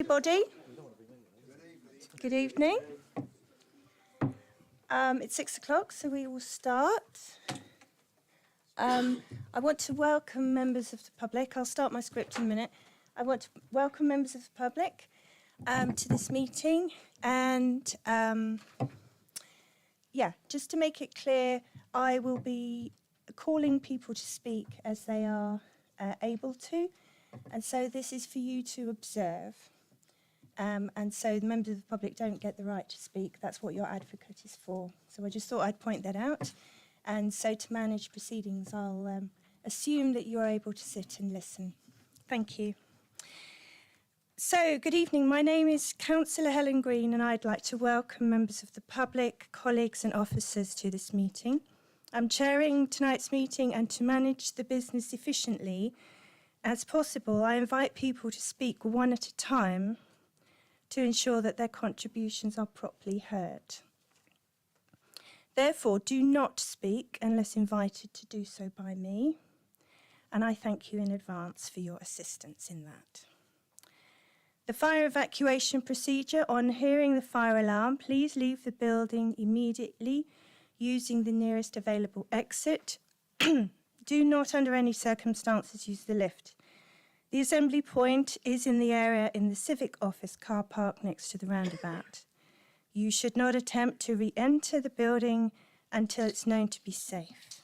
Everybody, good evening. It's 6 o'clock, so we will start. I want to welcome members of the public. I'll start my script in a minute. I want to welcome members of the public to this meeting. And just to make it clear, I will be calling people to speak as they are able to. And so this is for you to observe. And so the members of the public don't get the right to speak. That's what your advocate is for. So I just thought I'd point that out. And so to manage proceedings, I'll assume that you're able to sit and listen. Thank you. So good evening. My name is Councillor Helen Green, and I'd like to welcome members of the public, colleagues and officers to this meeting. I'm chairing tonight's meeting, and to manage the business efficiently as possible, I invite people to speak one at a time to ensure that their contributions are properly heard. Therefore, do not speak unless invited to do so by me, and I thank you in advance for your assistance in that. The fire evacuation procedure: on hearing the fire alarm, please leave the building immediately using the nearest available exit. Do not under any circumstances use the lift. The assembly point is in the area in the Civic Office car park next to the roundabout. You should not attempt to re-enter the building until it's known to be safe.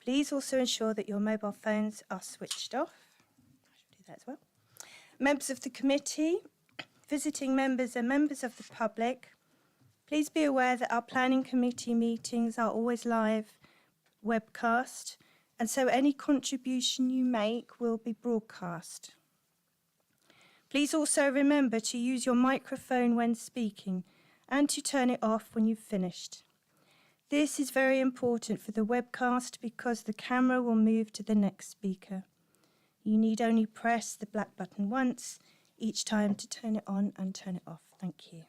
Please also ensure that your mobile phones are switched off. I should do that as well. Members of the committee, visiting members and members of the public, please be aware that our planning committee meetings are always live webcast, and so any contribution you make will be broadcast. Please also remember to use your microphone when speaking and to turn it off when you've finished. This is very important for the webcast because the camera will move to the next speaker. You need only press the black button once each time to turn it on and turn it off. Thank you.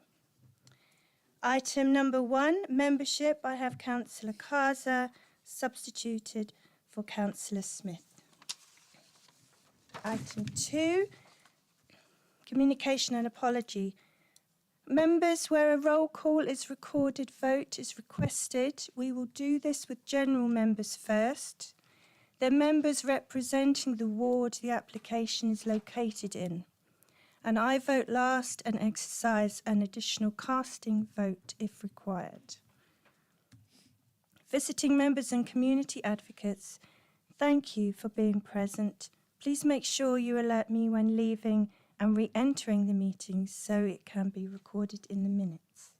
Item number 1, membership. I have Councillor Kaza substituted for Councillor Smith. Item 2, communication and apology. Members, where a roll call is recorded, vote is requested. We will do this with general members first. Then members representing the ward the application is located in. And I vote last and exercise an additional casting vote if required. Visiting members and community advocates, thank you for being present. Please make sure you alert me when leaving and re-entering the meeting so it can be recorded in the minutes.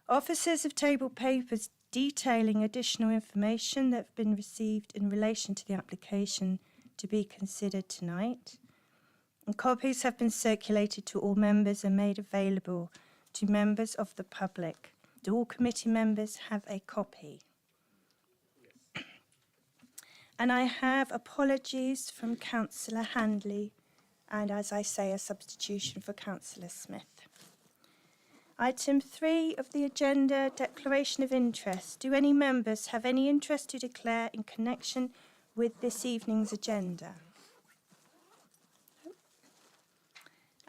Officers have tabled papers detailing additional information that have been received in relation to the application to be considered tonight. And copies have been circulated to all members and made available to members of the public. Do all committee members have a copy? Yes. And I have apologies from Councillor Handley, and as I say, a substitution for Councillor Smith. Item 3 of the agenda, declaration of interest. Do any members have any interest to declare in connection with this evening's agenda?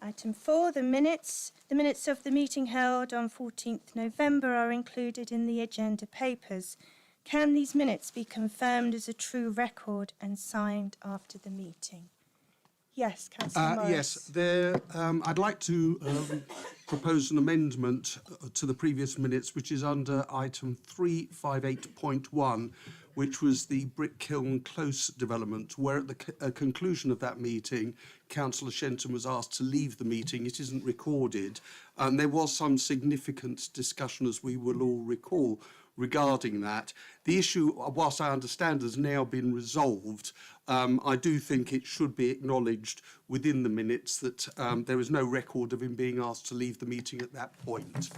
Item 4, the minutes. The minutes of the meeting held on 14th November are included in the agenda papers. Can these minutes be confirmed as a true record and signed after the meeting? Yes, Councillor Morris. Yes, I'd like to propose an amendment to the previous minutes, which is under item 358.1, which was the Brick Kiln Close development, where at the conclusion of that meeting, Councillor Shenton was asked to leave the meeting. It isn't recorded. And there was some significant discussion, as we will all recall, regarding that. The issue, whilst I understand, has now been resolved. I do think it should be acknowledged within the minutes that there is no record of him being asked to leave the meeting at that point.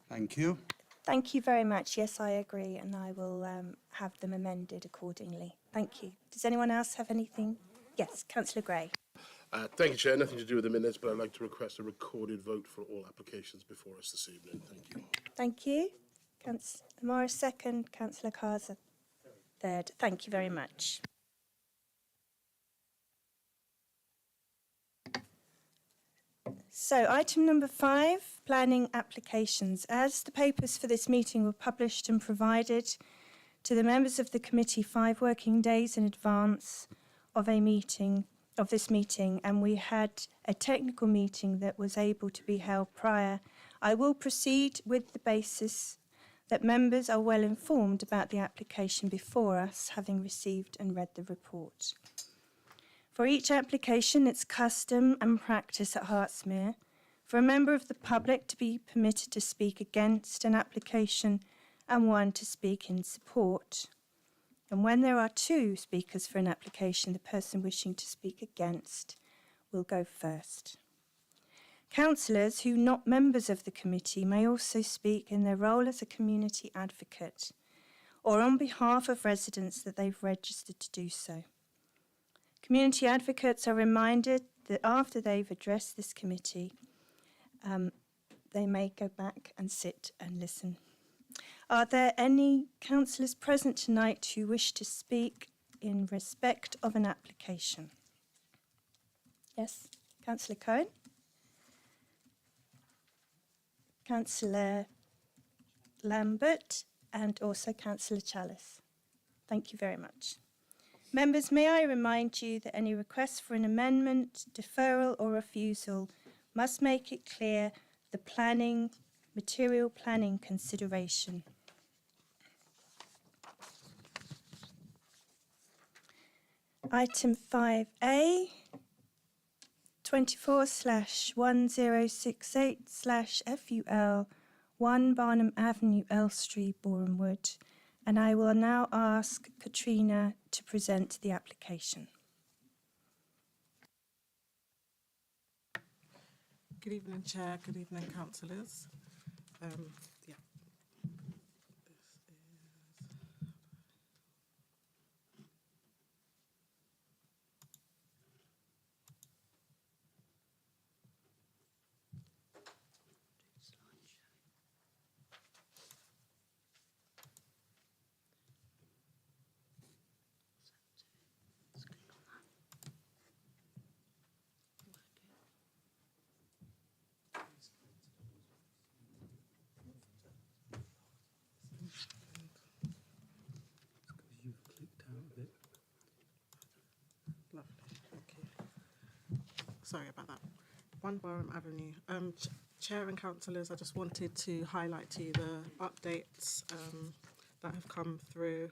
Thank you. Thank you very much. Yes, I agree, and I will have them amended accordingly. Thank you. Does anyone else have anything? Yes, Councillor Gray. Thank you, Chair. Nothing to do with the minutes, but I'd like to request a recorded vote for all applications before us this evening. Thank you. Thank you. Councillor Morris, second. Councillor Kaza, third. Thank you very much. So, item number 5, planning applications. As the papers for this meeting were published and provided to the members of the committee 5 working days in advance of this meeting, and we had a technical meeting that was able to be held prior, I will proceed with the basis that members are well informed about the application before us, having received and read the report. For each application, it's custom and practice at Hertsmere for a member of the public to be permitted to speak against an application and one to speak in support. And when there are 2 speakers for an application, the person wishing to speak against will go first. Councillors who are not members of the committee may also speak in their role as a community advocate or on behalf of residents that they've registered to do so. Community advocates are reminded that after they've addressed this committee, they may go back and sit and listen. Are there any councillors present tonight who wish to speak in respect of an application? Yes, Councillor Cohen. Councillor Lambert and also Councillor Chalice. Thank you very much. Members, may I remind you that any request for an amendment, deferral or refusal must make it clear the material planning consideration. Item 5A, 24/1068/FUL 1 Barnham Avenue, Elstree, Boreham Wood. And I will now ask Katrina to present the application. Good evening, Chair. Good evening, councillors. Sorry about that. 1 Barham Avenue. Chair and councillors, I just wanted to highlight to you the updates that have come through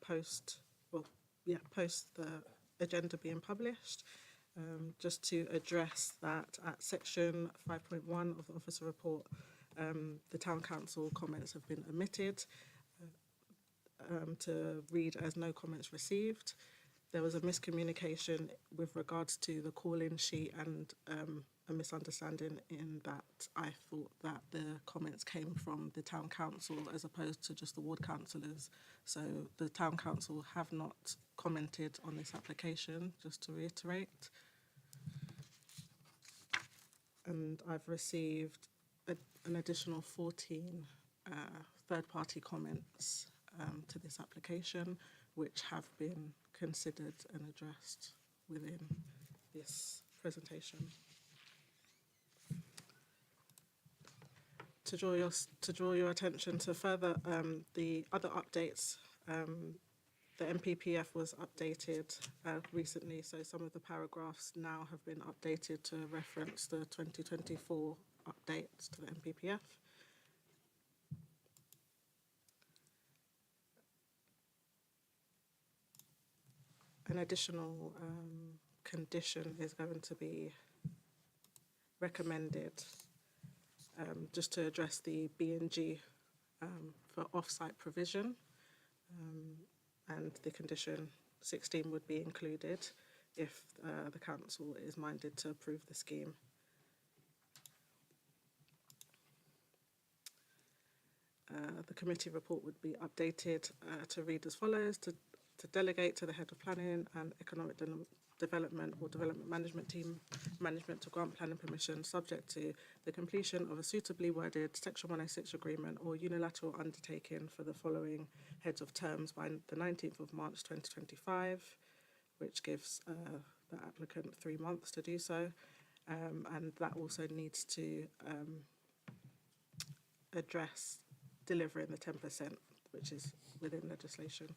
post the agenda being published. Just to address that at section 5.1 of the officer report, the town council comments have been omitted to read as no comments received. There was a miscommunication with regards to the call-in sheet and a misunderstanding in that I thought that the comments came from the town council as opposed to just the ward councillors. So the town council have not commented on this application, just to reiterate. And I've received an additional 14 third-party comments to this application, which have been considered and addressed within this presentation. To draw your attention to further the other updates, the MPPF was updated recently, so some of the paragraphs now have been updated to reference the 2024 updates to the MPPF. An additional condition is going to be recommended just to address the B&G for off-site provision, and the condition 16 would be included if the council is minded to approve the scheme. The committee report would be updated to read as follows: to delegate to the head of planning and economic development or development management team management to grant planning permission subject to the completion of a suitably worded section 106 agreement or unilateral undertaking for the following heads of terms by the 19th of March 2025, which gives the applicant 3 months to do so. and that also needs to address delivering the 10%, which is within legislation.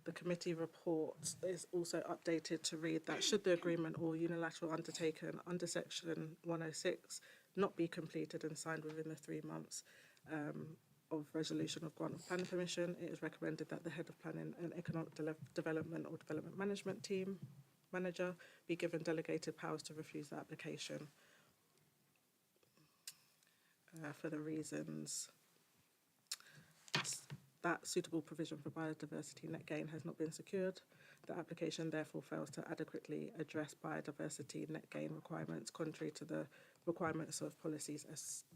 The committee report is also updated to read that should the agreement or unilateral undertaken under section 106 not be completed and signed within the 3 months of resolution of grant of planning permission, it is recommended that the head of planning and economic development or development management team manager be given delegated powers to refuse the application for the reasons that suitable provision for biodiversity net gain has not been secured. The application therefore fails to adequately address biodiversity net gain requirements contrary to the requirements of policies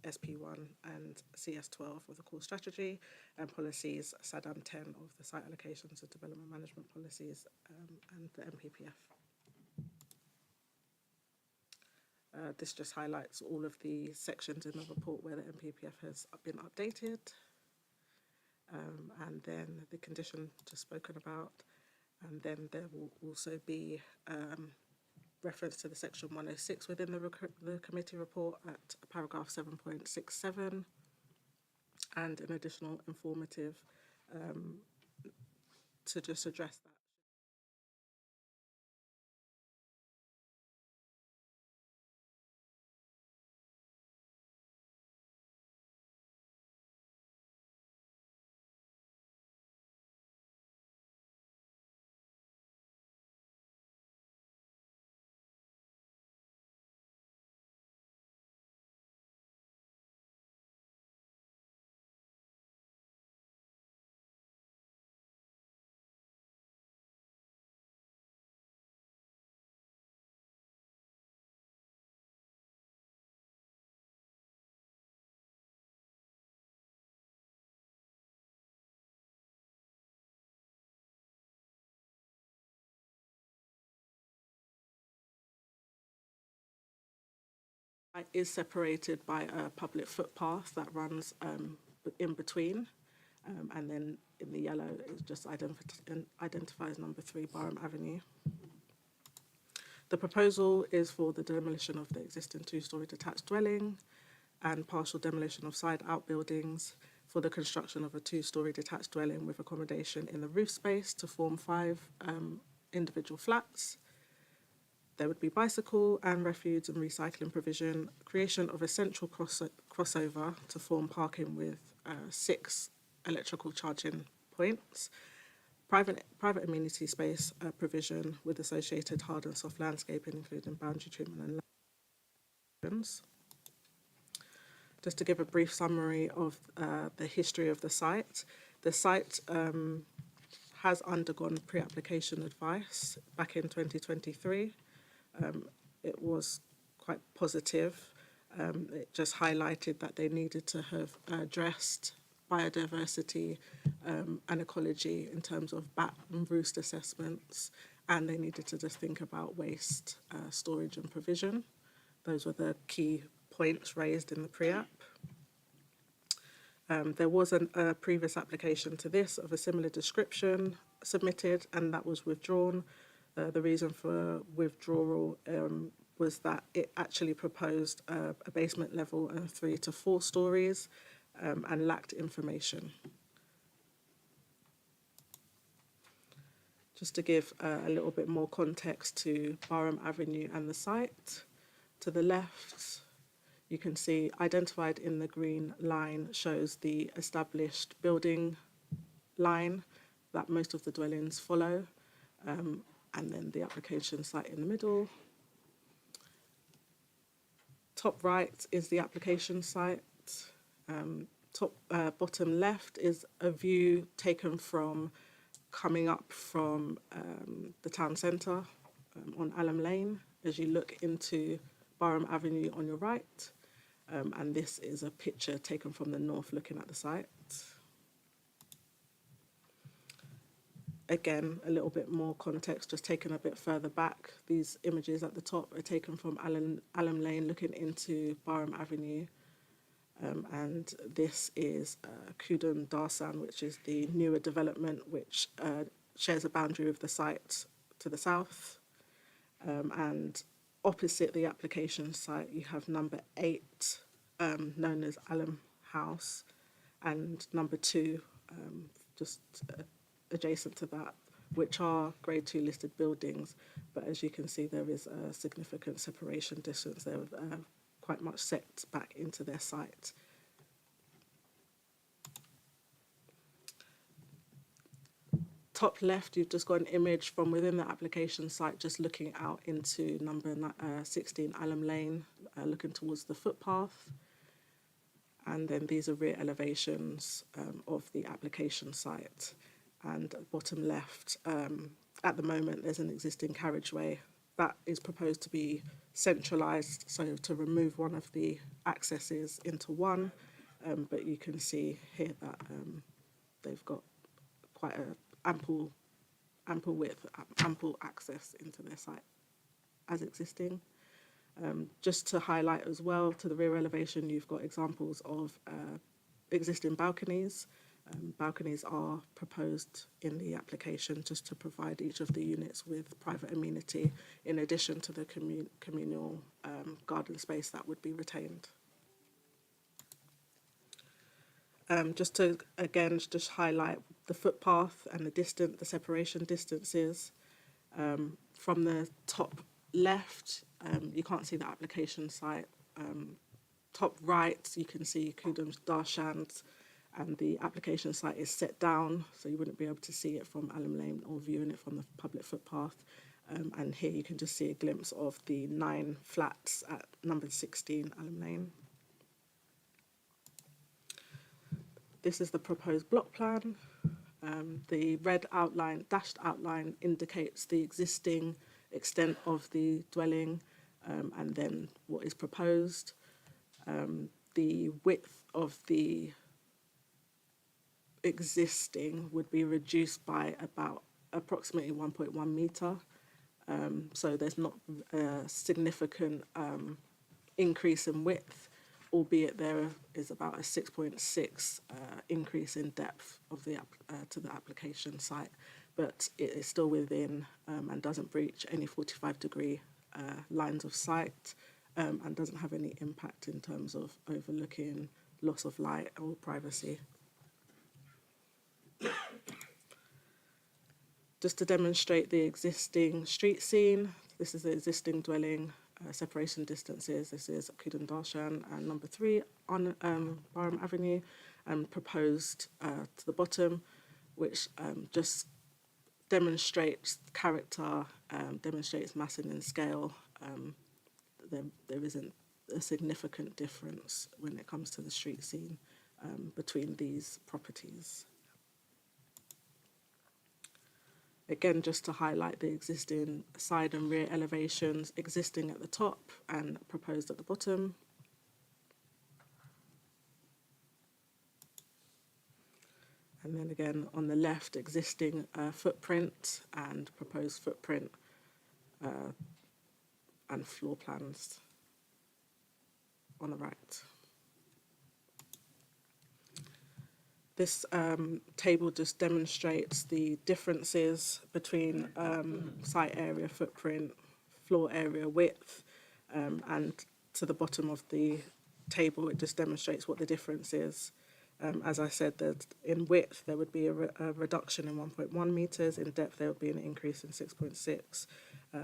SP1 and CS12 of the core strategy and policies SADAM 10 of the site allocations of development management policies and the MPPF. This just highlights all of the sections in the report where the MPPF has been updated. And then the condition just spoken about, and then there will also be reference to the section 106 within the committee report at paragraph 7.67, and an additional informative to just address that. Is separated by a public footpath that runs in between, and then in the yellow it just identifies number 3 Barham Avenue. The proposal is for the demolition of the existing 2-storey detached dwelling and partial demolition of side outbuildings for the construction of a 2-storey detached dwelling with accommodation in the roof space to form 5 individual flats. There would be bicycle and refuse and recycling provision, creation of a central crossover to form parking with 6 electrical charging points, private amenity space provision with associated hard and soft landscaping, including boundary treatment and lands. Just to give a brief summary of the history of the site has undergone pre-application advice back in 2023. It was quite positive. It just highlighted that they needed to have addressed biodiversity and ecology in terms of bat and roost assessments, and they needed to just think about waste, storage and provision. Those were the key points raised in the pre-app. There was a previous application to this of a similar description submitted, and that was withdrawn. The reason for withdrawal was that it actually proposed a basement level and 3 to 4 stories and lacked information. Just to give a little bit more context to Barham Avenue and the site, to the left, you can see identified in the green line shows the established building line that most of the dwellings follow. And then the application site in the middle. Top right is the application site. Bottom left is a view taken from coming up from the town centre on Allam Lane as you look into Barham Avenue on your right. And this is a picture taken from the north looking at the site. Again, a little bit more context, just taken a bit further back. These images at the top are taken from Allam Lane looking into Barham Avenue. And this is Kudun Darsan, which is the newer development which shares a boundary with the site to the south. And opposite the application site, you have number 8, known as Alum House, and number 2, just adjacent to that, which are Grade 2 listed buildings. But as you can see, there is a significant separation distance. They're quite much set back into their site. Top left, you've just got an image from within the application site, just looking out into number 16 Alum Lane, looking towards the footpath. And then these are rear elevations of the application site. And at bottom left, at the moment, there's an existing carriageway that is proposed to be centralised, so to remove one of the accesses into one. But you can see here that they've got quite a ample width, ample access into their site as existing. Just to highlight as well, to the rear elevation, you've got examples of existing balconies. Balconies are proposed in the application just to provide each of the units with private amenity in addition to the communal garden space that would be retained. Just to, again, just highlight the footpath and the separation distances. From the top left, you can't see the application site. Top right, you can see Kudum's Darshand, and the application site is set down, so you wouldn't be able to see it from Alum Lane or viewing it from the public footpath. And here you can just see a glimpse of the 9 flats at number 16 Alum Lane. This is the proposed block plan. The red outline, dashed outline, indicates the existing extent of the dwelling and then what is proposed. The width of the existing would be reduced by about approximately 1.1 metre. So there's not a significant increase in width, albeit there is about a 6.6 increase in depth of the to the application site, but it is still within and doesn't breach any 45-degree lines of sight and doesn't have any impact in terms of overlooking loss of light or privacy. Just to demonstrate the existing street scene, this is the existing dwelling. Separation distances, this is Kudum Darshan and number 3 on Barham Avenue, and proposed to the bottom, which just demonstrates character, demonstrates massing in scale. There isn't a significant difference when it comes to the street scene between these properties. Again, just to highlight the existing side and rear elevations, existing at the top and proposed at the bottom. And then again, on the left, existing footprint and proposed footprint and floor plans on the right. This table just demonstrates the differences between site area, footprint, floor area, width, and to the bottom of the table it just demonstrates what the difference is. As I said, that in width there would be a reduction in 1.1 metres, in depth there would be an increase in 6.6,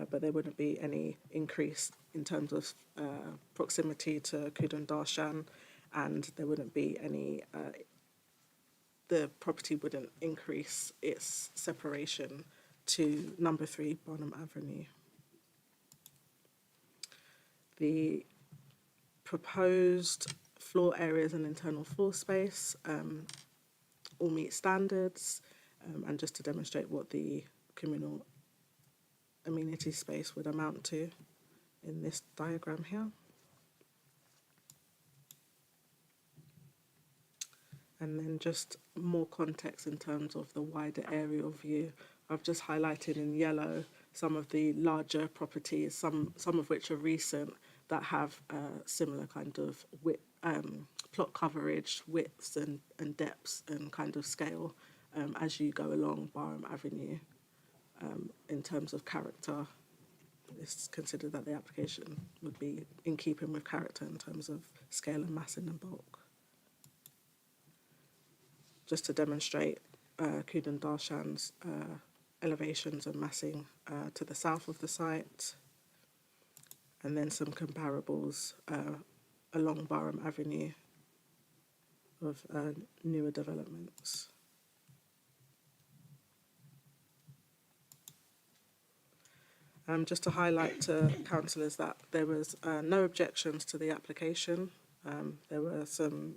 but there wouldn't be any increase in terms of proximity to Kudum Darshan, and there wouldn't be any the property wouldn't increase its separation to number 3 Barnum Avenue. The proposed floor areas and internal floor space all meet standards, and just to demonstrate what the communal amenity space would amount to in this diagram here. And then just more context in terms of the wider aerial view. I've just highlighted in yellow some of the larger properties, some of which are recent, that have similar kind of plot coverage, widths and depths and kind of scale as you go along Barham Avenue in terms of character it's considered that the application would be in keeping with character in terms of scale and massing and bulk. Just to demonstrate Kudan Darshan's elevations and massing to the south of the site, and then some comparables along Barham Avenue of newer developments. Just to highlight to councillors that there was no objections to the application. There were some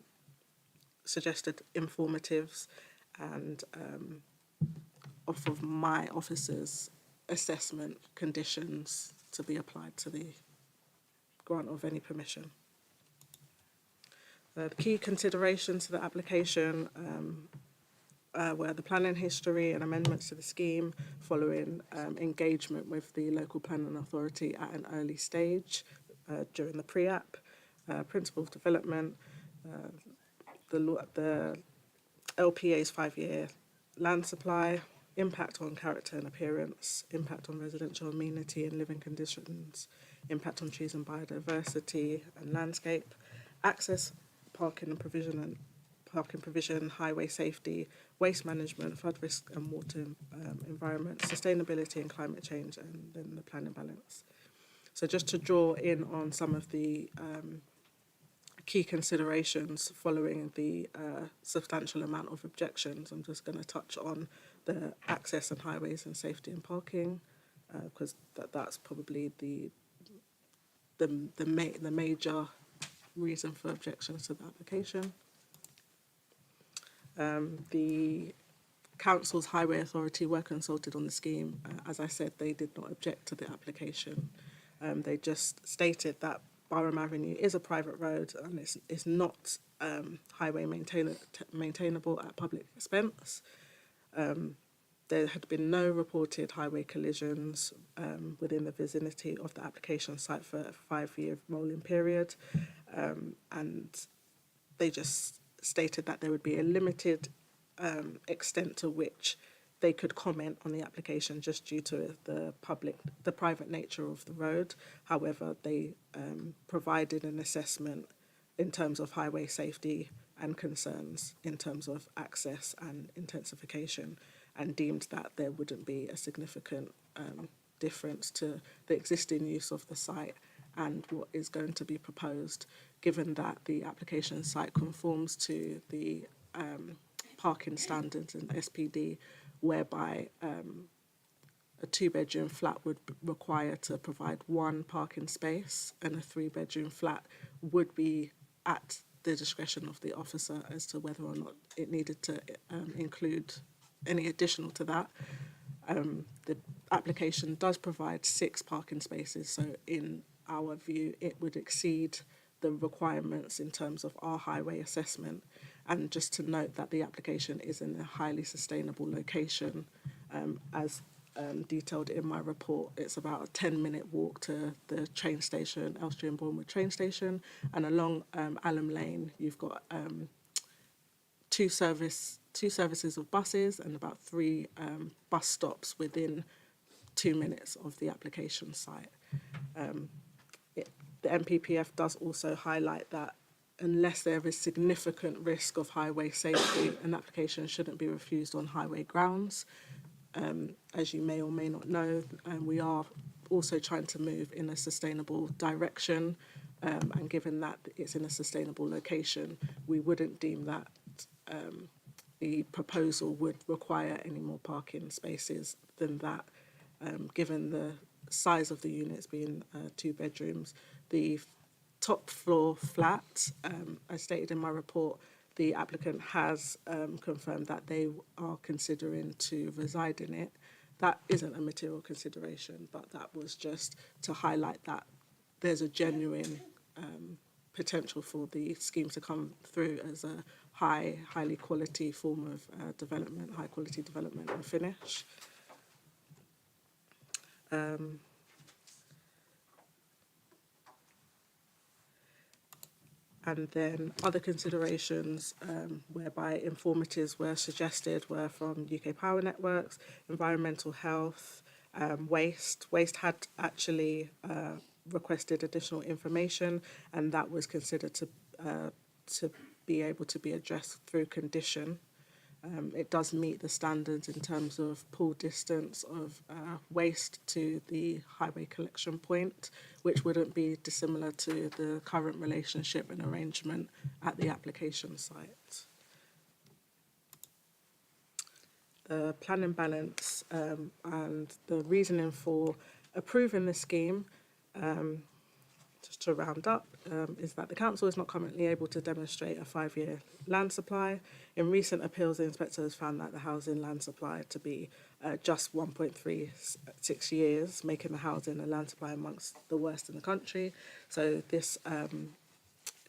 suggested informatives and off of my officer's assessment conditions to be applied to the grant of any permission. The key considerations to the application were the planning history and amendments to the scheme following engagement with the local planning authority at an early stage during the pre-app, principle of development, the LPA's 5-year land supply, impact on character and appearance, impact on residential amenity and living conditions, impact on trees and biodiversity and landscape, access, parking provision, highway safety, waste management, flood risk and water environment, sustainability and climate change, and then the planning balance. So just to draw in on some of the key considerations following the substantial amount of objections, I'm just going to touch on the access and highways and safety and parking, because that's probably the major reason for objections to the application. The council's highway authority were consulted on the scheme. As I said, they did not object to the application. They just stated that Barham Avenue is a private road and it's not highway maintainable at public expense. There had been no reported highway collisions within the vicinity of the application site for a 5-year rolling period, and they just stated that there would be a limited extent to which they could comment on the application just due to the private nature of the road. However, they provided an assessment in terms of highway safety and concerns in terms of access and intensification, and deemed that there wouldn't be a significant difference to the existing use of the site and what is going to be proposed, given that the application site conforms to the parking standards and SPD, whereby a 2-bedroom flat would require to provide 1 parking space, and a 3-bedroom flat would be at the discretion of the officer as to whether or not it needed to include any additional to that. The application does provide 6 parking spaces, so in our view it would exceed the requirements in terms of our highway assessment. And just to note that the application is in a highly sustainable location, as detailed in my report. It's about a 10-minute walk to the train station, Elstree and Bournemouth train station, and along Allam Lane you've got two services of buses and about 3 bus stops within 2 minutes of the application site. The MPPF does also highlight that unless there is significant risk of highway safety, an application shouldn't be refused on highway grounds. As you may or may not know, we are also trying to move in a sustainable direction, and given that it's in a sustainable location, we wouldn't deem that the proposal would require any more parking spaces than that, given the size of the units being 2 bedrooms. The top floor flat, as stated in my report, the applicant has confirmed that they are considering to reside in it. That isn't a material consideration, but that was just to highlight that there's a genuine potential for the scheme to come through as a highly quality form of development, high quality development and finish. And then other considerations whereby informatives were suggested were from UK Power Networks, environmental health, Waste. Waste had actually requested additional information, and that was considered to be able to be addressed through condition. It does meet the standards in terms of pull distance of waste to the highway collection point, which wouldn't be dissimilar to the current relationship and arrangement at the application site. Plan and balance and the reasoning for approving the scheme, just to round up, is that the council is not currently able to demonstrate a 5-year land supply. In recent appeals, the inspector has found that the housing land supply to be just 1.36 years, making the housing and land supply amongst the worst in the country. So this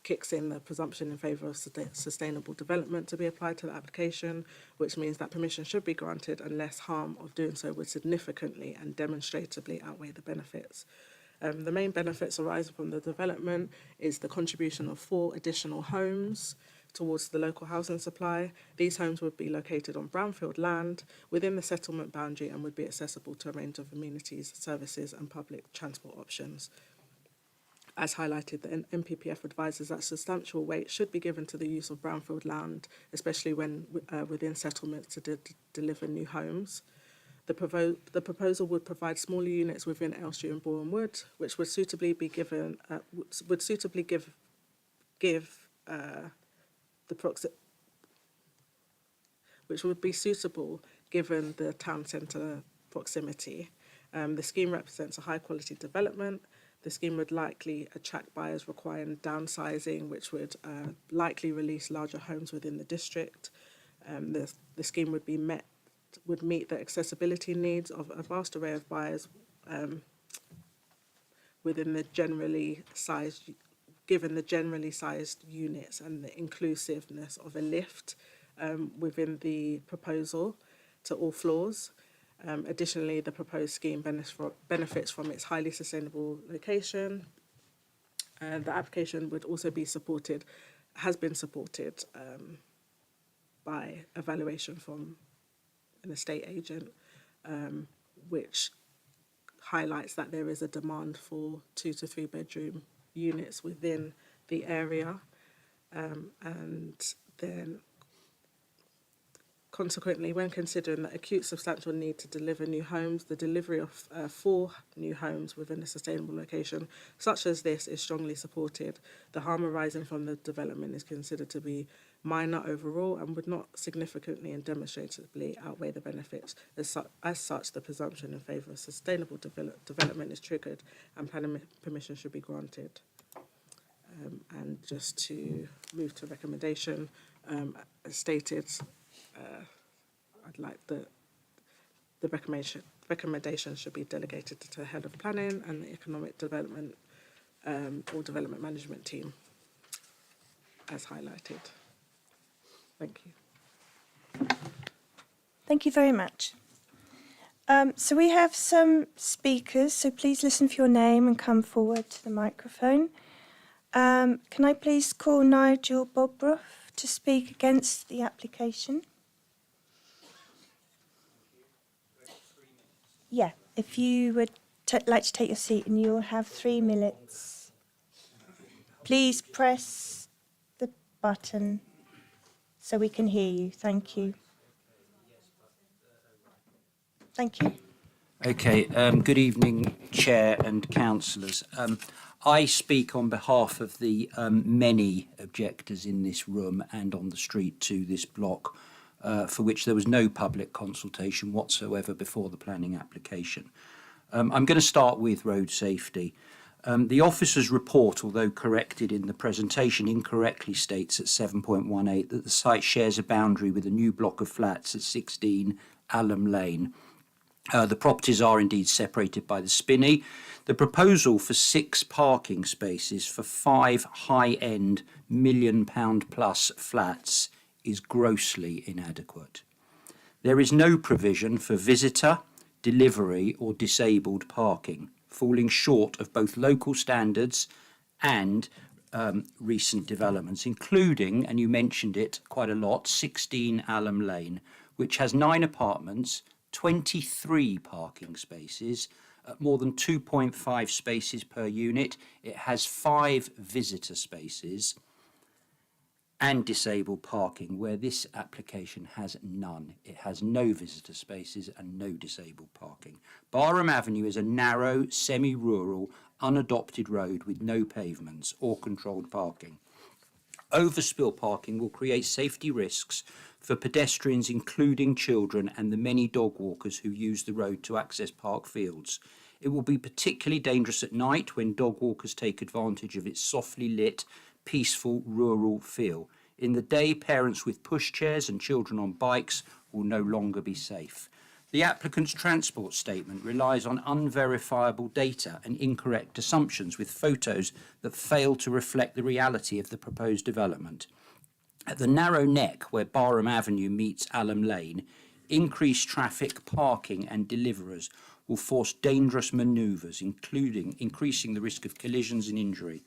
kicks in the presumption in favour of sustainable development to be applied to the application, which means that permission should be granted unless harm of doing so would significantly and demonstrably outweigh the benefits. The main benefits arising from the development is the contribution of 4 additional homes towards the local housing supply. These homes would be located on brownfield land within the settlement boundary and would be accessible to a range of amenities, services and public transport options. As highlighted, the NPPF advises that substantial weight should be given to the use of brownfield land, especially when within settlements to deliver new homes. The proposal would provide smaller units within Elstree and Boreham Wood, which would suitably be given which would be suitable given the town centre proximity. The scheme represents a high quality development. The scheme would likely attract buyers requiring downsizing, which would likely release larger homes within the district. The scheme would meet the accessibility needs of a vast array of buyers within the generally sized units and the inclusiveness of a lift within the proposal to all floors. Additionally, the proposed scheme benefits from its highly sustainable location. The application would also be has been supported by evaluation from an estate agent, which highlights that there is a demand for 2 to 3 bedroom units within the area, and then consequently, when considering the acute substantial need to deliver new homes, the delivery of 4 new homes within a sustainable location such as this is strongly supported. The harm arising from the development is considered to be minor overall and would not significantly and demonstrably outweigh the benefits. As such, the presumption in favour of sustainable development is triggered and planning permission should be granted. And just to move to recommendation, as stated, I'd like the recommendation should be delegated to the head of planning and the economic development or development management team, as highlighted. Thank you. Thank you very much. So we have some speakers, so please listen for your name and come forward to the microphone. Can I please call Nigel Bobroff to speak against the application? Yeah, if you would like to take your seat, and you'll have 3 minutes. Please press the button so we can hear you. Thank you. Thank you. Okay, good evening, Chair and councillors. I speak on behalf of the many objectors in this room and on the street to this block, for which there was no public consultation whatsoever before the planning application. I'm going to start with road safety. The officer's report, although corrected in the presentation, incorrectly states at 7.18 that the site shares a boundary with a new block of flats at 16 Allam Lane. The properties are indeed separated by the spinney. The proposal for 6 parking spaces for 5 high-end £1 million plus flats is grossly inadequate. There is no provision for visitor, delivery or disabled parking, falling short of both local standards and recent developments, including, and you mentioned it quite a lot, 16 Allam Lane, which has 9 apartments, 23 parking spaces at more than 2.5 spaces per unit. It has 5 visitor spaces and disabled parking, where this application has none. It has no visitor spaces and no disabled parking. Barham Avenue is a narrow, semi-rural, unadopted road with no pavements or controlled parking. Overspill parking will create safety risks for pedestrians, including children, and the many dog walkers who use the road to access park fields. It will be particularly dangerous at night when dog walkers take advantage of its softly lit, peaceful rural feel. In the day, parents with pushchairs and children on bikes will no longer be safe. The applicant's transport statement relies on unverifiable data and incorrect assumptions with photos that fail to reflect the reality of the proposed development. At the narrow neck where Barham Avenue meets Allam Lane, increased traffic, parking and deliverers will force dangerous manoeuvres, including increasing the risk of collisions and injury.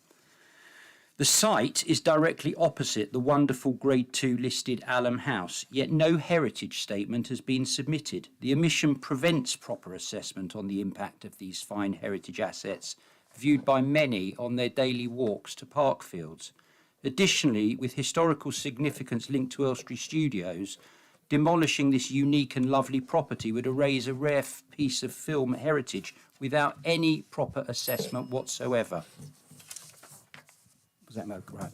The site is directly opposite the wonderful Grade 2 listed Allam House, yet no heritage statement has been submitted. The omission prevents proper assessment on the impact of these fine heritage assets, viewed by many on their daily walks to Parkfields. Additionally, with historical significance linked to Elstree Studios, demolishing this unique and lovely property would erase a rare piece of film heritage without any proper assessment whatsoever. Was that right?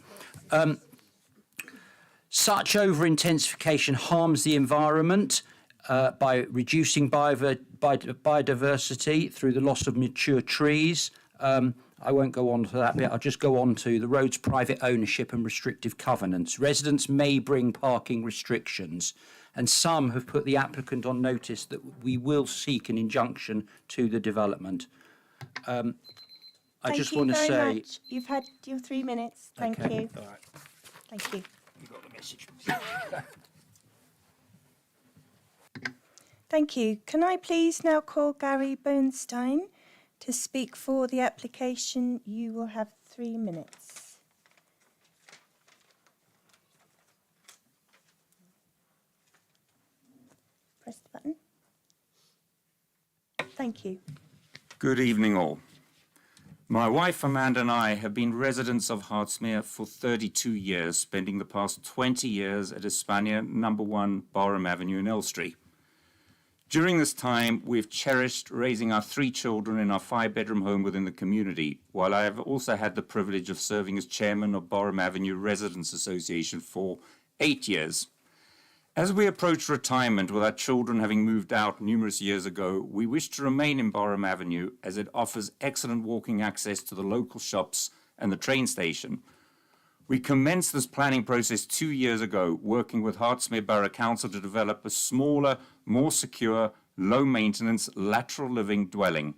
Such over-intensification harms the environment by reducing biodiversity through the loss of mature trees. I won't go on to that bit. I'll just go on to the road's private ownership and restrictive covenants. Residents may bring parking restrictions, and some have put the applicant on notice that we will seek an injunction to the development. I just want to say... Much. You've had your 3 minutes. Thank you. All right. Thank you. You got the message. Thank you. Can I please now call Gary Bernstein to speak for the application? You will have 3 minutes. Press the button. Thank you. Good evening, all. My wife Amanda and I have been residents of Hertsmere for 32 years, spending the past 20 years at Hispania No. 1 Barham Avenue in Elstree. During this time, we've cherished raising our 3 children in our 5-bedroom home within the community, while I have also had the privilege of serving as chairman of Barham Avenue Residents Association for 8 years. As we approach retirement with our children having moved out numerous years ago, we wish to remain in Barham Avenue as it offers excellent walking access to the local shops and the train station. We commenced this planning process 2 years ago, working with Hertsmere Borough Council to develop a smaller, more secure, low-maintenance, lateral living dwelling.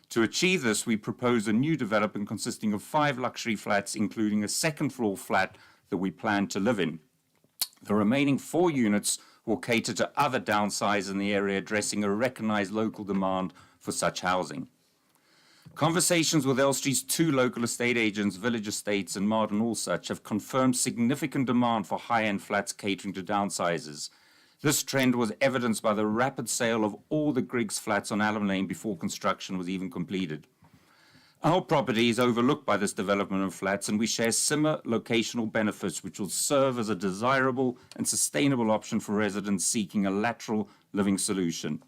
To achieve this, we proposed a new development consisting of 5 luxury flats, including a second-floor flat that we plan to live in. The remaining 4 units will cater to other downsizers in the area, addressing a recognised local demand for such housing. Conversations with Elstree's 2 local estate agents, Village Estates and Marden Allsuch, have confirmed significant demand for high-end flats catering to downsizers. This trend was evidenced by the rapid sale of all the Griggs flats on Allam Lane before construction was even completed. Our property is overlooked by this development of flats, and we share similar locational benefits which will serve as a desirable and sustainable option for residents seeking a lateral living solution.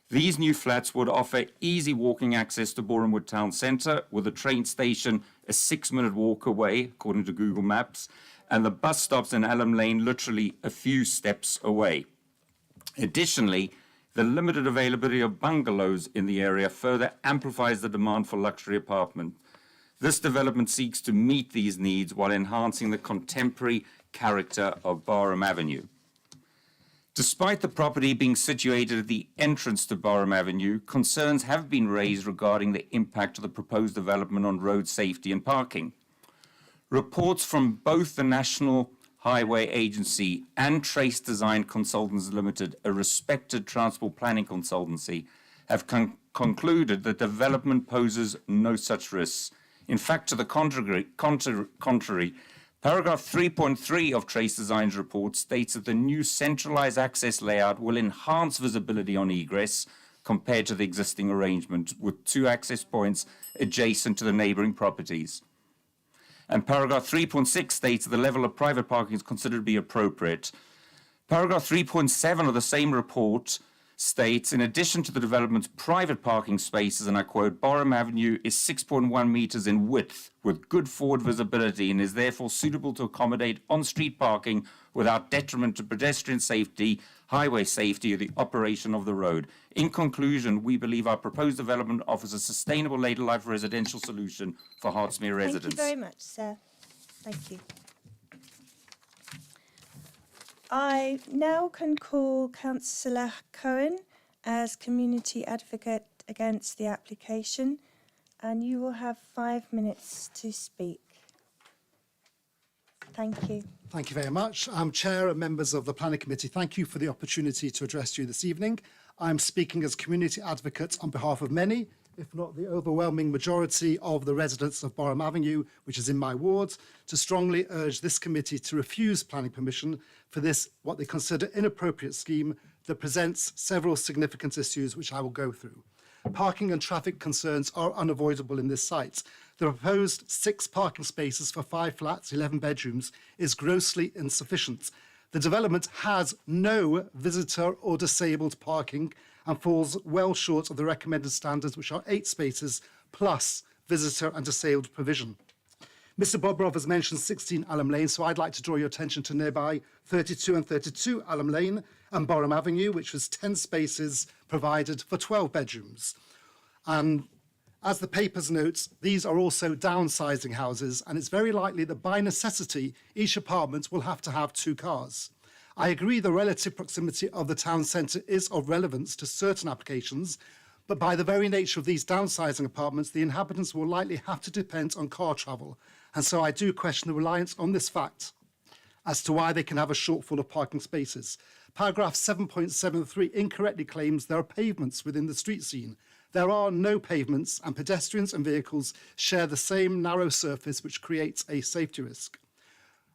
These new flats would offer easy walking access to Boreham Wood Town Centre, with the train station a 6-minute walk away, according to Google Maps, and the bus stops in Allam Lane literally a few steps away. Additionally, the limited availability of bungalows in the area further amplifies the demand for luxury apartment. This development seeks to meet these needs while enhancing the contemporary character of Barham Avenue. Despite the property being situated at the entrance to Barham Avenue, concerns have been raised regarding the impact of the proposed development on road safety and parking. Reports from both the National Highway Agency and Trace Design Consultants Limited, a respected transport planning consultancy, have concluded that development poses no such risks. In fact, to the contrary, Paragraph 3.3 of Trace Design's report states that the new centralized access layout will enhance visibility on egress compared to the existing arrangement, with 2 access points adjacent to the neighbouring properties. And paragraph 3.6 states that the level of private parking is considered to be appropriate. Paragraph 3.7 of the same report states, in addition to the development's private parking spaces, and I quote, Borough Avenue is 6.1 metres in width with good forward visibility and is therefore suitable to accommodate on-street parking without detriment to pedestrian safety, highway safety, or the operation of the road. In conclusion, we believe our proposed development offers a sustainable later life residential solution for Hertsmere residents. Thank you very much, sir. Thank you. I now can call Councillor Cohen as community advocate against the application, and you will have 5 minutes to speak. Thank you. Thank you very much. Chair and members of the Planning Committee, thank you for the opportunity to address you this evening. I'm speaking as community advocate on behalf of many, if not the overwhelming majority of the residents of Borough Avenue, which is in my ward, to strongly urge this committee to refuse planning permission for this, what they consider inappropriate scheme that presents several significant issues, which I will go through. Parking and traffic concerns are unavoidable in this site. The proposed 6 parking spaces for 5 flats, 11 bedrooms, is grossly insufficient. The development has no visitor or disabled parking and falls well short of the recommended standards, which are 8 spaces plus visitor and disabled provision. Mr. Bobrov has mentioned 16 Alum Lane, so I'd like to draw your attention to nearby 32 and 32 Alum Lane and Borough Avenue, which was 10 spaces provided for 12 bedrooms. And as the papers notes, these are also downsizing houses, and it's very likely that by necessity, each apartment will have to have 2 cars. I agree the relative proximity of the town centre is of relevance to certain applications, but by the very nature of these downsizing apartments, the inhabitants will likely have to depend on car travel. And so I do question the reliance on this fact as to why they can have a shortfall of parking spaces. Paragraph 7.73 incorrectly claims there are pavements within the street scene. There are no pavements, and pedestrians and vehicles share the same narrow surface, which creates a safety risk.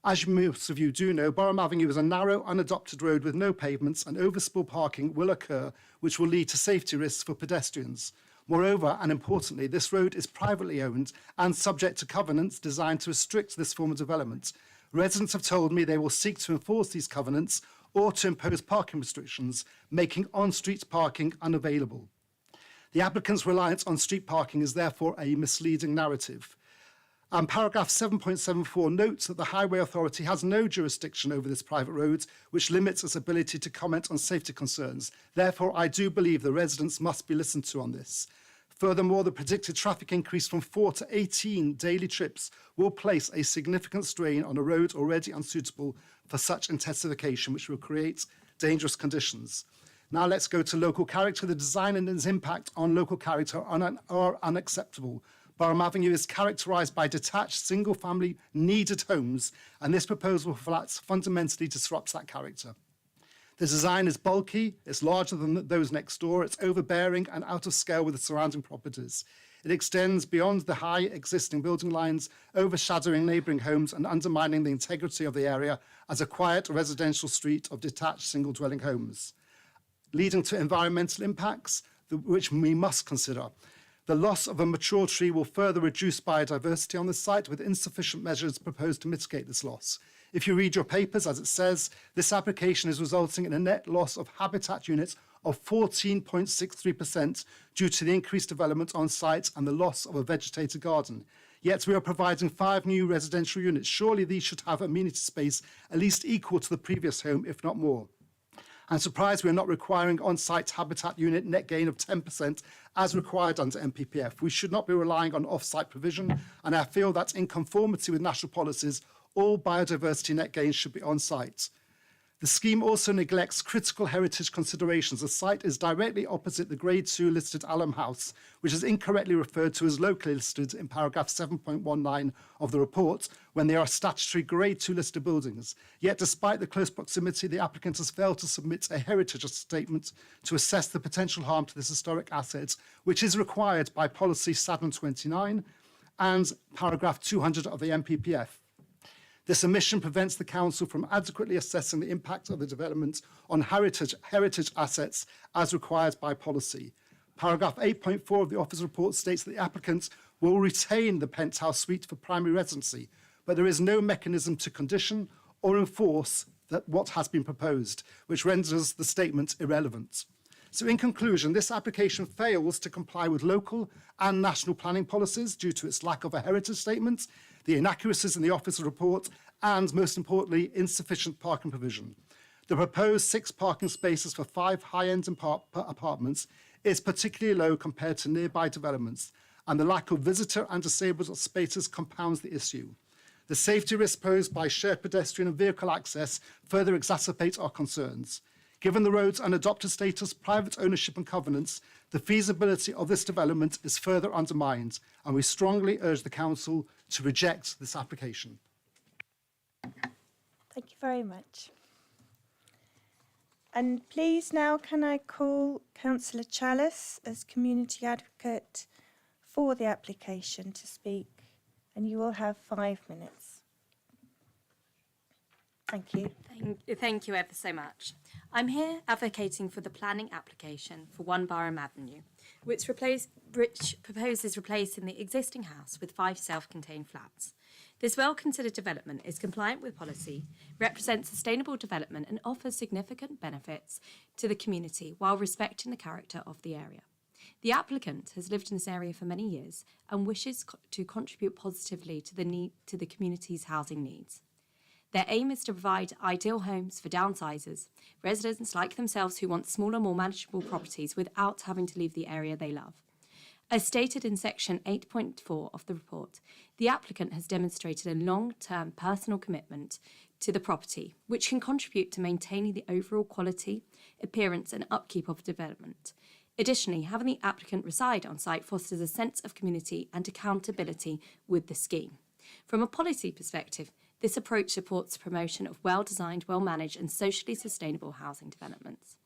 As most of you do know, Borough Avenue is a narrow, unadopted road with no pavements, and overspill parking will occur, which will lead to safety risks for pedestrians. Moreover, and importantly, this road is privately owned and subject to covenants designed to restrict this form of development. Residents have told me they will seek to enforce these covenants or to impose parking restrictions, making on-street parking unavailable. The applicant's reliance on street parking is therefore a misleading narrative. Paragraph 7.74 notes that the Highway Authority has no jurisdiction over this private road, which limits its ability to comment on safety concerns. Therefore, I do believe the residents must be listened to on this. Furthermore, the predicted traffic increase from 4 to 18 daily trips will place a significant strain on a road already unsuitable for such intensification, which will create dangerous conditions. Now let's go to local character. The design and its impact on local character are unacceptable. Borough Avenue is characterised by detached, single-family, needed homes, and this proposal for flats fundamentally disrupts that character. The design is bulky, it's larger than those next door, it's overbearing and out of scale with the surrounding properties. It extends beyond the high existing building lines, overshadowing neighbouring homes and undermining the integrity of the area as a quiet residential street of detached single-dwelling homes, leading to environmental impacts which we must consider. The loss of a mature tree will further reduce biodiversity on the site, with insufficient measures proposed to mitigate this loss. If you read your papers, as it says, this application is resulting in a net loss of habitat units of 14.63% due to the increased development on site and the loss of a vegetated garden. Yet we are providing 5 new residential units. Surely these should have amenity space at least equal to the previous home, if not more. I'm surprised we are not requiring on-site habitat unit net gain of 10% as required under MPPF. We should not be relying on off-site provision, and I feel that in conformity with national policies, all biodiversity net gains should be on-site. The scheme also neglects critical heritage considerations. The site is directly opposite the Grade 2 listed Alum House, which is incorrectly referred to as locally listed in paragraph 7.19 of the report, when they are statutory Grade 2 listed buildings. Yet, despite the close proximity, the applicant has failed to submit a heritage statement to assess the potential harm to this historic asset, which is required by policy 729 and paragraph 200 of the MPPF. This omission prevents the council from adequately assessing the impact of the development on heritage assets as required by policy. Paragraph 8.4 of the office report states that the applicant will retain the penthouse suite for primary residency, but there is no mechanism to condition or enforce that what has been proposed, which renders the statement irrelevant. So in conclusion, this application fails to comply with local and national planning policies due to its lack of a heritage statement, the inaccuracies in the office report, and most importantly, insufficient parking provision. The proposed 6 parking spaces for 5 high-end apartments is particularly low compared to nearby developments, and the lack of visitor and disabled spaces compounds the issue. The safety risk posed by shared pedestrian and vehicle access further exacerbates our concerns. Given the road's unadopted status, private ownership and covenants, the feasibility of this development is further undermined, and we strongly urge the council to reject this application. Thank you very much. And please now can I call Councillor Chalice as community advocate for the application to speak, and you will have 5 minutes. Thank you. Thank you ever so much. I'm here advocating for the planning application for 1 Barham Avenue, which proposes replacing the existing house with 5 self-contained flats. This well-considered development is compliant with policy, represents sustainable development and offers significant benefits to the community while respecting the character of the area. The applicant has lived in this area for many years and wishes to contribute positively to the community's housing needs. Their aim is to provide ideal homes for downsizers, residents like themselves who want smaller, more manageable properties without having to leave the area they love. As stated in section 8.4 of the report, the applicant has demonstrated a long-term personal commitment to the property, which can contribute to maintaining the overall quality, appearance and upkeep of development. Additionally, having the applicant reside on site fosters a sense of community and accountability with the scheme. From a policy perspective, this approach supports the promotion of well-designed, well-managed and socially sustainable housing developments.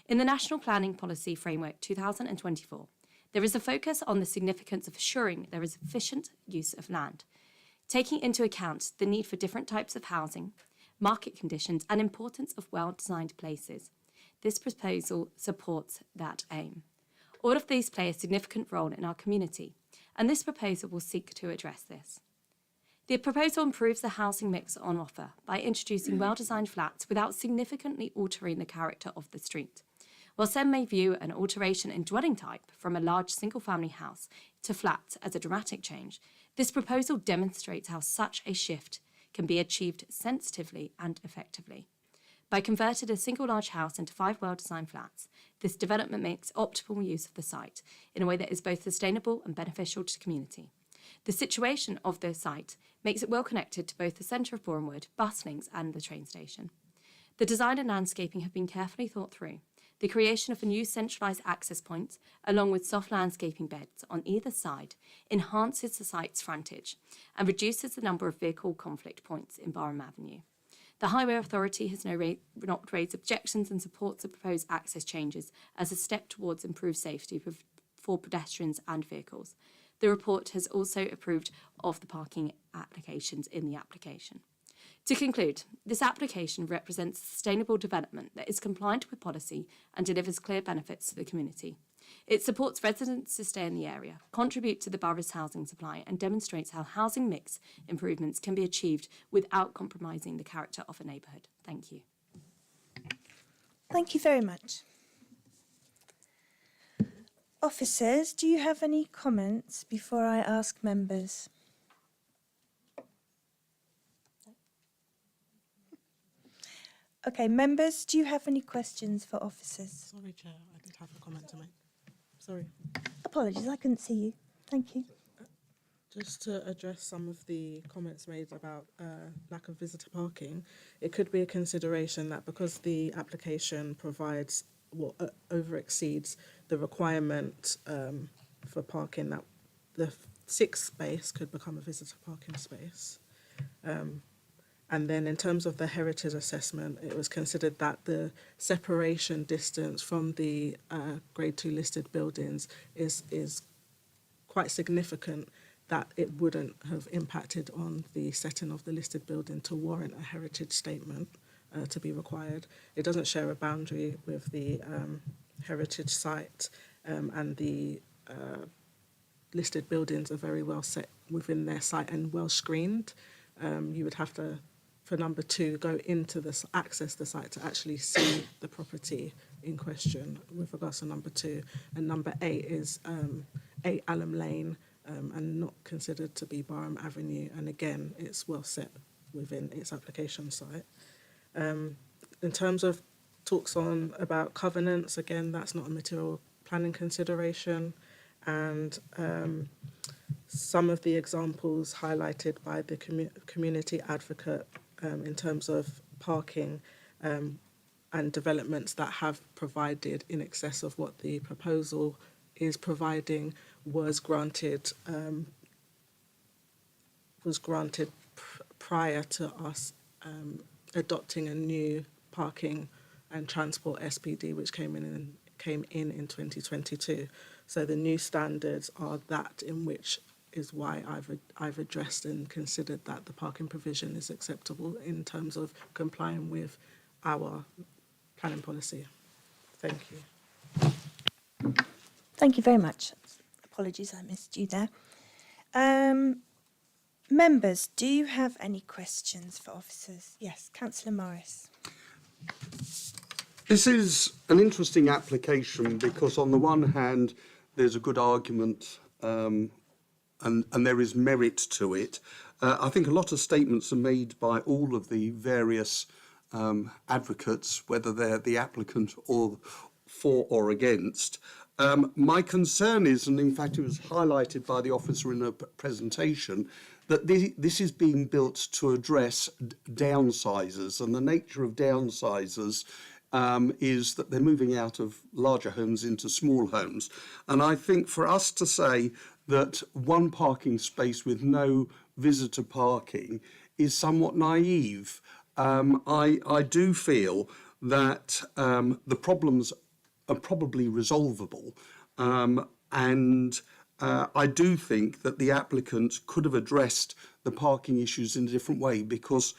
In the National Planning Policy Framework 2024, there is a focus on the significance of assuring there is efficient use of land, taking into account the need for different types of housing, market conditions and importance of well-designed places. This proposal supports that aim. All of these play a significant role in our community, and this proposal will seek to address this. The proposal improves the housing mix on offer by introducing well-designed flats without significantly altering the character of the street. While some may view an alteration in dwelling type from a large single-family house to flats as a dramatic change, this proposal demonstrates how such a shift can be achieved sensitively and effectively. By converting a single large house into 5 well-designed flats, this development makes optimal use of the site in a way that is both sustainable and beneficial to the community. The situation of the site makes it well connected to both the centre of Boreham Wood, bus links and the train station. The design and landscaping have been carefully thought through. The creation of a new centralised access point, along with soft landscaping beds on either side, enhances the site's frontage and reduces the number of vehicle conflict points in Barham Avenue. The Highway Authority has not raised objections and supports the proposed access changes as a step towards improved safety for pedestrians and vehicles. The report has also approved of the parking applications in the application. To conclude, this application represents sustainable development that is compliant with policy and delivers clear benefits to the community. It supports residents to stay in the area, contribute to the borough's housing supply, and demonstrates how housing mix improvements can be achieved without compromising the character of a neighbourhood. Thank you. Thank you very much. Officers, do you have any comments before I ask members? Okay, members, do you have any questions for officers? Sorry, Chair, I did have a comment to make. Sorry. Apologies, I couldn't see you. Thank you. Just to address some of the comments made about lack of visitor parking, it could be a consideration that because the application provides over exceeds the requirement for parking, that the 6th space could become a visitor parking space. And then in terms of the heritage assessment, it was considered that the separation distance from the Grade 2 listed buildings is quite significant, that it wouldn't have impacted on the setting of the listed building to warrant a heritage statement to be required. It doesn't share a boundary with the heritage site, and the listed buildings are very well set within their site and well screened. You would have to, for number 2, go into this, access the site to actually see the property in question with regards to number 2. And number 8 is 8 Alum Lane, and not considered to be Barham Avenue. And again, it's well set within its application site. In terms of talks on about covenants, again, that's not a material planning consideration. And some of the examples highlighted by the community advocate in terms of parking and developments that have provided in excess of what the proposal is providing was granted prior to us adopting a new parking and transport SPD, which came in 2022. So the new standards are that, in which is why I've addressed and considered that the parking provision is acceptable in terms of complying with our planning policy. Thank you. Thank you very much. Apologies, I missed you there. Members, do you have any questions for officers? Yes, Councillor Morris. This is an interesting application because on the one hand, there's a good argument and there is merit to it. I think a lot of statements are made by all of the various advocates, whether they're the applicant or for or against. My concern is, and in fact it was highlighted by the officer in a presentation, that this is being built to address downsizers, and the nature of downsizers is that they're moving out of larger homes into small homes. And I think for us to say that one parking space with no visitor parking is somewhat naive. I do feel that the problems are probably resolvable, and I do think that the applicant could have addressed the parking issues in a different way, because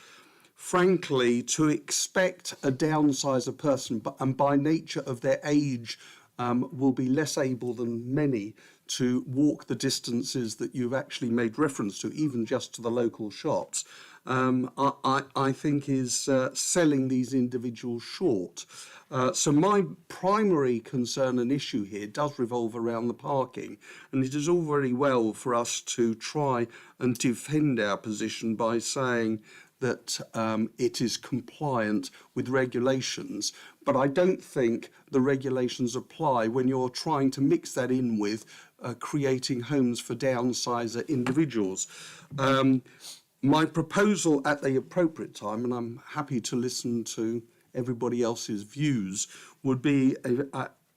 frankly, to expect a downsizer person, and by nature of their age, will be less able than many to walk the distances that you've actually made reference to, even just to the local shops, I think is selling these individuals short. So my primary concern and issue here does revolve around the parking, and it is all very well for us to try and defend our position by saying that it is compliant with regulations, but I don't think the regulations apply when you're trying to mix that in with creating homes for downsizer individuals. My proposal at the appropriate time, and I'm happy to listen to everybody else's views, would be,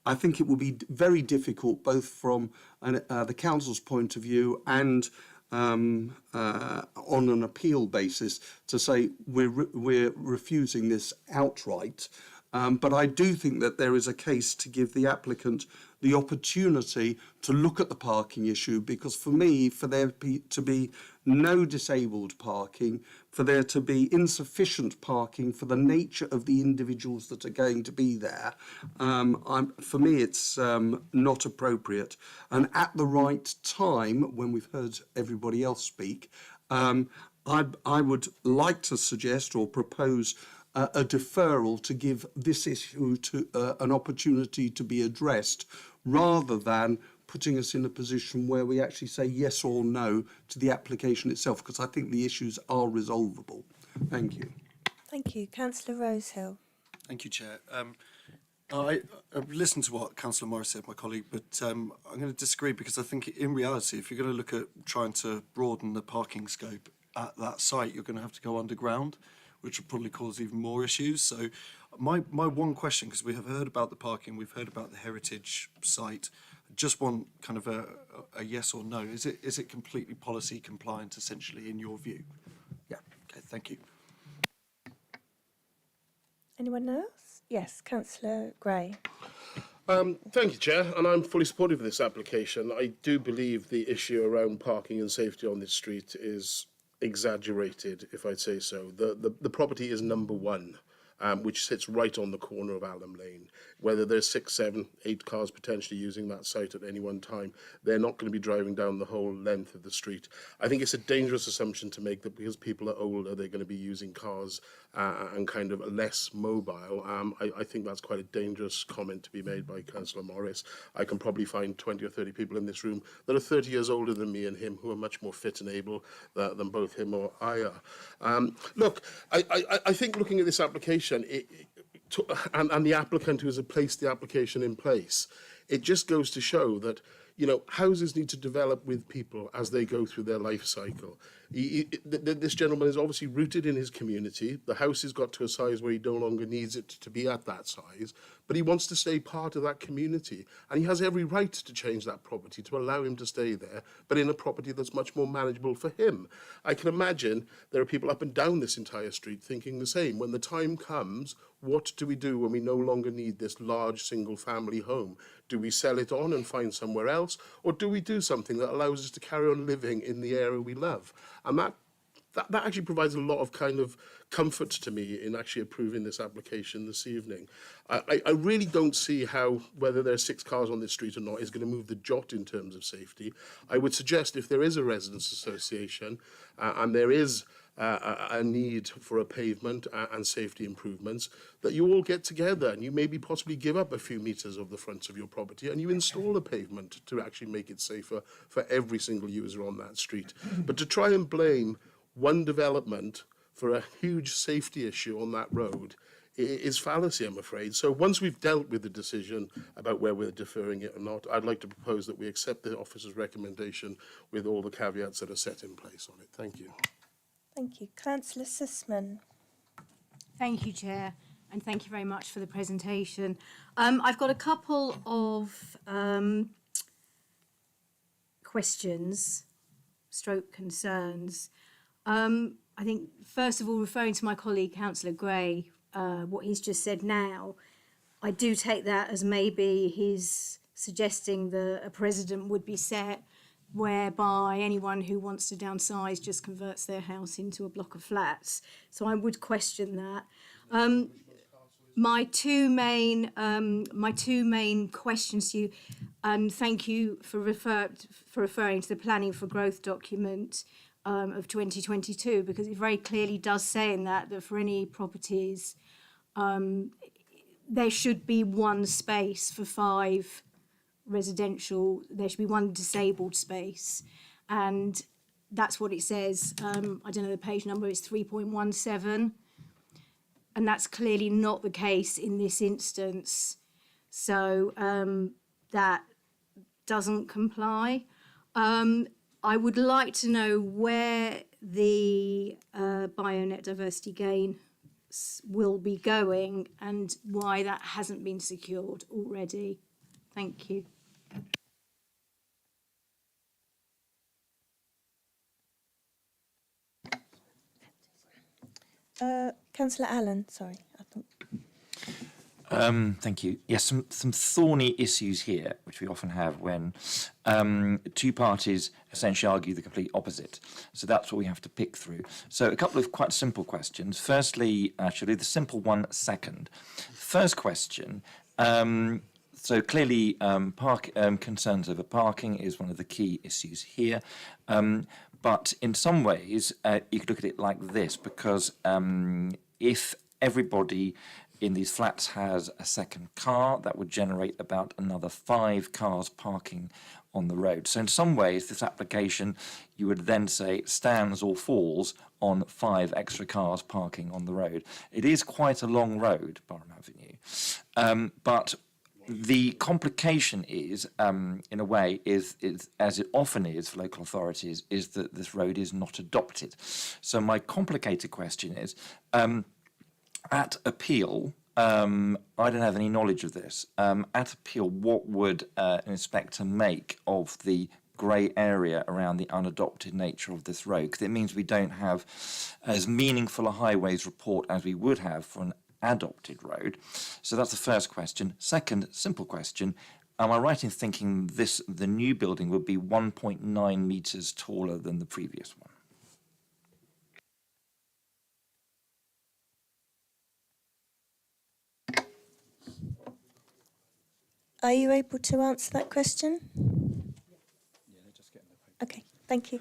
I think it would be very difficult both from the council's point of view and on an appeal basis to say we're refusing this outright. But I do think that there is a case to give the applicant the opportunity to look at the parking issue, because for me, for there to be no disabled parking, for there to be insufficient parking for the nature of the individuals that are going to be there, for me it's not appropriate. And at the right time, when we've heard everybody else speak, I would like to suggest or propose a deferral to give this issue to an opportunity to be addressed, rather than putting us in a position where we actually say yes or no to the application itself, because I think the issues are resolvable. Thank you. Thank you. Councillor Rosehill. Thank you, Chair. I've listened to what Councillor Morris said, my colleague, but I'm going to disagree, because I think in reality, if you're going to look at trying to broaden the parking scope at that site, you're going to have to go underground, which will probably cause even more issues. So my one question, because we have heard about the parking, we've heard about the heritage site, just one kind of a yes or no. Is it completely policy compliant, essentially, in your view? Yeah, okay, thank you. Anyone else? Yes, Councillor Gray. Thank you, Chair, and I'm fully supportive of this application. I do believe the issue around parking and safety on this street is exaggerated, if I'd say so. The property is number one, which sits right on the corner of Allam Lane. Whether there's 6, 7, 8 cars potentially using that site at any one time, they're not going to be driving down the whole length of the street. I think it's a dangerous assumption to make that because people are older, they're going to be using cars and kind of less mobile. I think that's quite a dangerous comment to be made by Councillor Morris. I can probably find 20 or 30 people in this room that are 30 years older than me and him who are much more fit and able than both him or I are. Look, I think looking at this application, and the applicant who has placed the application in place, it just goes to show that, you know, houses need to develop with people as they go through their life cycle. This gentleman is obviously rooted in his community. The house has got to a size where he no longer needs it to be at that size, but he wants to stay part of that community. And he has every right to change that property to allow him to stay there, but in a property that's much more manageable for him. I can imagine there are people up and down this entire street thinking the same. When the time comes, what do we do when we no longer need this large single family home? Do we sell it on and find somewhere else? Or do we do something that allows us to carry on living in the area we love? And that actually provides a lot of kind of comfort to me in actually approving this application this evening. I really don't see how whether there are 6 cars on this street or not is going to move the jot in terms of safety. I would suggest if there is a residents' association and there is a need for a pavement and safety improvements, that you all get together and you maybe possibly give up a few metres of the front of your property and you install a pavement to actually make it safer for every single user on that street. But to try and blame one development for a huge safety issue on that road is fallacy, I'm afraid. So once we've dealt with the decision about where we're deferring it or not, I'd like to propose that we accept the officer's recommendation with all the caveats that are set in place on it. Thank you. Thank you. Councillor Sussman. Thank you, Chair, and thank you very much for the presentation. I've got a couple of questions, stroke concerns. I think, first of all, referring to my colleague, Councillor Gray, what he's just said now, I do take that as maybe he's suggesting that a precedent would be set whereby anyone who wants to downsize just converts their house into a block of flats. So I would question that. My two main questions to you, and thank you for referring to the Planning for Growth document of 2022, because it very clearly does say in that for any properties, there should be one space for 5 residential, there should be one disabled space, and that's what it says. I don't know the page number, it's 3.17, and that's clearly not the case in this instance, so that doesn't comply. I would like to know where the bionet diversity gain will be going and why that hasn't been secured already. Thank you. Councillor Allen, sorry. Thank you. Yes, some thorny issues here, which we often have when 2 parties essentially argue the complete opposite. So that's what we have to pick through. So a couple of quite simple questions. Firstly, actually, the simple one second. First question. So clearly, concerns over parking is one of the key issues here. But in some ways, you could look at it like this, because if everybody in these flats has a second car, that would generate about another 5 cars parking on the road. So in some ways, this application, you would then say, stands or falls on 5 extra cars parking on the road. It is quite a long road, Borough Avenue. But the complication is, in a way, is as it often is for local authorities, is that this road is not adopted. So my complicated question is, at appeal, I don't have any knowledge of this. At appeal, what would an inspector make of the grey area around the unadopted nature of this road? Because it means we don't have as meaningful a highways report as we would have for an adopted road. So that's the first question. Second, simple question. Am I right in thinking the new building would be 1.9 metres taller than the previous one? Are you able to answer that question? Okay, thank you.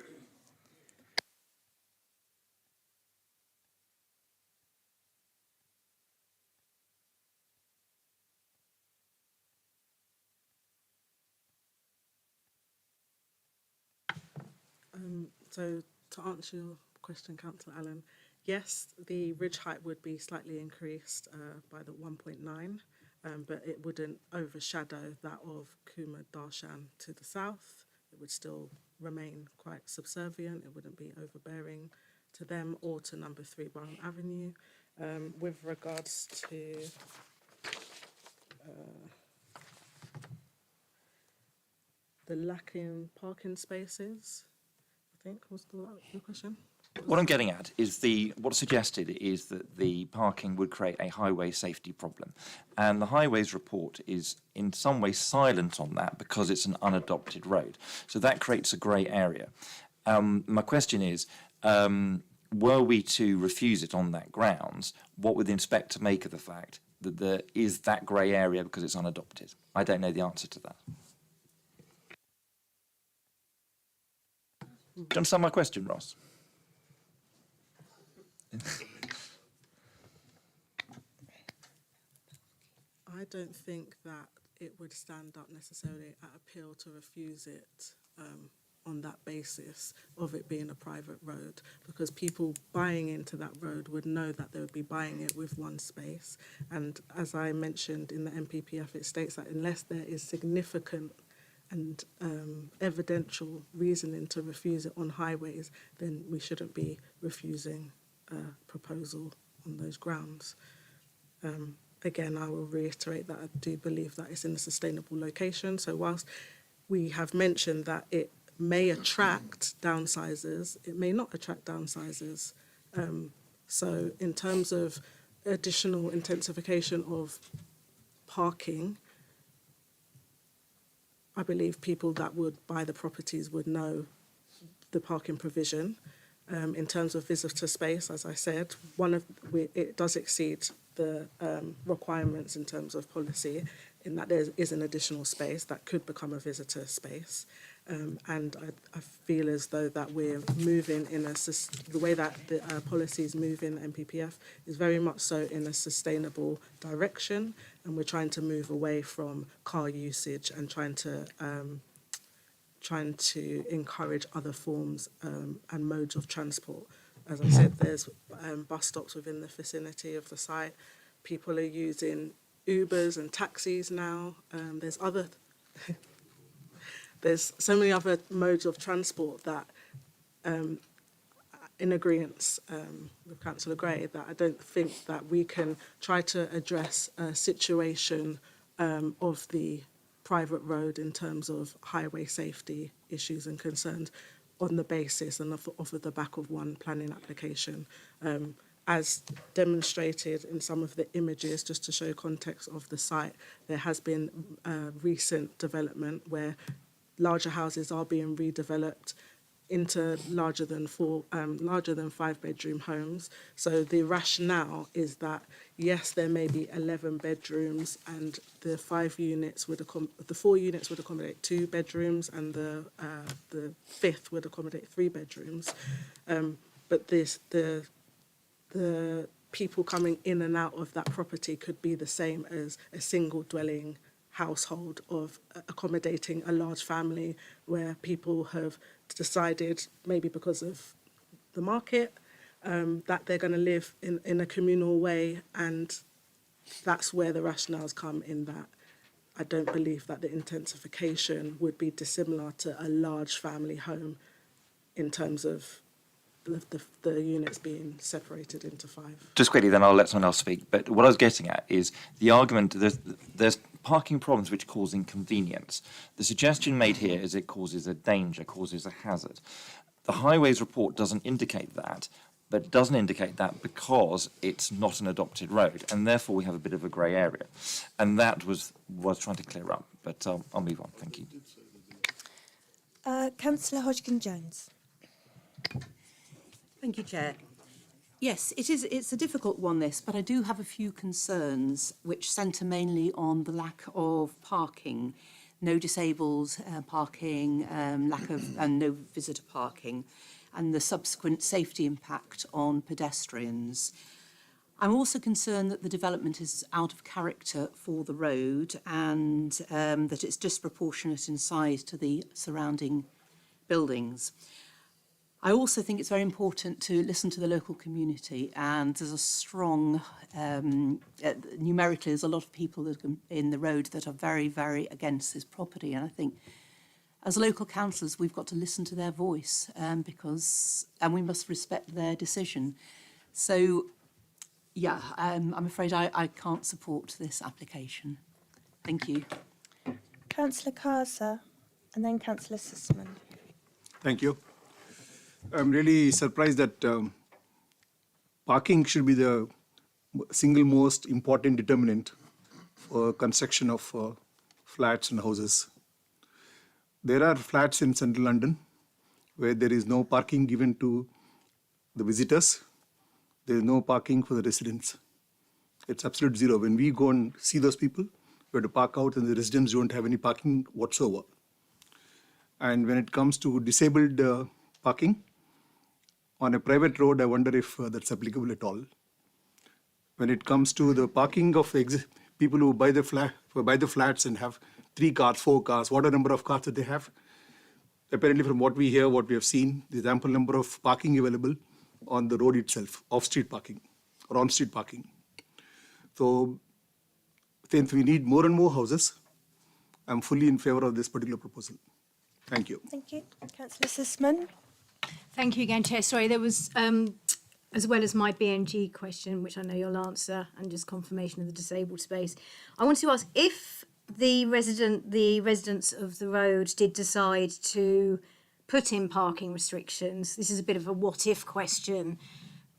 So to answer your question, Councillor Allen, yes, the ridge height would be slightly increased by the 1.9, but it wouldn't overshadow that of Kumar Darshan to the south. It would still remain quite subservient. It wouldn't be overbearing to them or to number 3 Barham Avenue. With regards to the lacking parking spaces, I think was the question. What I'm getting at is what's suggested is that the parking would create a highway safety problem. And the highways report is in some way silent on that because it's an unadopted road. So that creates a grey area. My question is, were we to refuse it on that grounds, what would the inspector make of the fact that there is that grey area because it's unadopted? I don't know the answer to that. Do you understand my question, Ross? I don't think that it would stand up necessarily at appeal to refuse it on that basis of it being a private road, because people buying into that road would know that they would be buying it with one space. And as I mentioned in the MPPF, it states that unless there is significant and evidential reasoning to refuse it on highways, then we shouldn't be refusing proposal on those grounds. Again, I will reiterate that I do believe that it's in a sustainable location. So whilst we have mentioned that it may attract downsizers, it may not attract downsizers. So in terms of additional intensification of parking, I believe people that would buy the properties would know the parking provision. In terms of visitor space, as I said, it does exceed the requirements in terms of policy, in that there is an additional space that could become a visitor space. And I feel as though that we're moving the way that the policies move in MPPF is very much so in a sustainable direction, and we're trying to move away from car usage and trying to encourage other forms and modes of transport. As I said, there's bus stops within the vicinity of the site. People are using Ubers and taxis now. There's so many other modes of transport that, in agreement with Councillor Gray, that I don't think that we can try to address a situation of the private road in terms of highway safety issues and concerns on the basis and off of the back of one planning application. As demonstrated in some of the images, just to show context of the site, there has been recent development where larger houses are being redeveloped into larger than 5-bedroom homes. So the rationale is that yes, there may be 11 bedrooms, and the 4 units would accommodate 2 bedrooms, and the 5th would accommodate 3 bedrooms. But the people coming in and out of that property could be the same as a single dwelling household of accommodating a large family, where people have decided, maybe because of the market, that they're going to live in a communal way, and that's where the rationales come in that. I don't believe that the intensification would be dissimilar to a large family home in terms of the units being separated into 5. Just quickly, then I'll let someone else speak. But what I was getting at is the argument, there's parking problems which cause inconvenience. The suggestion made here is it causes a danger, causes a hazard. The highways report doesn't indicate that, but doesn't indicate that because it's not an adopted road, and therefore we have a bit of a grey area. And that was trying to clear up, but I'll move on. Thank you. Councillor Hodgkin-Jones. Thank you, Chair. Yes, it's a difficult one, this, but I do have a few concerns which centre mainly on the lack of parking, no disabled parking, lack of and no visitor parking, and the subsequent safety impact on pedestrians. I'm also concerned that the development is out of character for the road and that it's disproportionate in size to the surrounding buildings. I also think it's very important to listen to the local community, and there's a strong, numerically, there's a lot of people that are in the road that are very, very against this property, and I think as local councillors we've got to listen to their voice and we must respect their decision. So, yeah, I'm afraid I can't support this application. Thank you. Councillor Kaza and then Councillor Sussman. Thank you. I'm really surprised that parking should be the single most important determinant for construction of flats and houses. There are flats in central London where there is no parking given to the visitors. There is no parking for the residents. It's absolute zero. When we go and see those people, we have to park out and the residents don't have any parking whatsoever. And when it comes to disabled parking, on a private road, I wonder if that's applicable at all. When it comes to the parking of people who buy the flats and have 3 cars, 4 cars, whatever number of cars that they have, apparently from what we hear, what we have seen, there's ample number of parking available on the road itself, off-street parking or on-street parking. So since we need more and more houses, I'm fully in favour of this particular proposal. Thank you. Thank you. Councillor Sussman. Thank you again, Chair. Sorry, there was, as well as my BNG question, which I know you'll answer, and just confirmation of the disabled space. I want to ask if the residents of the road did decide to put in parking restrictions, this is a bit of a what-if question,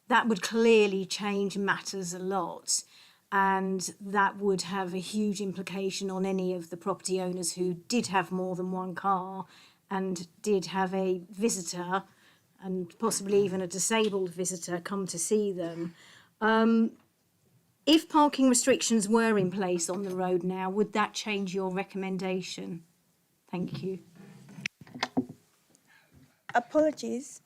that would clearly change matters a lot. And that would have a huge implication on any of the property owners who did have more than 1 car and did have a visitor and possibly even a disabled visitor come to see them. If parking restrictions were in place on the road now, would that change your recommendation? Thank you. Apologies.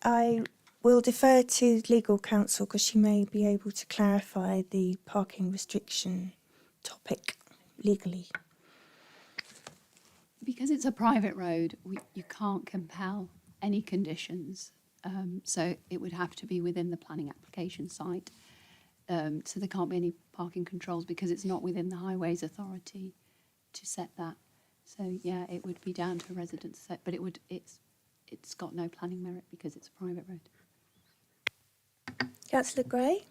I will defer to legal counsel because she may be able to clarify the parking restriction topic legally. Because it's a private road, you can't compel any conditions. So it would have to be within the planning application site. So there can't be any parking controls because it's not within the Highways Authority to set that. So yeah, it would be down to residents set, but it's got no planning merit because it's a private road. Councillor Gray.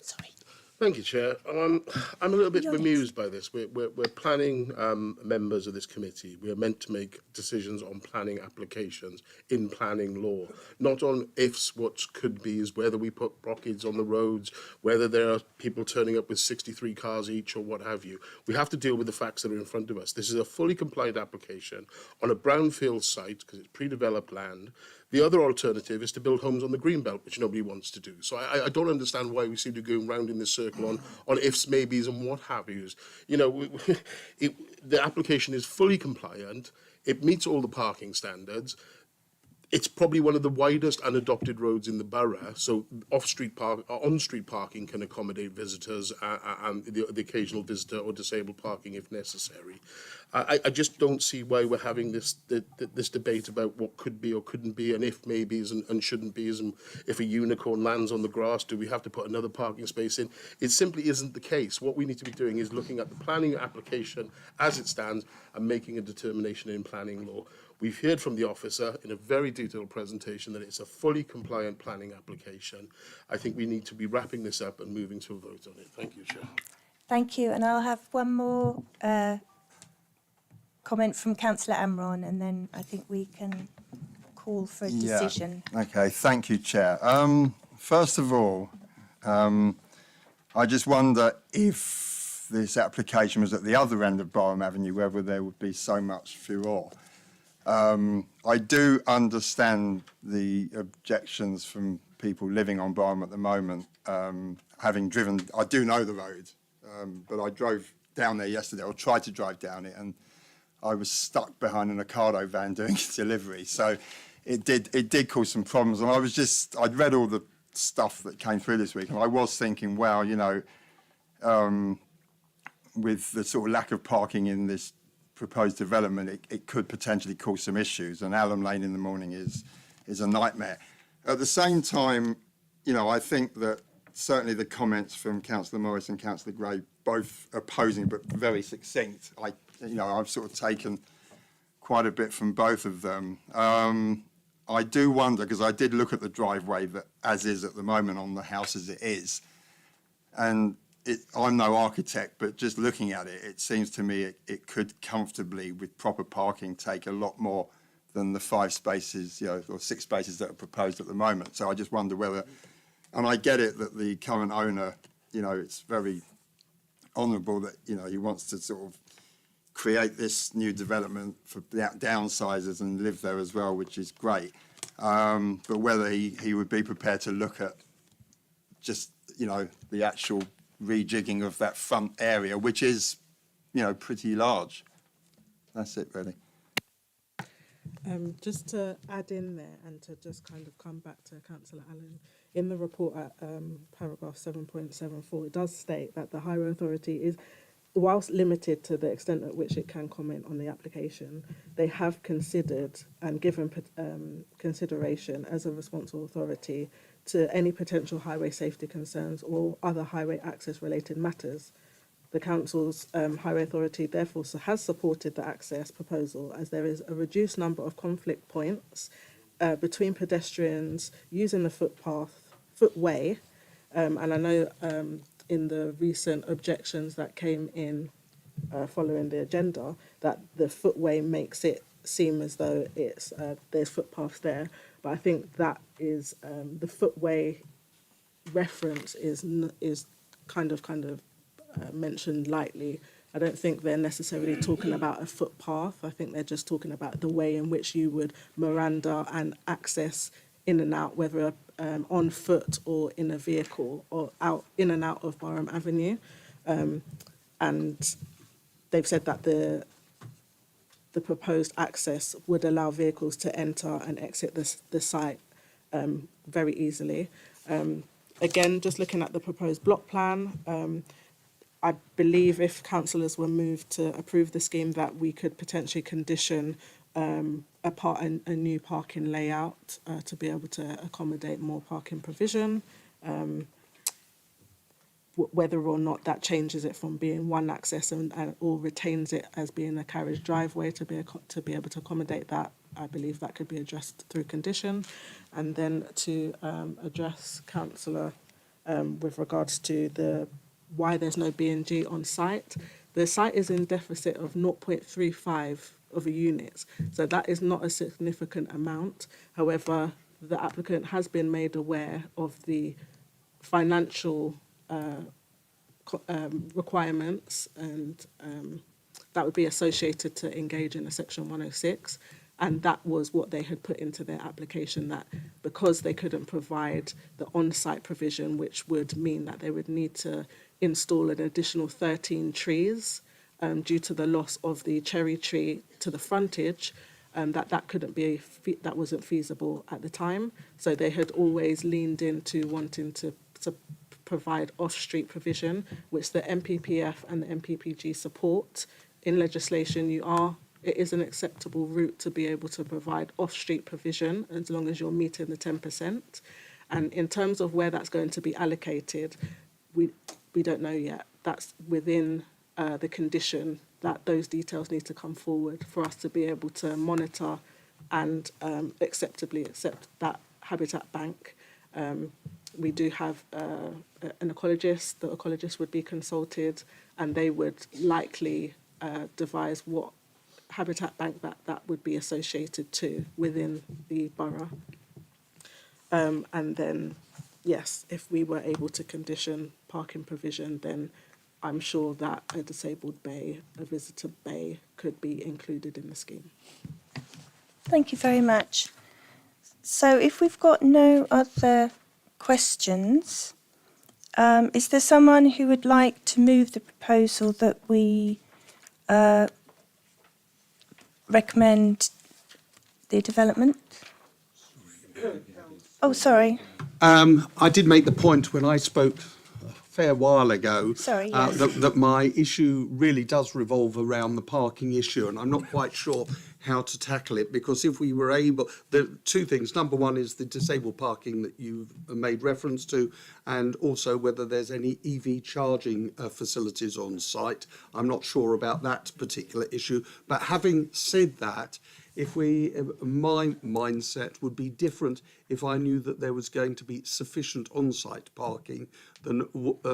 Sorry. Thank you, Chair. I'm a little bit bemused by this. We're planning members of this committee. We are meant to make decisions on planning applications in planning law, not on ifs, what could be, is whether we put blockades on the roads, whether there are people turning up with 63 cars each or what have you. We have to deal with the facts that are in front of us. This is a fully compliant application on a brownfield site because it's pre-developed land. The other alternative is to build homes on the greenbelt, which nobody wants to do. So I don't understand why we seem to be going round in this circle on ifs, maybes and what have yous. You know, the application is fully compliant. It meets all the parking standards. It's probably one of the widest unadopted roads in the borough, so on-street parking can accommodate visitors and the occasional visitor or disabled parking if necessary. I just don't see why we're having this debate about what could be or couldn't be and if maybes and shouldn't be, and if a unicorn lands on the grass, do we have to put another parking space in? It simply isn't the case. What we need to be doing is looking at the planning application as it stands and making a determination in planning law. We've heard from the officer in a very detailed presentation that it's a fully compliant planning application. I think we need to be wrapping this up and moving to a vote on it. Thank you, Chair. Thank you. And I'll have one more comment from Councillor Amron, and then I think we can call for a decision. Okay, thank you, Chair. First of all, I just wonder if this application was at the other end of Barham Avenue, whether there would be so much furore. I do understand the objections from people living on Barham at the moment. Having driven, I do know the road, but I drove down there yesterday, or tried to drive down it, and I was stuck behind an Ocado van doing a delivery. So it did cause some problems. And I'd read all the stuff that came through this week, and I was thinking, wow, you know, with the sort of lack of parking in this proposed development, it could potentially cause some issues. And Alum Lane in the morning is a nightmare. At the same time, you know, I think that certainly the comments from Councillor Morris and Councillor Gray, both opposing but very succinct, I've sort of taken quite a bit from both of them. I do wonder, because I did look at the driveway that as is at the moment on the house as it is, and I'm no architect, but just looking at it, it seems to me it could comfortably, with proper parking, take a lot more than the 5 spaces, you know, or 6 spaces that are proposed at the moment. So I just wonder whether, and I get it that the current owner, you know, it's very honourable that, you know, he wants to sort of create this new development for downsizers and live there as well, which is great. But whether he would be prepared to look at just, you know, the actual rejigging of that front area, which is, you know, pretty large. That's it, really. Just to add in there and to just kind of come back to Councillor Allen, in the report at paragraph 7.74, it does state that the Highway Authority is, whilst limited to the extent at which it can comment on the application, they have considered and given consideration as a responsible authority to any potential highway safety concerns or other highway access related matters. The Council's Highway Authority therefore has supported the access proposal, as there is a reduced number of conflict points between pedestrians using the footway, and I know in the recent objections that came in following the agenda, that the footway makes it seem as though it's there's footpaths there, but I think that is the footway reference is kind of mentioned lightly. I don't think they're necessarily talking about a footpath. I think they're just talking about the way in which you would Miranda and access in and out, whether on foot or in a vehicle, or out in and out of Barham Avenue. And they've said that the proposed access would allow vehicles to enter and exit the site very easily. Again, just looking at the proposed block plan, I believe if councillors were moved to approve the scheme, that we could potentially condition a new parking layout to be able to accommodate more parking provision. Whether or not that changes it from being one access or retains it as being a carriage driveway to be able to accommodate that, I believe that could be addressed through condition. And then to address councillor with regards to why there's no B&G on site. The site is in deficit of 0.35 of a unit, so that is not a significant amount. However, the applicant has been made aware of the financial requirements, and that would be associated to engage in a Section 106. And that was what they had put into their application, that because they couldn't provide the on-site provision, which would mean that they would need to install an additional 13 trees due to the loss of the cherry tree to the frontage, that wasn't feasible at the time. So they had always leaned into wanting to provide off-street provision, which the MPPF and the MPPG support. In legislation, it is an acceptable route to be able to provide off-street provision as long as you're meeting the 10%. And in terms of where that's going to be allocated, we don't know yet. That's within the condition that those details need to come forward for us to be able to monitor and acceptably accept that habitat bank. We do have an ecologist. The ecologist would be consulted, and they would likely devise what habitat bank that would be associated to within the borough. And then, yes, if we were able to condition parking provision, then I'm sure that a disabled bay, a visitor bay, could be included in the scheme. Thank you very much. So if we've got no other questions, is there someone who would like to move the proposal that we recommend the development? Oh, sorry. I did make the point when I spoke a fair while ago Sorry, yes. that my issue really does revolve around the parking issue, and I'm not quite sure how to tackle it, because if we were able, the two things: number one is the disabled parking that you've made reference to, and also whether there's any EV charging facilities on site. I'm not sure about that particular issue, but having said that, if my mindset would be different if I knew that there was going to be sufficient on-site parking than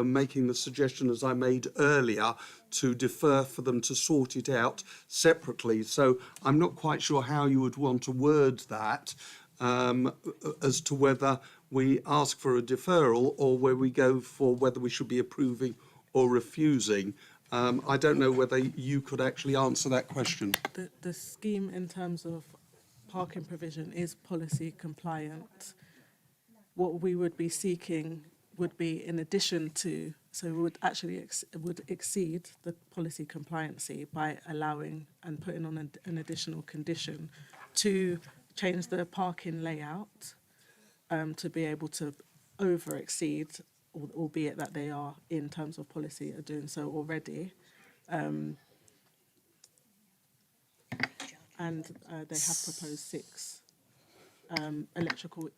making the suggestion, as I made earlier, to defer for them to sort it out separately. So I'm not quite sure how you would want to word that, as to whether we ask for a deferral or where we go for whether we should be approving or refusing. I don't know whether you could actually answer that question. The scheme in terms of parking provision is policy compliant. What we would be seeking would be in addition to, so we would actually would exceed the policy compliancy by allowing and putting on an additional condition to change the parking layout to be able to over exceed, albeit that they are in terms of policy are doing so already. And they have proposed 6 electrical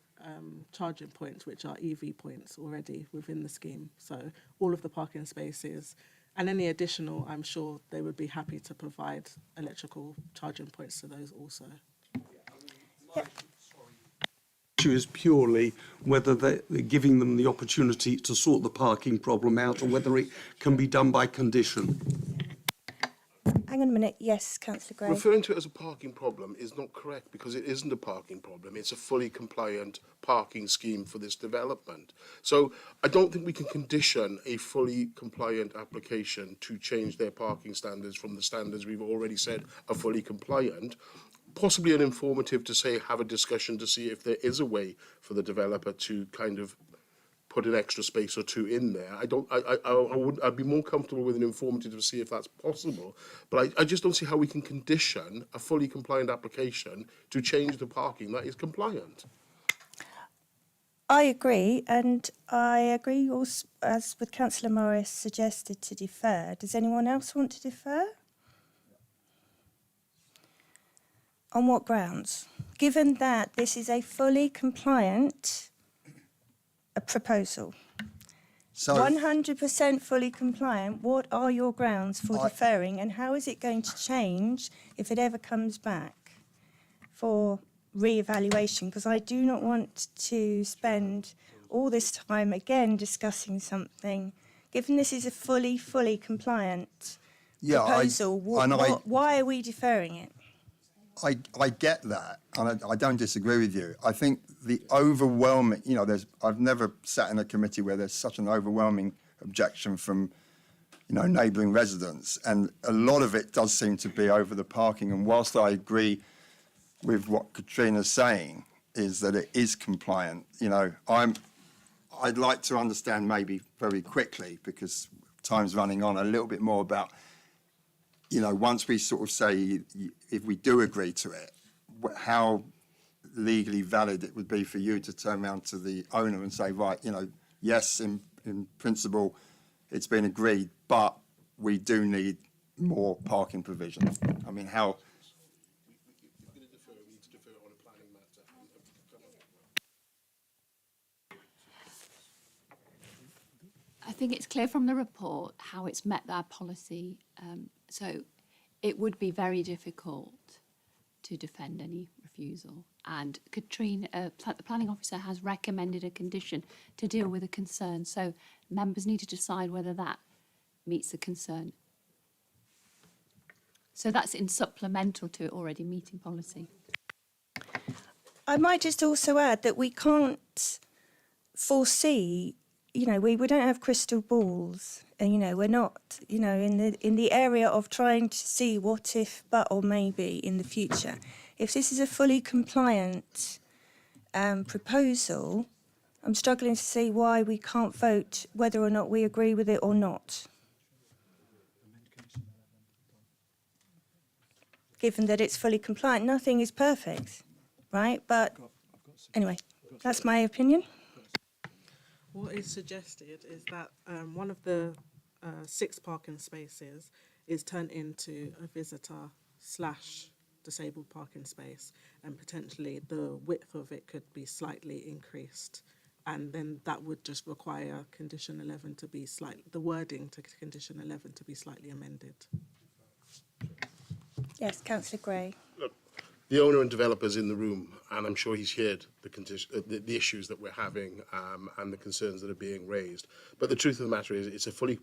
charging points, which are EV points already within the scheme. So all of the parking spaces and any additional, I'm sure they would be happy to provide electrical charging points to those also. Issue is purely whether they're giving them the opportunity to sort the parking problem out, or whether it can be done by condition. Hang on a minute. Yes, Councillor Gray. Referring to it as a parking problem is not correct, because it isn't a parking problem. It's a fully compliant parking scheme for this development. So I don't think we can condition a fully compliant application to change their parking standards from the standards we've already said are fully compliant. Possibly an informative to say, have a discussion to see if there is a way for the developer to kind of put an extra space or 2 in there. I'd be more comfortable with an informative to see if that's possible, but I just don't see how we can condition a fully compliant application to change the parking that is compliant. I agree, and I agree also, as with Councillor Morris suggested, to defer. Does anyone else want to defer? On what grounds? Given that this is a fully compliant proposal, So 100% fully compliant, what are your grounds for deferring, and how is it going to change if it ever comes back for re-evaluation? Because I do not want to spend all this time again discussing something. Given this is a fully compliant proposal, why are we deferring it? I get that, and I don't disagree with you. I think the overwhelming, I've never sat in a committee where there's such an overwhelming objection from, neighbouring residents, and a lot of it does seem to be over the parking. And whilst I agree with what Katrina's saying, is that it is compliant, I'd like to understand maybe very quickly, because time's running on, a little bit more about, once we sort of say, if we do agree to it, how legally valid it would be for you to turn around to the owner and say, right, yes, in principle, it's been agreed, but we do need more parking provision. I mean, how... I think it's clear from the report how it's met their policy. So it would be very difficult to defend any refusal. And Katrina, the planning officer, has recommended a condition to deal with a concern. So members need to decide whether that meets the concern. So that's in supplemental to it already meeting policy. I might just also add that we can't foresee, we don't have crystal balls, and we're not, in the area of trying to see what if, but, or maybe in the future. If this is a fully compliant proposal, I'm struggling to see why we can't vote whether or not we agree with it or not. Given that it's fully compliant, nothing is perfect, right? But anyway, that's my opinion. What is suggested is that one of the 6 parking spaces is turned into a visitor/disabled parking space, and potentially the width of it could be slightly increased. And then that would just require condition 11 to be the wording to condition 11 to be slightly amended. Yes, Councillor Gray. The owner and developer's in the room, and I'm sure he's heard the issues that we're having and the concerns that are being raised. But the truth of the matter is, it's a fully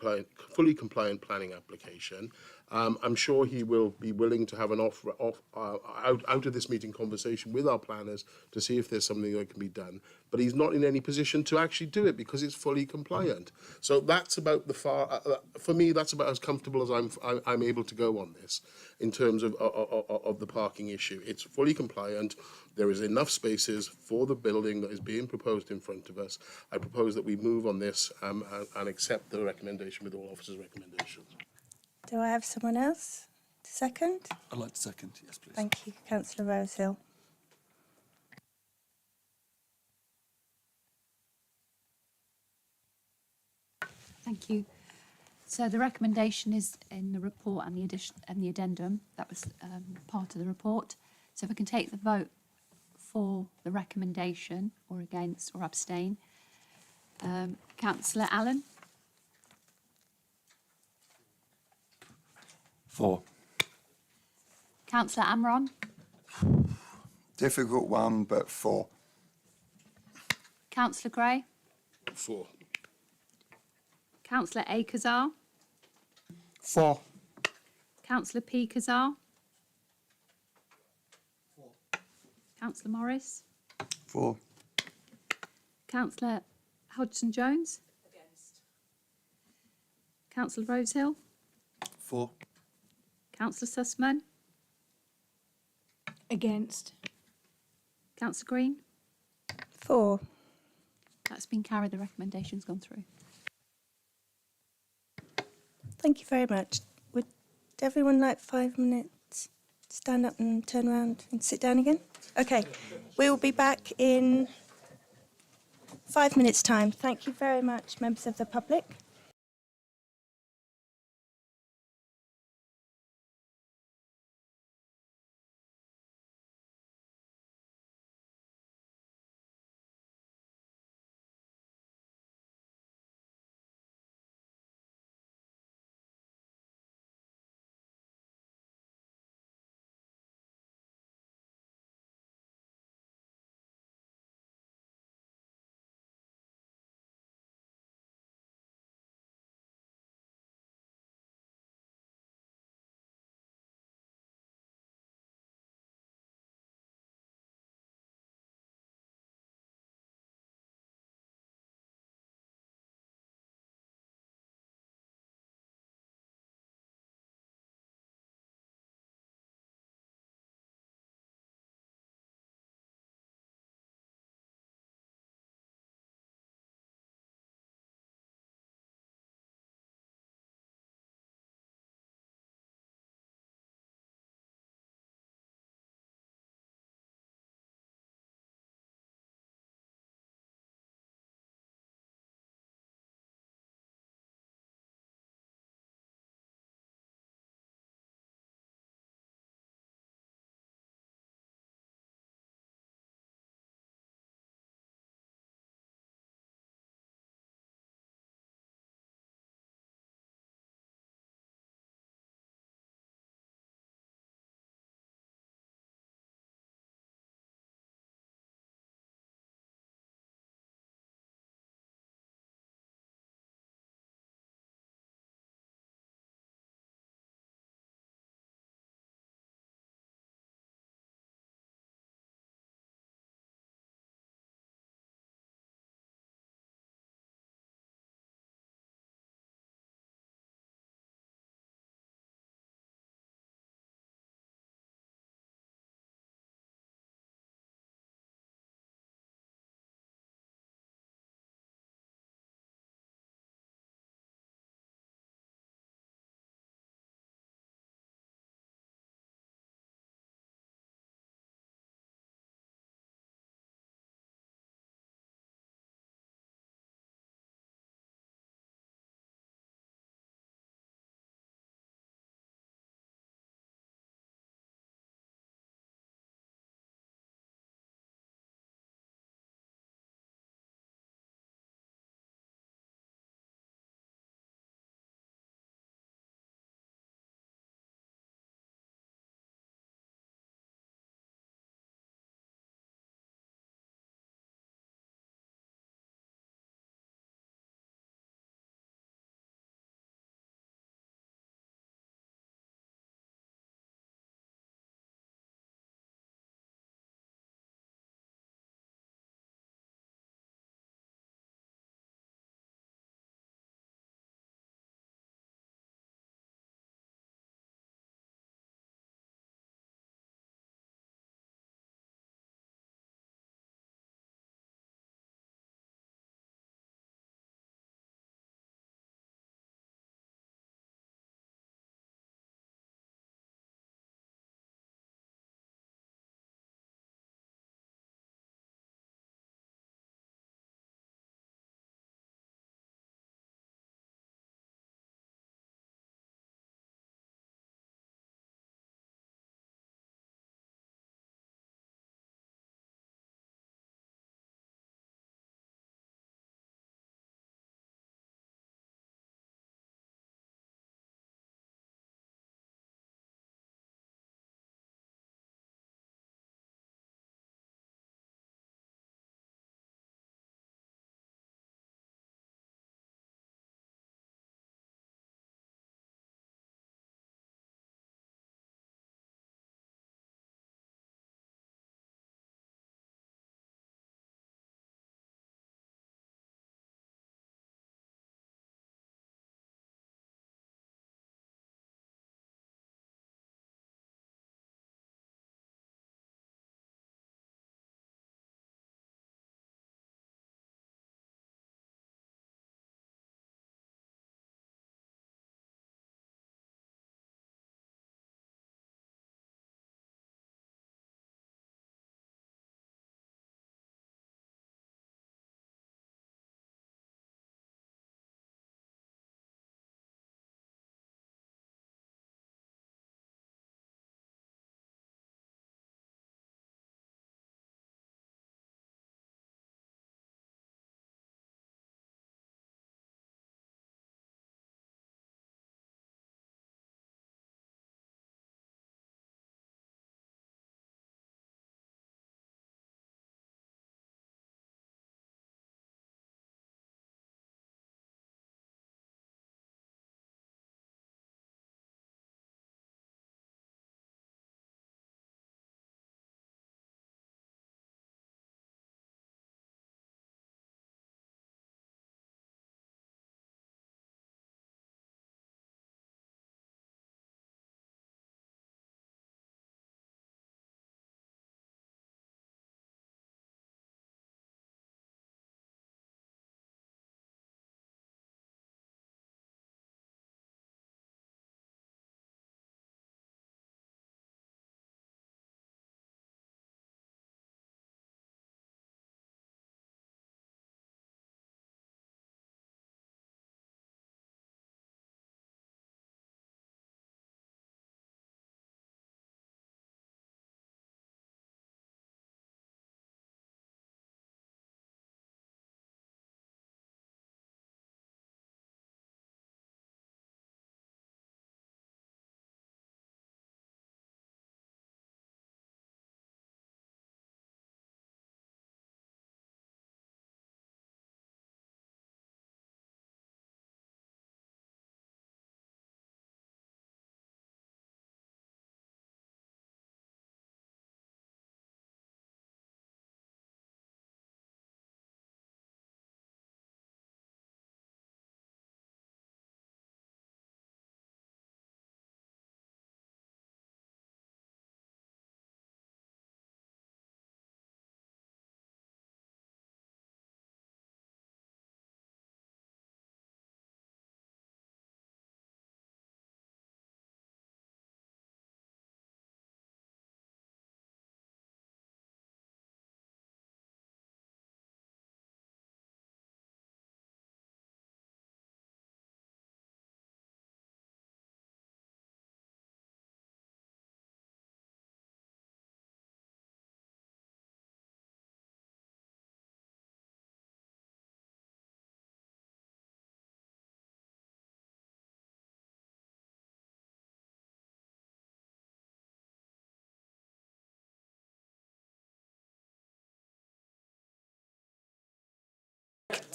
compliant planning application. I'm sure he will be willing to have an out of this meeting conversation with our planners to see if there's something that can be done. But he's not in any position to actually do it because it's fully compliant. So that's about for me, that's about as comfortable as I'm able to go on this in terms of the parking issue. It's fully compliant. There is enough spaces for the building that is being proposed in front of us. I propose that we move on this and accept the recommendation with all officers' recommendations. Do I have someone else to second? I'd like to second, yes, please. Thank you, Councillor Rosehill. Thank you. So the recommendation is in the report and the addition and the addendum. That was part of the report. So if we can take the vote for the recommendation or against or abstain. Councillor Allen? For. Councillor Amron? Difficult one, but for. Councillor Gray? For. Councillor A. Kazar? For. Councillor P. Kazar? Councillor Morris? For. Councillor Hodgson-Jones? Against. Councillor Rosehill? For. Councillor Sussman? Against. Councillor Green? For. That's been carried. The recommendation's gone through. Thank you very much. Would everyone like 5 minutes? Stand up and turn around and sit down again? Okay. We will be back in 5 minutes' time. Thank you very much, members of the public.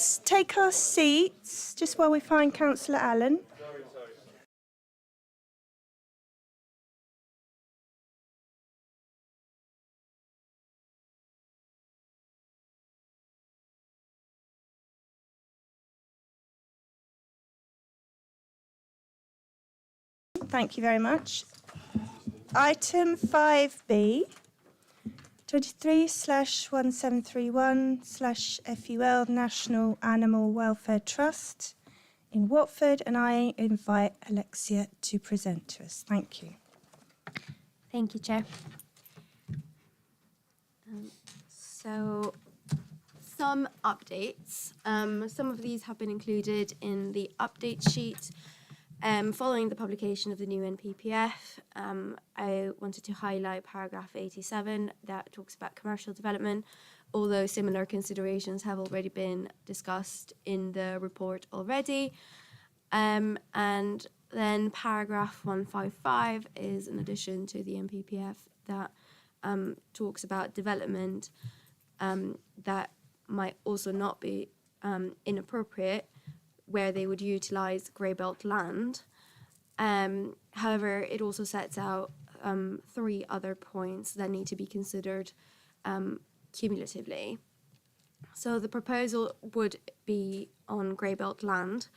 let's take our seats just while we find Councillor Allen. Thank you very much. Item 5B, 23/1731/FUL National Animal Welfare Trust in Watford, and I invite Alexia to present to us. Thank you. Thank you, Chair. So, some updates. Some of these have been included in the update sheet. Following the publication of the new NPPF, I wanted to highlight paragraph 87 that talks about commercial development, although similar considerations have already been discussed in the report already. And then paragraph 155 is an addition to the NPPF that talks about development that might also not be inappropriate, where they would utilise grey belt land. However, it also sets out 3 other points that need to be considered cumulatively. So the proposal would be on grey belt land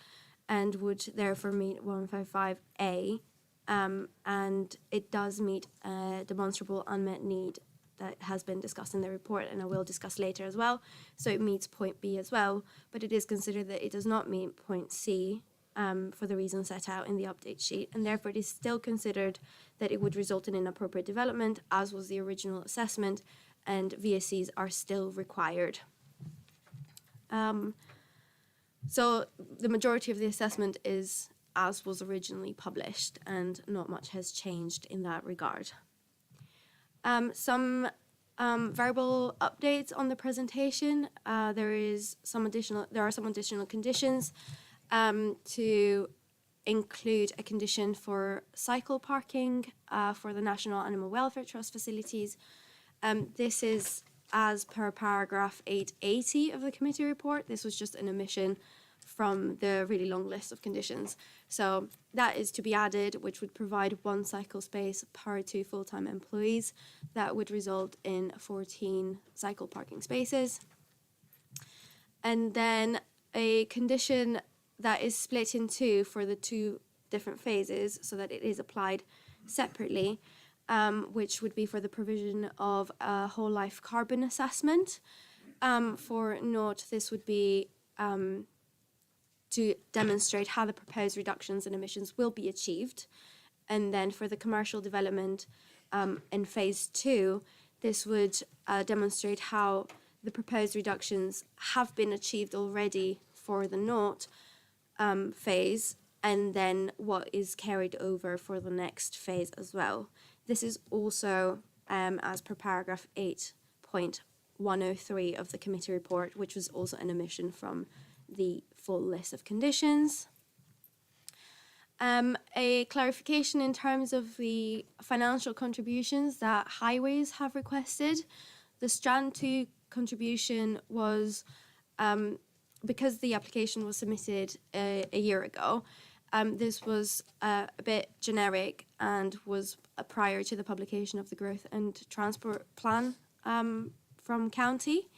and would therefore meet 155A, and it does meet a demonstrable unmet need that has been discussed in the report, and I will discuss later as well. So it meets point B as well, but it is considered that it does not meet point C for the reasons set out in the update sheet, and therefore it is still considered that it would result in inappropriate development, as was the original assessment, and VSCs are still required. So the majority of the assessment is as was originally published, and not much has changed in that regard. Some verbal updates on the presentation. There are some additional conditions to include a condition for cycle parking for the National Animal Welfare Trust facilities. This is as per paragraph 880 of the committee report. This was just an omission from the really long list of conditions. So that is to be added, which would provide 1 cycle space per 2 full-time employees. That would result in 14 cycle parking spaces. And then a condition that is split in 2 for the 2 different phases so that it is applied separately, which would be for the provision of a whole life carbon assessment. For NOT, this would be to demonstrate how the proposed reductions in emissions will be achieved. And then for the commercial development in phase 2, this would demonstrate how the proposed reductions have been achieved already for the NOT phase, and then what is carried over for the next phase as well. This is also as per paragraph 8.103 of the committee report, which was also an omission from the full list of conditions. A clarification in terms of the financial contributions that highways have requested. The Strand 2 contribution was, because the application was submitted a year ago, this was a bit generic and was prior to the publication of the Growth and Transport Plan from county.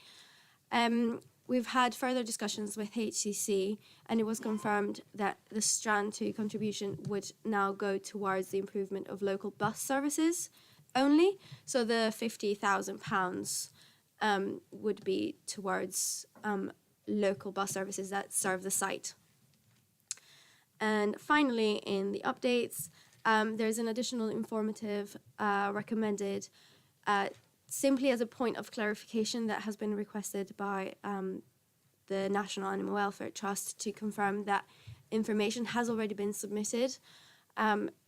We've had further discussions with HCC, and it was confirmed that the Strand 2 contribution would now go towards the improvement of local bus services only. So the £50,000 would be towards local bus services that serve the site. And finally, in the updates, there's an additional informative recommended simply as a point of clarification that has been requested by the National Animal Welfare Trust to confirm that information has already been submitted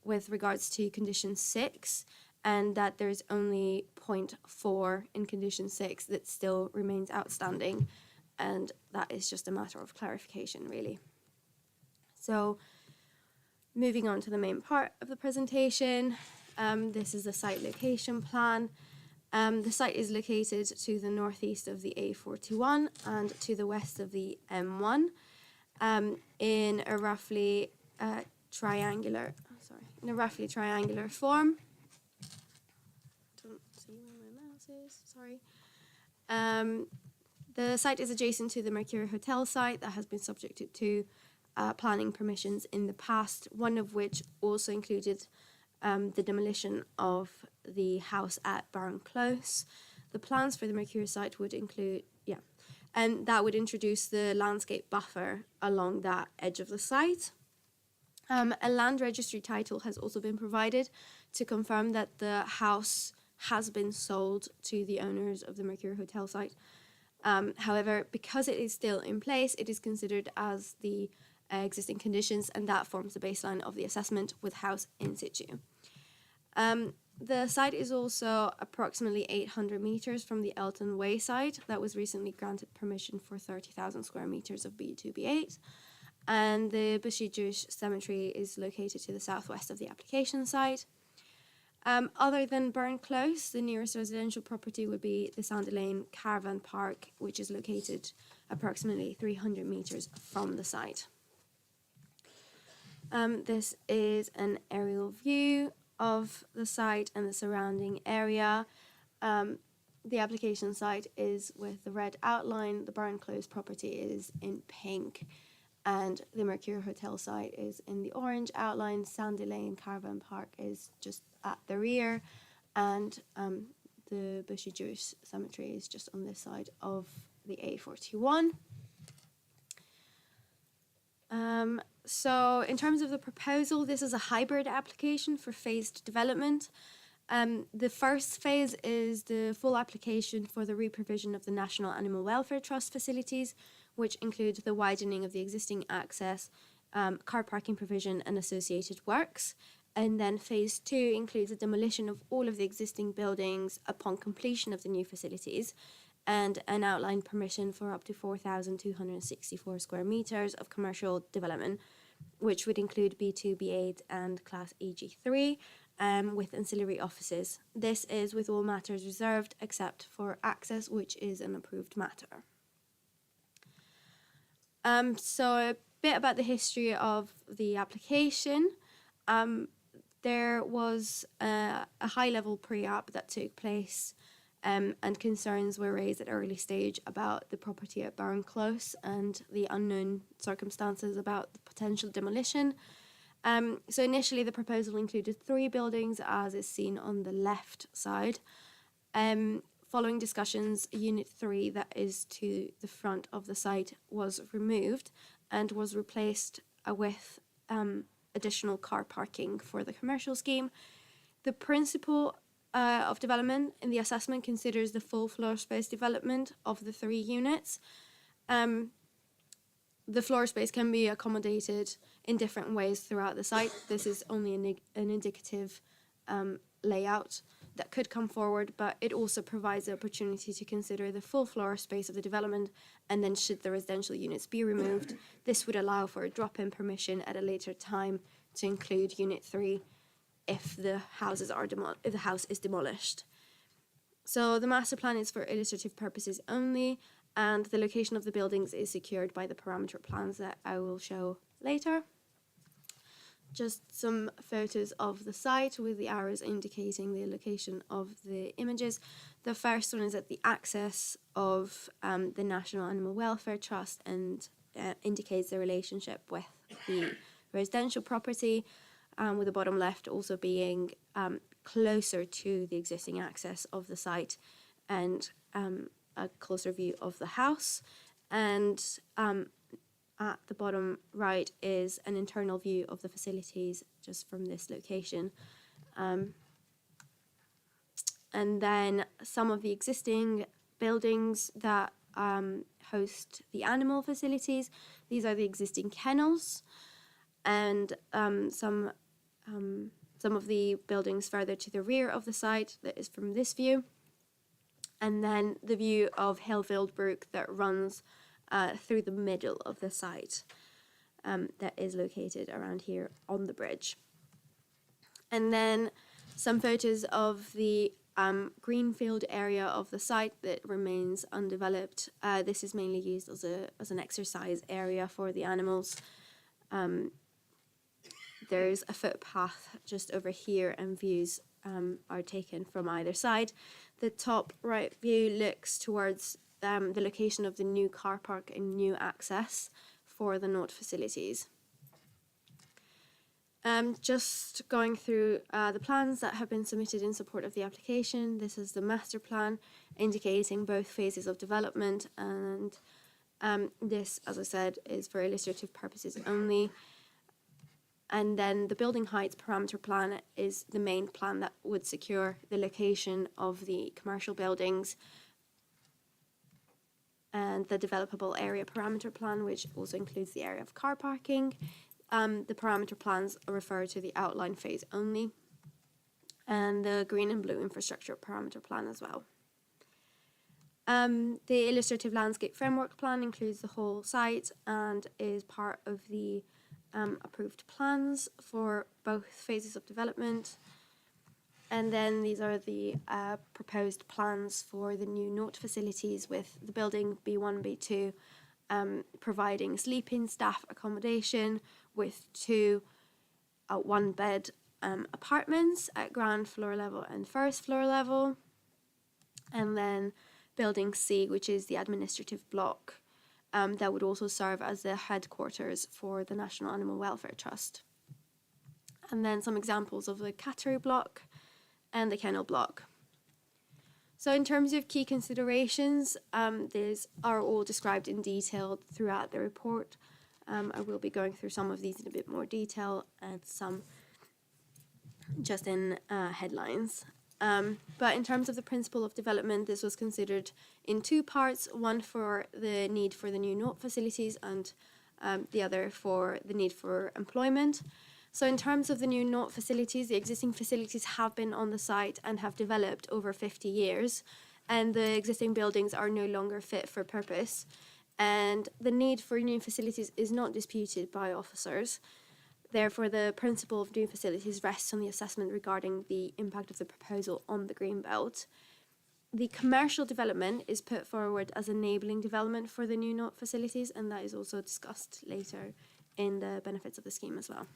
with regards to condition 6, and that there's only point 4 in condition 6 that still remains outstanding, and that is just a matter of clarification, really. So moving on to the main part of the presentation, this is the site location plan. The site is located to the northeast of the A41 and to the west of the M1 in a roughly triangular form. Don't see where my mouse is, sorry. The site is adjacent to the Mercury Hotel site that has been subjected to planning permissions in the past, one of which also included the demolition of the house at Barron Close. The plans for the Mercury site would include, and that would introduce the landscape buffer along that edge of the site. A land registry title has also been provided to confirm that the house has been sold to the owners of the Mercury Hotel site. However, because it is still in place, it is considered as the existing conditions, and that forms the baseline of the assessment with house in situ. The site is also approximately 800 metres from the Elton Way site that was recently granted permission for 30,000 square metres of B2B8. And the Bushy Jewish Cemetery is located to the southwest of the application site. Other than Burn Close, the nearest residential property would be the Sandy Lane Caravan Park, which is located approximately 300 metres from the site. This is an aerial view of the site and the surrounding area. The application site is with the red outline, the Burn Close property is in pink, and the Mercury Hotel site is in the orange outline. Sandy Lane Caravan Park is just at the rear, and the Bushy Jewish Cemetery is just on this side of the A41. So in terms of the proposal, this is a hybrid application for phased development. The first phase is the full application for the re-provision of the National Animal Welfare Trust facilities, which include the widening of the existing access, car parking provision and associated works. And then phase 2 includes the demolition of all of the existing buildings upon completion of the new facilities, and an outline permission for up to 4,264 square metres of commercial development, which would include B2, B8 and Class EG3, with ancillary offices. This is with all matters reserved except for access, which is an approved matter. So a bit about the history of the application. There was a high-level pre-app that took place, and concerns were raised at an early stage about the property at Barron Close and the unknown circumstances about the potential demolition. So initially the proposal included 3 buildings, as is seen on the left side. Following discussions, Unit 3, that is to the front of the site, was removed and was replaced with additional car parking for the commercial scheme. The principle of development in the assessment considers the full floor space development of the 3 units. The floor space can be accommodated in different ways throughout the site. This is only an indicative layout that could come forward, but it also provides the opportunity to consider the full floor space of the development, and then should the residential units be removed, this would allow for a drop-in permission at a later time to include Unit 3 if the house is demolished. So the master plan is for illustrative purposes only, and the location of the buildings is secured by the parameter plans that I will show later. Just some photos of the site with the arrows indicating the location of the images. The first one is at the access of the National Animal Welfare Trust and indicates the relationship with the residential property, with the bottom left also being closer to the existing access of the site and a closer view of the house. And at the bottom right is an internal view of the facilities just from this location. And then some of the existing buildings that host the animal facilities. These are the existing kennels, and some of the buildings further to the rear of the site that is from this view. And then the view of Hillfield Brook that runs through the middle of the site, that is located around here on the bridge. And then some photos of the greenfield area of the site that remains undeveloped. This is mainly used as an exercise area for the animals. There's a footpath just over here, and views are taken from either side. The top right view looks towards the location of the new car park and new access for the NOT facilities. Just going through the plans that have been submitted in support of the application. This is the master plan indicating both phases of development, and this, as I said, is for illustrative purposes only. And then the building heights parameter plan is the main plan that would secure the location of the commercial buildings, and the developable area parameter plan, which also includes the area of car parking. The parameter plans refer to the outline phase only, and the green and blue infrastructure parameter plan as well. The illustrative landscape framework plan includes the whole site and is part of the approved plans for both phases of development. And then these are the proposed plans for the new NOT facilities, with the building B1, B2 providing sleeping staff accommodation with 2 one-bed apartments at ground floor level and first floor level. And then building C, which is the administrative block, that would also serve as the headquarters for the National Animal Welfare Trust. And then some examples of the cattery block and the kennel block. So in terms of key considerations, these are all described in detail throughout the report. I will be going through some of these in a bit more detail and some just in headlines. But in terms of the principle of development, this was considered in 2 parts, one for the need for the new NOT facilities and the other for the need for employment. So in terms of the new NOT facilities, the existing facilities have been on the site and have developed over 50 years, and the existing buildings are no longer fit for purpose. And the need for new facilities is not disputed by officers. Therefore, the principle of new facilities rests on the assessment regarding the impact of the proposal on the Greenbelt. The commercial development is put forward as enabling development for the new NOT facilities, and that is also discussed later in the benefits of the scheme as well.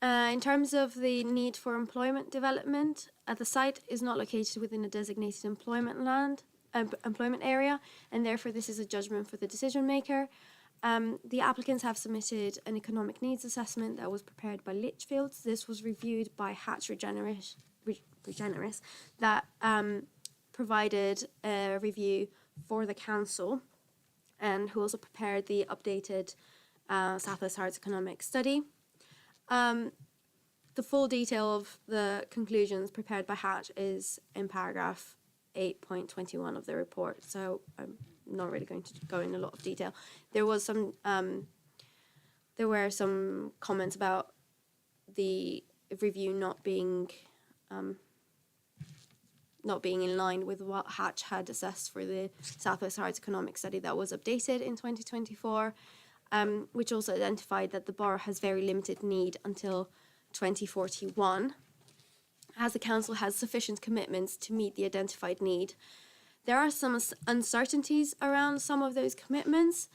In terms of the need for employment development, the site is not located within a designated employment area, and therefore this is a judgment for the decision maker. The applicants have submitted an economic needs assessment that was prepared by Litchfields. This was reviewed by Hatch Regeneris that provided a review for the council, and who also prepared the updated South West Herts economic study. The full detail of the conclusions prepared by Hatch is in paragraph 8.21 of the report, so I'm not really going to go in a lot of detail. There were some comments about the review not being in line with what Hatch had assessed for the South West Herts economic study that was updated in 2024, which also identified that the borough has very limited need until 2041, as the council has sufficient commitments to meet the identified need. There are some uncertainties around some of those commitments,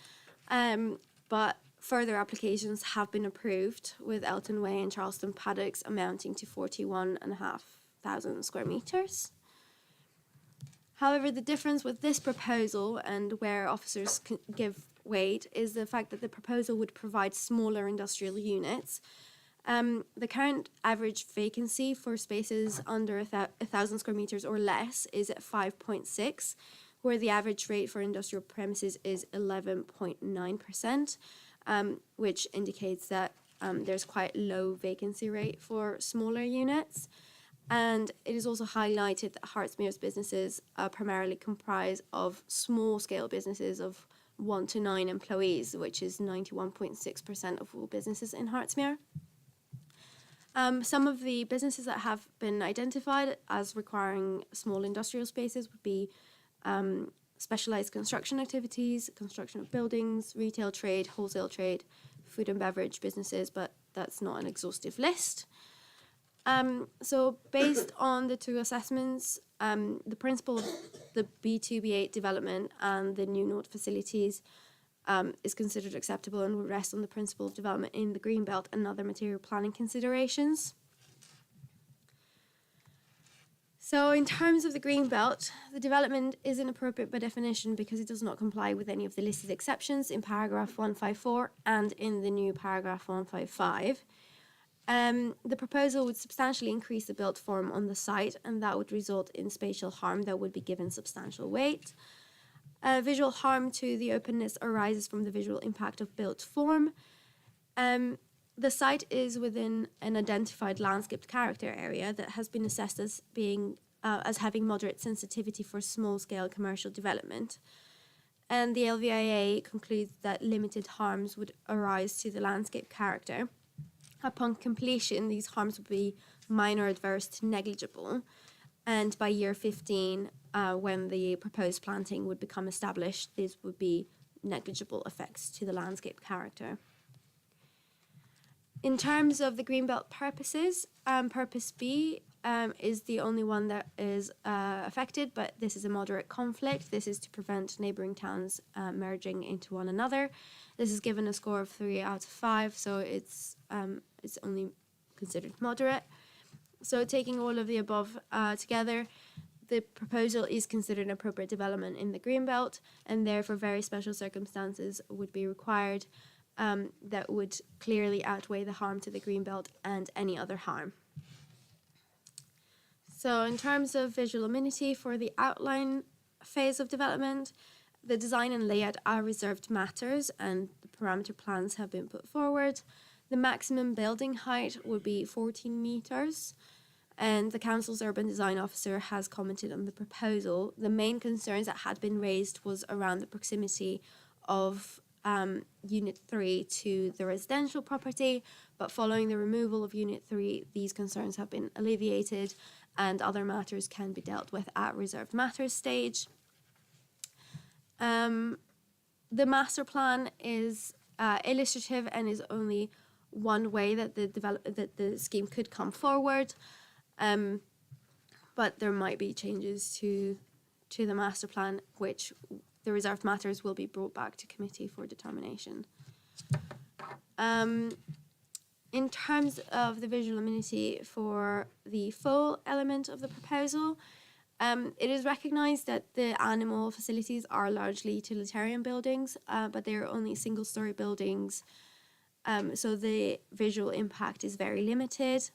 but further applications have been approved, with Elton Way and Charleston Paddocks amounting to 41,500 square metres. However, the difference with this proposal and where officers give weight is the fact that the proposal would provide smaller industrial units. The current average vacancy for spaces under 1,000 square metres or less is at 5.6, where the average rate for industrial premises is 11.9%, which indicates that there's quite low vacancy rate for smaller units. And it is also highlighted that Hertsmere's businesses primarily comprise of small-scale businesses of 1 to 9 employees, which is 91.6% of all businesses in Hertsmere. Some of the businesses that have been identified as requiring small industrial spaces would be specialised construction activities, construction of buildings, retail trade, wholesale trade, food and beverage businesses, but that's not an exhaustive list. So based on the two assessments, the principle of the B2B8 development and the new node facilities is considered acceptable and will rest on the principle of development in the Greenbelt and other material planning considerations. So in terms of the Greenbelt, the development is inappropriate by definition because it does not comply with any of the listed exceptions in paragraph 154 and in the new paragraph 155. The proposal would substantially increase the built form on the site, and that would result in spatial harm that would be given substantial weight. Visual harm to the openness arises from the visual impact of built form. The site is within an identified landscaped character area that has been assessed as being as having moderate sensitivity for small-scale commercial development. And the LVIA concludes that limited harms would arise to the landscape character. Upon completion, these harms would be minor, adverse to negligible, and by year 15, when the proposed planting would become established, these would be negligible effects to the landscape character. In terms of the Greenbelt purposes, Purpose B is the only one that is affected, but this is a moderate conflict. This is to prevent neighbouring towns merging into one another. This is given a score of 3 out of 5, so it's only considered moderate. So taking all of the above together, the proposal is considered an appropriate development in the Greenbelt, and therefore very special circumstances would be required that would clearly outweigh the harm to the Greenbelt and any other harm. So in terms of visual amenity for the outline phase of development, the design and layout are reserved matters and the parameter plans have been put forward. The maximum building height would be 14 metres, and the council's urban design officer has commented on the proposal. The main concerns that had been raised was around the proximity of Unit 3 to the residential property, but following the removal of Unit 3, these concerns have been alleviated and other matters can be dealt with at reserved matters stage. The master plan is illustrative and is only one way that the scheme could come forward, but there might be changes to the master plan, which the reserved matters will be brought back to committee for determination. In terms of the visual amenity for the full element of the proposal, it is recognised that the animal facilities are largely utilitarian buildings, but they are only single-storey buildings, so the visual impact is very limited.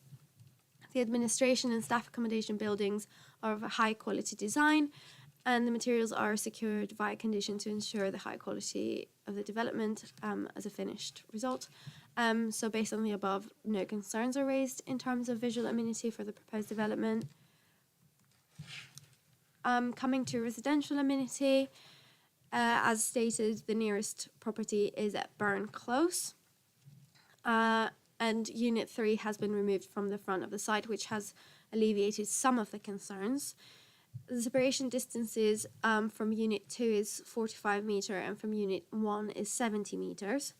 The administration and staff accommodation buildings are of a high-quality design, and the materials are secured via condition to ensure the high quality of the development as a finished result. So based on the above, no concerns are raised in terms of visual amenity for the proposed development. Coming to residential amenity, as stated, the nearest property is at Burn Close, and Unit 3 has been removed from the front of the site, which has alleviated some of the concerns. The separation distances from Unit 2 is 45 metres and from Unit 1 is 70 metres.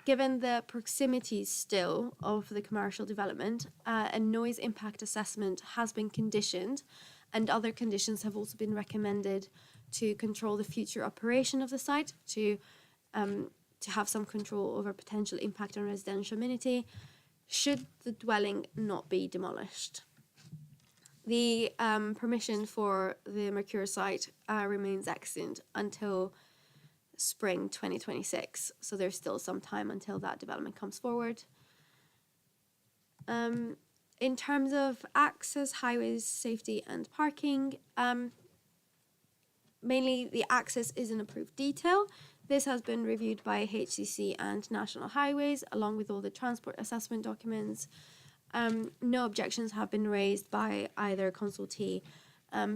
Given the proximity still of the commercial development, a noise impact assessment has been conditioned, and other conditions have also been recommended to control the future operation of the site, to have some control over potential impact on residential amenity, should the dwelling not be demolished. The permission for the Mercure site remains extant until spring 2026, so there's still some time until that development comes forward. In terms of access, highways, safety and parking, mainly the access is an approved detail. This has been reviewed by HCC and National Highways along with all the transport assessment documents. No objections have been raised by either consultee,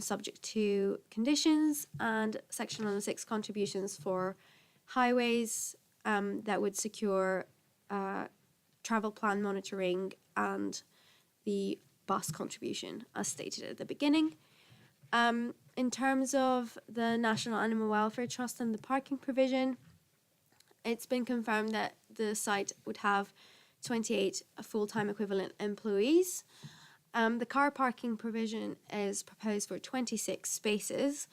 subject to conditions, and Section 106 contributions for highways that would secure travel plan monitoring and the bus contribution, as stated at the beginning. In terms of the National Animal Welfare Trust and the parking provision, it's been confirmed that the site would have 28 full-time equivalent employees. The car parking provision is proposed for 26 spaces,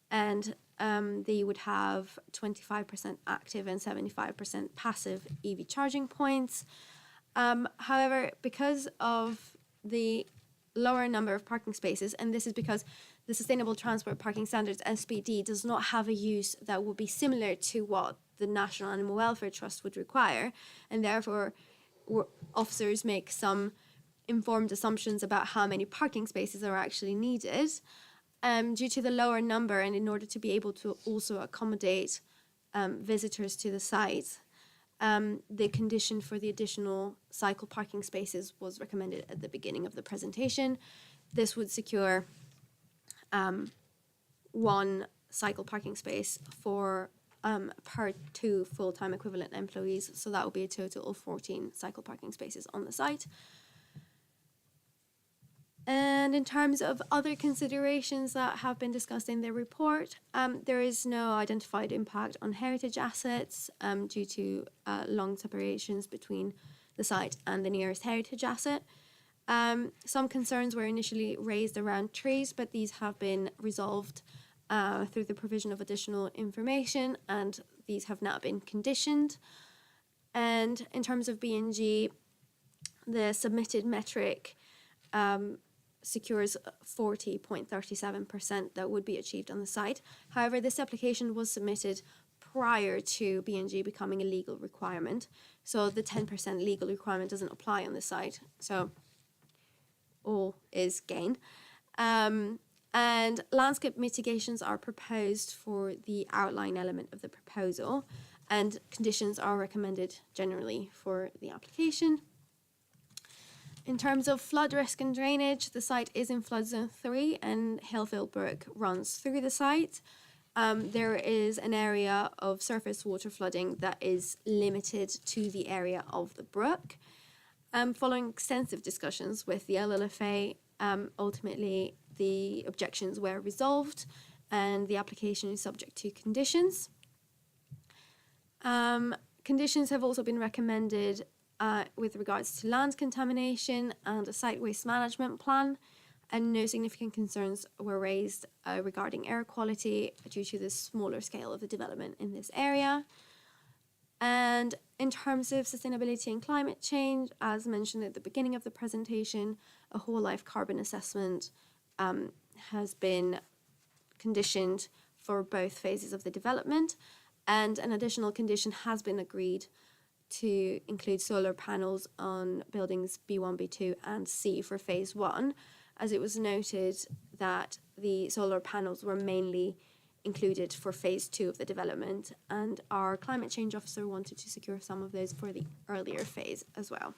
and they would have 25% active and 75% passive EV charging points. However, because of the lower number of parking spaces, and this is because the Sustainable Transport Parking Standards SPD does not have a use that would be similar to what the National Animal Welfare Trust would require, and therefore officers make some informed assumptions about how many parking spaces are actually needed. Due to the lower number, and in order to be able to also accommodate visitors to the site, the condition for the additional cycle parking spaces was recommended at the beginning of the presentation. This would secure one cycle parking space for per 2 full-time equivalent employees, so that would be a total of 14 cycle parking spaces on the site. And in terms of other considerations that have been discussed in the report, there is no identified impact on heritage assets due to long separations between the site and the nearest heritage asset. Some concerns were initially raised around trees, but these have been resolved through the provision of additional information, and these have now been conditioned. And in terms of B&G, the submitted metric secures 40.37% that would be achieved on the site. However, this application was submitted prior to B&G becoming a legal requirement, so the 10% legal requirement doesn't apply on the site. So all is gain. And landscape mitigations are proposed for the outline element of the proposal, and conditions are recommended generally for the application. In terms of flood risk and drainage, the site is in flood zone 3 and Hillfield Brook runs through the site. There is an area of surface water flooding that is limited to the area of the brook. Following extensive discussions with the LLFA, ultimately the objections were resolved and the application is subject to conditions. Conditions have also been recommended with regards to land contamination and a site waste management plan, and no significant concerns were raised regarding air quality due to the smaller scale of the development in this area. And in terms of sustainability and climate change, as mentioned at the beginning of the presentation, a whole life carbon assessment has been conditioned for both phases of the development, and an additional condition has been agreed to include solar panels on buildings B1, B2 and C for phase 1, as it was noted that the solar panels were mainly included for phase 2 of the development, and our climate change officer wanted to secure some of those for the earlier phase as well.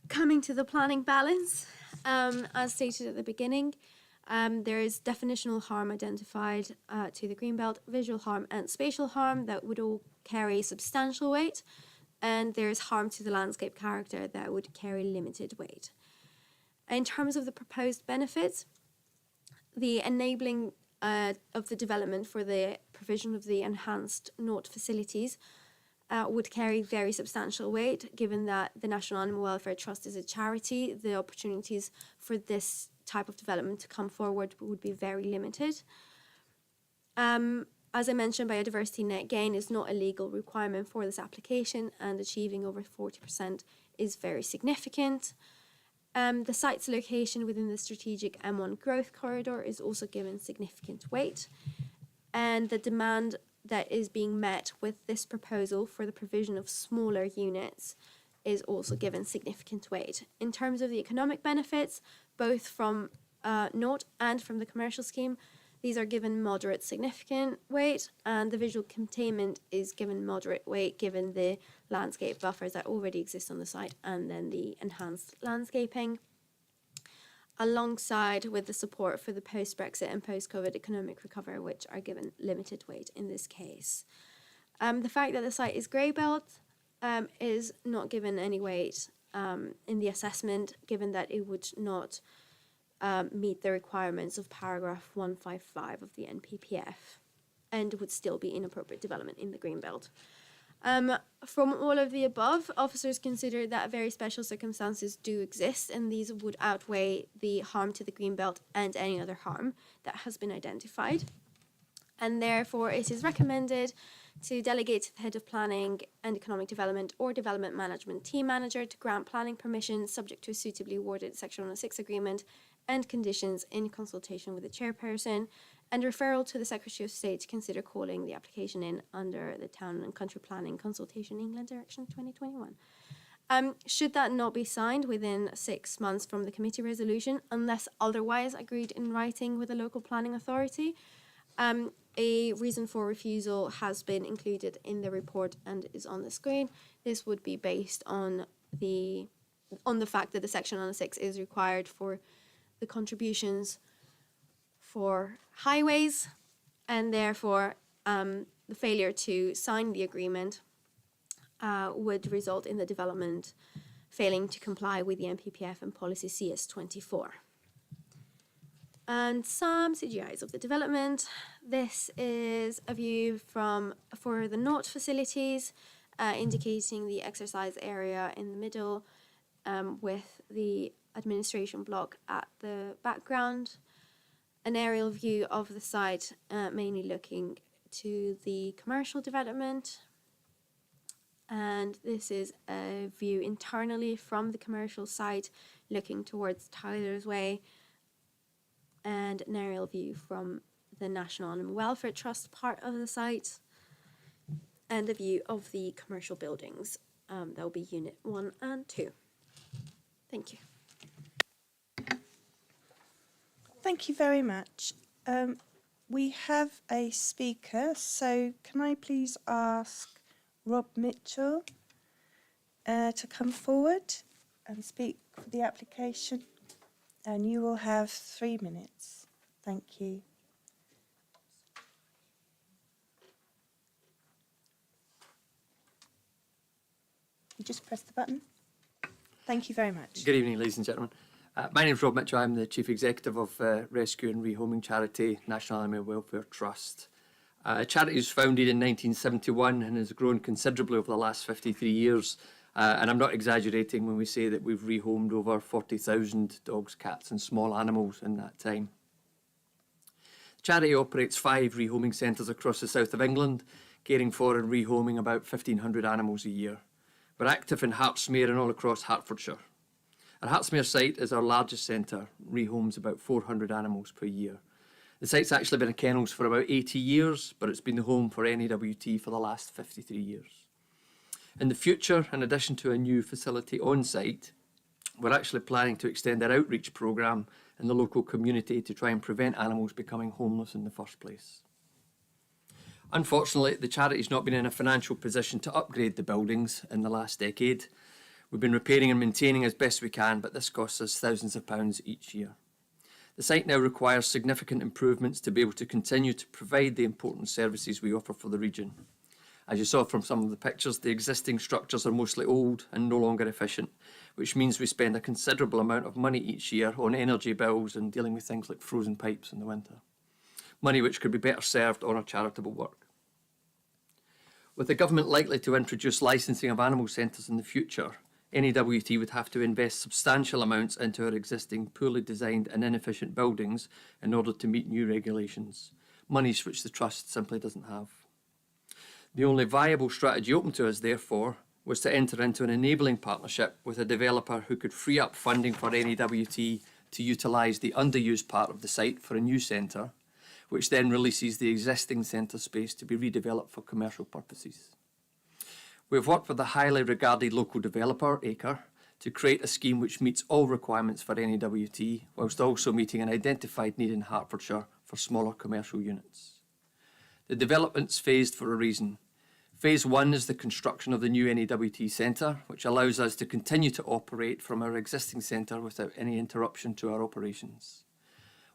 Coming to the planning balance, as stated at the beginning, there is definitional harm identified to the Greenbelt, visual harm and spatial harm that would all carry substantial weight, and there is harm to the landscape character that would carry limited weight. In terms of the proposed benefits, the enabling of the development for the provision of the enhanced NOT facilities would carry very substantial weight, given that the National Animal Welfare Trust is a charity. The opportunities for this type of development to come forward would be very limited. As I mentioned, biodiversity net gain is not a legal requirement for this application, and achieving over 40% is very significant. The site's location within the strategic M1 growth corridor is also given significant weight, and the demand that is being met with this proposal for the provision of smaller units is also given significant weight. In terms of the economic benefits, both from NOT and from the commercial scheme, these are given moderate significant weight, and the visual containment is given moderate weight given the landscape buffers that already exist on the site and then the enhanced landscaping, alongside with the support for the post-Brexit and post-COVID economic recovery, which are given limited weight in this case. The fact that the site is grey belt is not given any weight in the assessment, given that it would not meet the requirements of paragraph 155 of the NPPF and would still be inappropriate development in the green belt. From all of the above, officers consider that very special circumstances do exist, and these would outweigh the harm to the greenbelt and any other harm that has been identified. And therefore, it is recommended to delegate to the head of planning and economic development or development management team manager to grant planning permission subject to a suitably worded Section 106 agreement and conditions in consultation with the chairperson, and referral to the Secretary of State to consider calling the application in under the Town and Country Planning Consultation England Direction 2021. Should that not be signed within 6 months from the committee resolution, unless otherwise agreed in writing with the local planning authority, a reason for refusal has been included in the report and is on the screen. This would be based on the fact that the Section 106 is required for the contributions for highways, and therefore the failure to sign the agreement would result in the development failing to comply with the NPPF and policy CS24. And some CGIs of the development. This is a view for the NOT facilities, indicating the exercise area in the middle, with the administration block at the background. An aerial view of the site, mainly looking to the commercial development. And this is a view internally from the commercial site, looking towards Tyler's Way, and an aerial view from the National Animal Welfare Trust part of the site, and a view of the commercial buildings. That will be Unit 1 and 2. Thank you. Thank you very much. We have a speaker, so can I please ask Rob Mitchell to come forward and speak for the application? And you will have 3 minutes. Thank you. You just press the button. Thank you very much. Good evening, ladies and gentlemen. My name is Rob Mitchell. I'm the Chief Executive of rescue and rehoming charity, National Animal Welfare Trust. Charity was founded in 1971 and has grown considerably over the last 53 years. And I'm not exaggerating when we say that we've rehomed over 40,000 dogs, cats and small animals in that time. The charity operates 5 rehoming centres across the south of England, caring for and rehoming about 1,500 animals a year. We're active in Hertsmere and all across Hertfordshire. Our Hertsmere site is our largest centre, rehomes about 400 animals per year. The site's actually been a kennels for about 80 years, but it's been the home for NAWT for the last 53 years. In the future, in addition to a new facility on site, we're actually planning to extend our outreach programme in the local community to try and prevent animals becoming homeless in the first place. Unfortunately, the charity's not been in a financial position to upgrade the buildings in the last decade. We've been repairing and maintaining as best we can, but this costs us thousands of pounds each year. The site now requires significant improvements to be able to continue to provide the important services we offer for the region. As you saw from some of the pictures, the existing structures are mostly old and no longer efficient, which means we spend a considerable amount of money each year on energy bills and dealing with things like frozen pipes in the winter. Money which could be better served on our charitable work. With the government likely to introduce licensing of animal centres in the future, NAWT would have to invest substantial amounts into our existing poorly designed and inefficient buildings in order to meet new regulations, monies which the Trust simply doesn't have. The only viable strategy open to us, therefore, was to enter into an enabling partnership with a developer who could free up funding for NAWT to utilise the underused part of the site for a new centre, which then releases the existing centre space to be redeveloped for commercial purposes. We've worked with a highly regarded local developer, Acre, to create a scheme which meets all requirements for NAWT, whilst also meeting an identified need in Hertfordshire for smaller commercial units. The development's phased for a reason. Phase 1 is the construction of the new NAWT centre, which allows us to continue to operate from our existing centre without any interruption to our operations.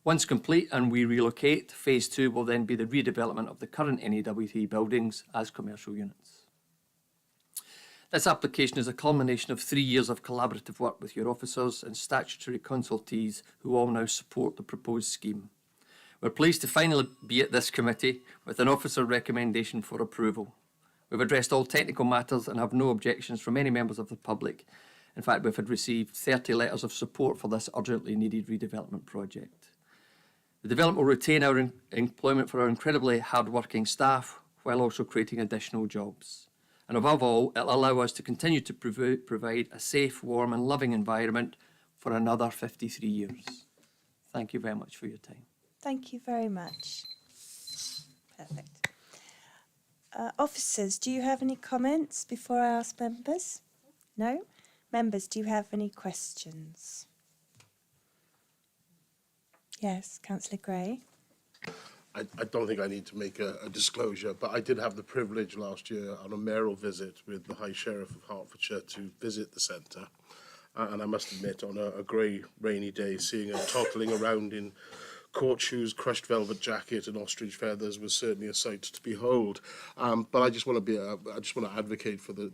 Once complete and we relocate, Phase 2 will then be the redevelopment of the current NAWT buildings as commercial units. This application is a culmination of 3 years of collaborative work with your officers and statutory consultees who all now support the proposed scheme. We're pleased to finally be at this committee with an officer recommendation for approval. We've addressed all technical matters and have no objections from any members of the public. In fact, we've had received 30 letters of support for this urgently needed redevelopment project. The development will retain our employment for our incredibly hard-working staff while also creating additional jobs. And above all, it'll allow us to continue to provide a safe, warm and loving environment for another 53 years. Thank you very much for your time. Thank you very much. Perfect. Officers, do you have any comments before I ask members? No? Members, do you have any questions? Yes, Councillor Gray. I don't think I need to make a disclosure, but I did have the privilege last year on a mayoral visit with the High Sheriff of Hertfordshire to visit the centre. And I must admit, on a grey, rainy day, seeing her toddling around in court shoes, crushed velvet jacket, and ostrich feathers was certainly a sight to behold. But I just want to advocate for the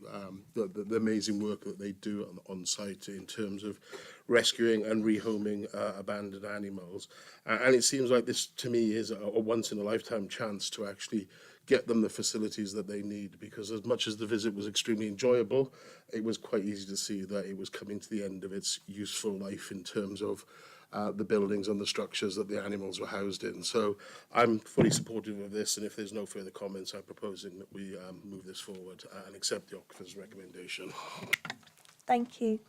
amazing work that they do on site in terms of rescuing and rehoming abandoned animals. And it seems like this, to me, is a once-in-a-lifetime chance to actually get them the facilities that they need, because as much as the visit was extremely enjoyable, it was quite easy to see that it was coming to the end of its useful life in terms of the buildings and the structures that the animals were housed in. So I'm fully supportive of this, and if there's no further comments, I'm proposing that we move this forward and accept the Occupant's recommendation. Thank you.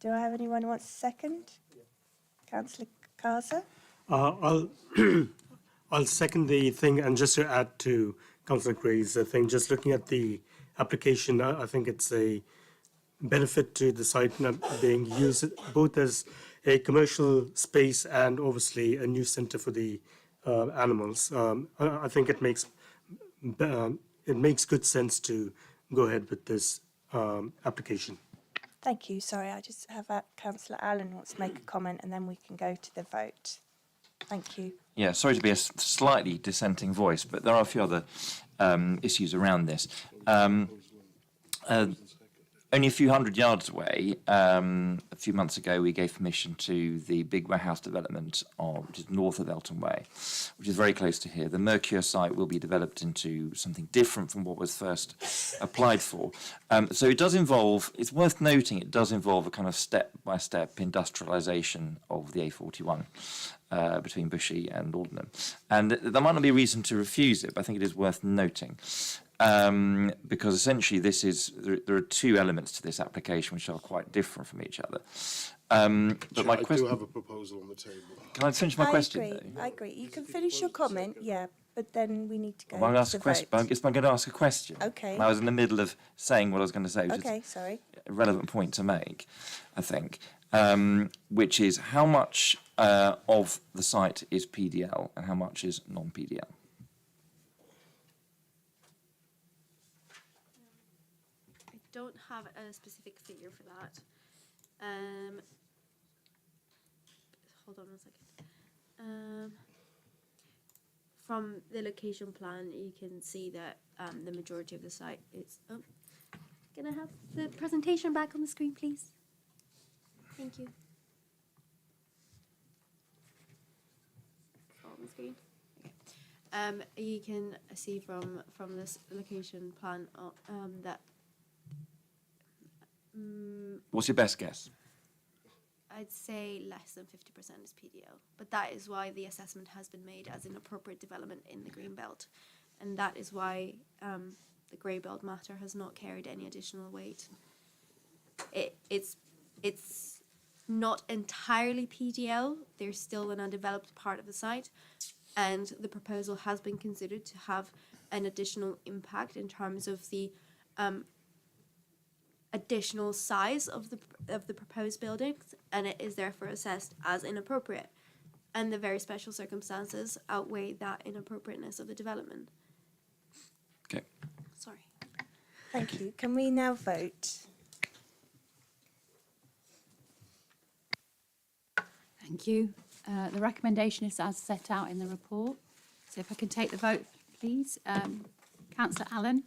Do I have anyone who wants a second? Councillor Kaza? I'll second the thing, and just to add to Councillor Gray's thing, just looking at the application, I think it's a benefit to the site being used both as a commercial space and obviously a new centre for the animals. I think it makes good sense to go ahead with this application. Thank you. Sorry, I just have Councillor Allen wants to make a comment, and then we can go to the vote. Thank you. Yeah, sorry to be a slightly dissenting voice, but there are a few other issues around this. Only a few hundred yards away, a few months ago, we gave permission to the big warehouse development which is north of Elton Way, which is very close to here. The Mercure site will be developed into something different from what was first applied for. So it does involve, it's worth noting, it does involve a kind of step-by-step industrialisation of the A41 between Bushy and Aldenham. And there might not be a reason to refuse it, but I think it is worth noting. Because essentially there are two elements to this application which are quite different from each other. But my question, I do have a proposal on the table. Can I finish my question? I agree. You can finish your comment, yeah, but then we need to go Well, I'm to ask the a question. vote. I'm going to ask a question. Okay. And I was in the middle of saying what I was going to say, which Okay, is sorry. a relevant point to make, I think, which is how much of the site is PDL and how much is non-PDL? Don't have a specific figure for that. Hold on a second. From the location plan, you can see that the majority of the site is. Oh, can I have the presentation back on the screen, please? Thank you. On the screen. Okay. You can see from this location plan that. What's your best guess? I'd say less than 50% is PDL, but that is why the assessment has been made as an appropriate development in the green belt, and that is why the grey belt matter has not carried any additional weight. It's not entirely PDL. There's still an undeveloped part of the site, and the proposal has been considered to have an additional impact in terms of the additional size of the proposed buildings, and it is therefore assessed as inappropriate, and the very special circumstances outweigh that inappropriateness of the development. Okay. Sorry. Thank you. Can we now vote? Thank you. The recommendation is as set out in the report. So if I can take the vote, please. Councillor Allen.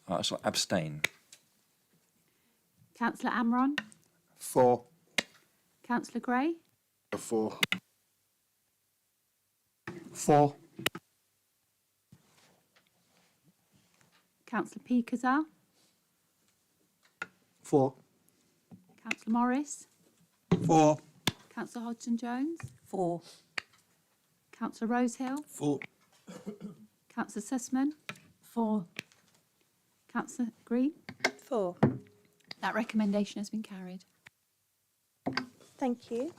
I shall abstain. Councillor Amron. For. Councillor Gray. For. For. Councillor P. Kazal, For. Councillor Morris, For. Councillor Hodgson-Jones, 4. Councillor Rosehill, For. Councillor Sussman, 4. Councillor Green. 4. That recommendation has been carried. Thank you.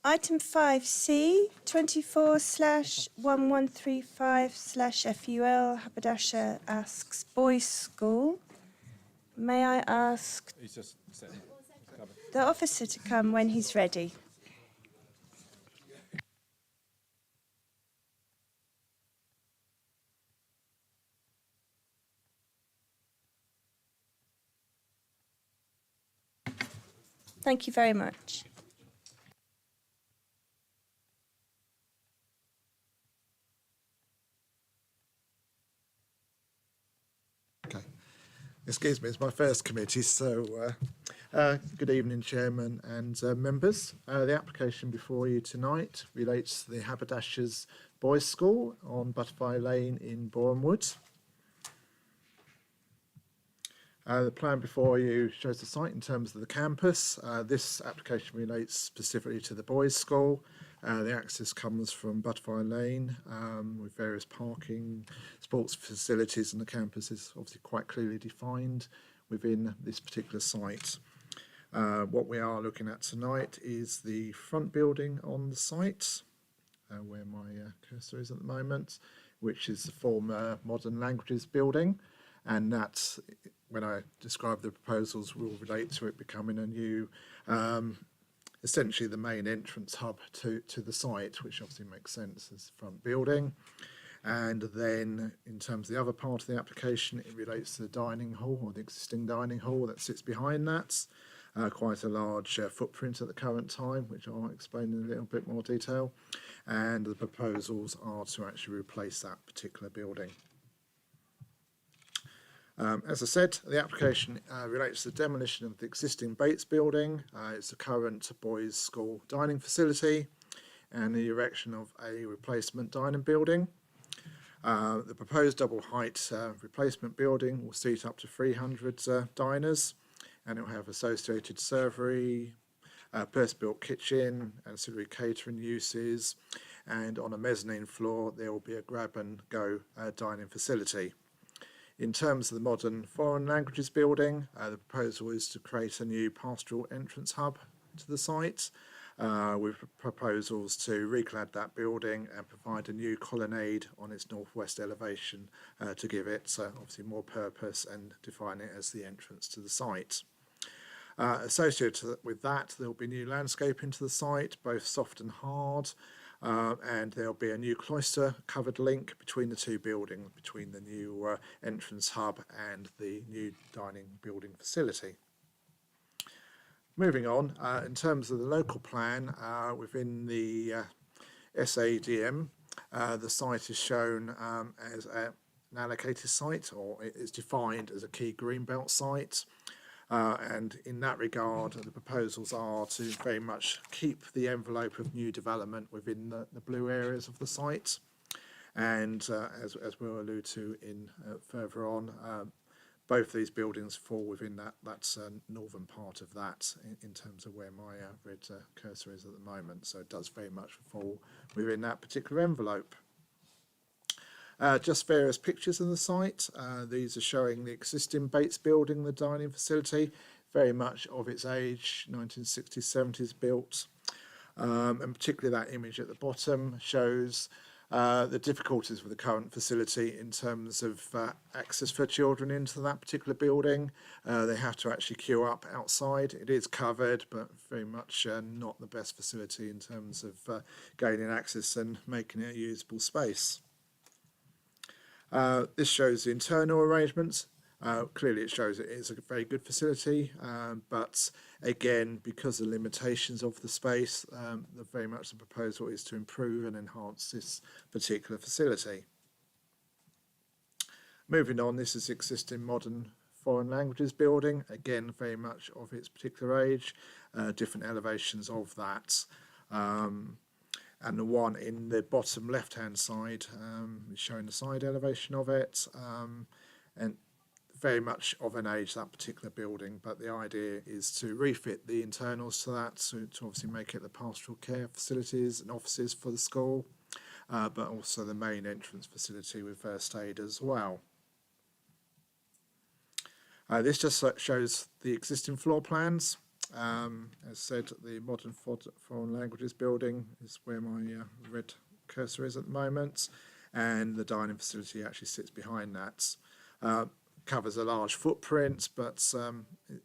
Item 5C, 24/1135/FUL, Haberdasher asks Boys School. May I ask the officer to come when he's ready? Thank you very much. Excuse me, it's my first committee, so good evening, Chairman and members. The application before you tonight relates to the Haberdashers Boys School on Butterfly Lane in Boreham Wood. The plan before you shows the site in terms of the campus. This application relates specifically to the boys' school. The access comes from Butterfly Lane with various parking, sports facilities, and the campus is obviously quite clearly defined within this particular site. What we are looking at tonight is the front building on the site, where my cursor is at the moment, which is the former Modern Languages building, and that's, when I describe the proposals, will relate to it becoming a new, essentially the main entrance hub to the site, which obviously makes sense as the front building. And then in terms of the other part of the application, it relates to the dining hall, or the existing dining hall that sits behind that. Quite a large footprint at the current time, which I'll explain in a little bit more detail. And the proposals are to actually replace that particular building. As I said, the application relates to the demolition of the existing Bates building. It's the current boys' school dining facility, and the erection of a replacement dining building. The proposed double height replacement building will seat up to 300 diners, and it will have associated servery, purpose-built kitchen, ancillary catering uses, and on a mezzanine floor there will be a grab-and-go dining facility. In terms of the Modern Foreign Languages building, the proposal is to create a new pastoral entrance hub to the site, with proposals to reclad that building and provide a new colonnade on its northwest elevation to give it obviously more purpose and define it as the entrance to the site. Associated with that, there will be new landscaping to the site, both soft and hard, and there'll be a new cloister covered link between the two buildings, between the new entrance hub and the new dining building facility. Moving on, in terms of the local plan, within the SADM, the site is shown as an allocated site, or it is defined as a key greenbelt site. And in that regard, the proposals are to very much keep the envelope of new development within the blue areas of the site. And as we'll allude to in further on, both these buildings fall within that northern part of that in terms of where my red cursor is at the moment. So it does very much fall within that particular envelope. Just various pictures of the site. These are showing the existing Bates building, the dining facility, very much of its age, 1960s, 70s built. And particularly that image at the bottom shows the difficulties with the current facility in terms of access for children into that particular building. They have to actually queue up outside. It is covered, but very much not the best facility in terms of gaining access and making it a usable space. This shows the internal arrangements. Clearly it shows it is a very good facility, but again, because of the limitations of the space, very much the proposal is to improve and enhance this particular facility. Moving on, this is existing Modern Foreign Languages building, again very much of its particular age, different elevations of that. and the one in the bottom left-hand side is showing the side elevation of it, and very much of an age, that particular building, but the idea is to refit the internals to that, to obviously make it the pastoral care facilities and offices for the school, but also the main entrance facility with first aid as well. This just shows the existing floor plans. As said, the modern foreign languages building is where my red cursor is at the moment, and the dining facility actually sits behind that. Covers a large footprint, but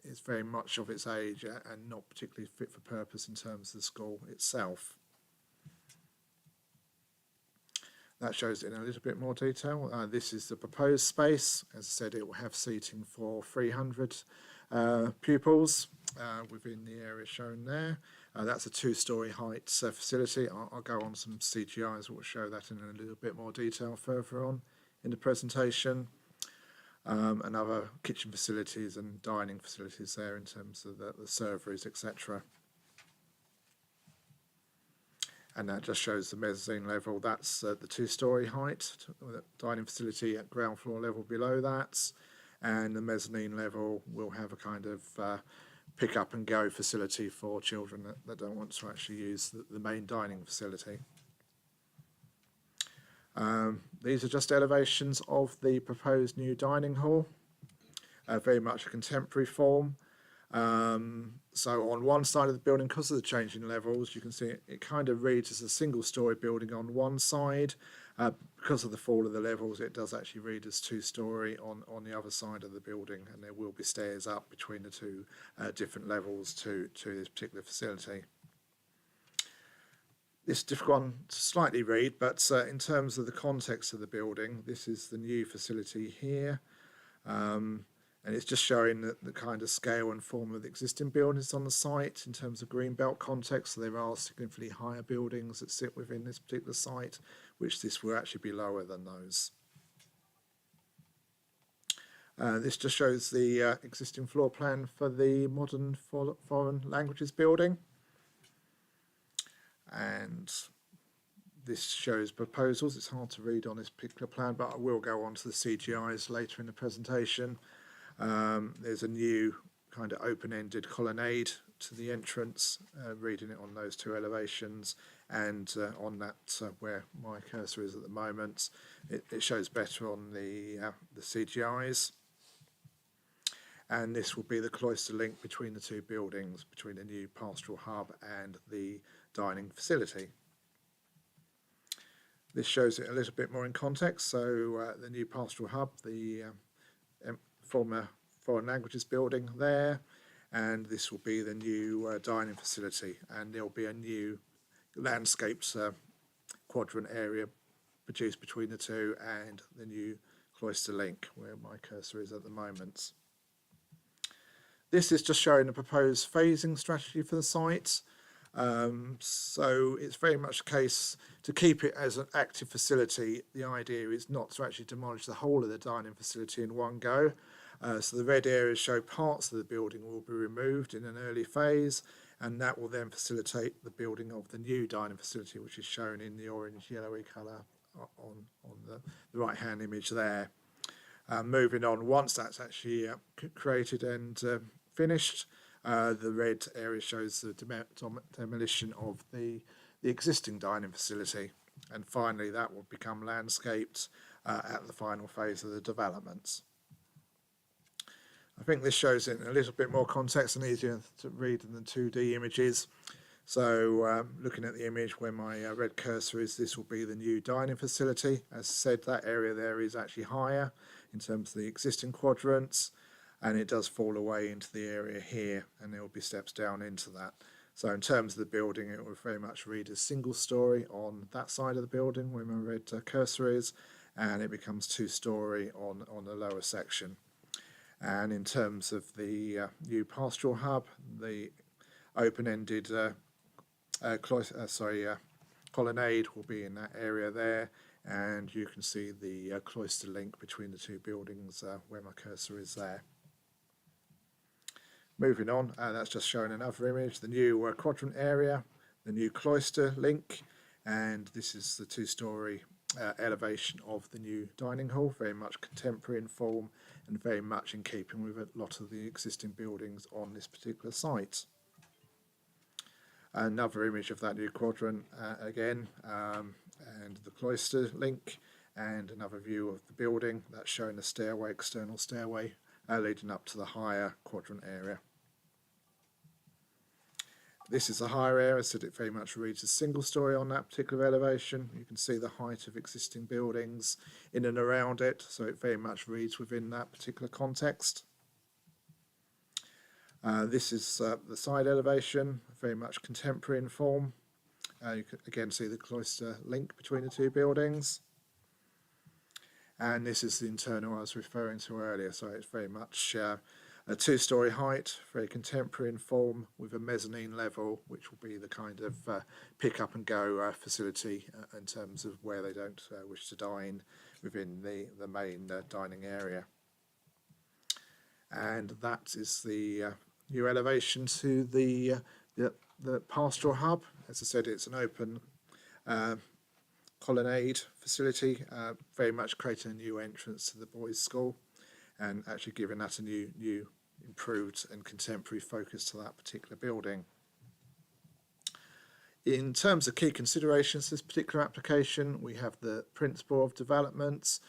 it's very much of its age and not particularly fit for purpose in terms of the school itself. That shows it in a little bit more detail. This is the proposed space. As I said, it will have seating for 300 pupils within the area shown there. That's a 2-storey height facility. I'll go on some CGIs that will show that in a little bit more detail further on in the presentation. And other kitchen facilities and dining facilities there in terms of the serveries, etc. And that just shows the mezzanine level. That's the 2-storey height, the dining facility at ground floor level below that. And the mezzanine level will have a kind of pick up and go facility for children that don't want to actually use the main dining facility. These are just elevations of the proposed new dining hall, very much a contemporary form. So on one side of the building, because of the changing levels, you can see it kind of reads as a single-storey building on one side. Because of the fall of the levels, it does actually read as 2-storey on the other side of the building, and there will be stairs up between the two different levels to this particular facility. This is a difficult one to slightly read, but in terms of the context of the building, this is the new facility here. And it's just showing the kind of scale and form of the existing buildings on the site in terms of greenbelt context. So there are significantly higher buildings that sit within this particular site, which this will actually be lower than those. This just shows the existing floor plan for the modern foreign languages building. And this shows proposals. It's hard to read on this particular plan, but I will go on to the CGIs later in the presentation. There's a new kind of open-ended colonnade to the entrance, reading it on those 2 elevations, and on that where my cursor is at the moment, it shows better on the CGIs. And this will be the cloister link between the 2 buildings, between the new pastoral hub and the dining facility. This shows it a little bit more in context. So the new pastoral hub, the former foreign languages building there, and this will be the new dining facility, and there'll be a new landscaped quadrant area produced between the 2 and the new cloister link where my cursor is at the moment. This is just showing the proposed phasing strategy for the site. So it's very much a case to keep it as an active facility. The idea is not to actually demolish the whole of the dining facility in one go. So the red areas show parts of the building will be removed in an early phase, and that will then facilitate the building of the new dining facility, which is shown in the orange yellowy colour on the right hand image there. Moving on, once that's actually created and finished, the red area shows the demolition of the existing dining facility, and finally that will become landscaped at the final phase of the development. I think this shows it in a little bit more context and easier to read than the 2D images. So looking at the image where my red cursor is, this will be the new dining facility. As said, that area there is actually higher in terms of the existing quadrants, and it does fall away into the area here, and there will be steps down into that. So in terms of the building, it will very much read as single-storey on that side of the building where my red cursor is, and it becomes 2-storey on the lower section. And in terms of the new pastoral hub, the open-ended colonnade will be in that area there, and you can see the cloister link between the 2 buildings where my cursor is there. Moving on, that's just showing another image, the new quadrant area, the new cloister link, and this is the two-storey elevation of the new dining hall, very much contemporary in form and very much in keeping with a lot of the existing buildings on this particular site. Another image of that new quadrant again, and the cloister link, and another view of the building that's showing the stairway, external stairway leading up to the higher quadrant area. This is the higher area, so it very much reads a single story on that particular elevation. You can see the height of existing buildings in and around it, so it very much reads within that particular context. This is the side elevation, very much contemporary in form. You can again see the cloister link between the two buildings. And this is the internal I was referring to earlier, so it's very much a two-storey height, very contemporary in form, with a mezzanine level, which will be the kind of pick up and go facility in terms of where they don't wish to dine within the main dining area. And that is the new elevation to the pastoral hub. As I said, it's an open colonnade facility, very much creating a new entrance to the boys' school, and actually giving that a new improved and contemporary focus to that particular building. In terms of key considerations for this particular application, we have the principle of developments.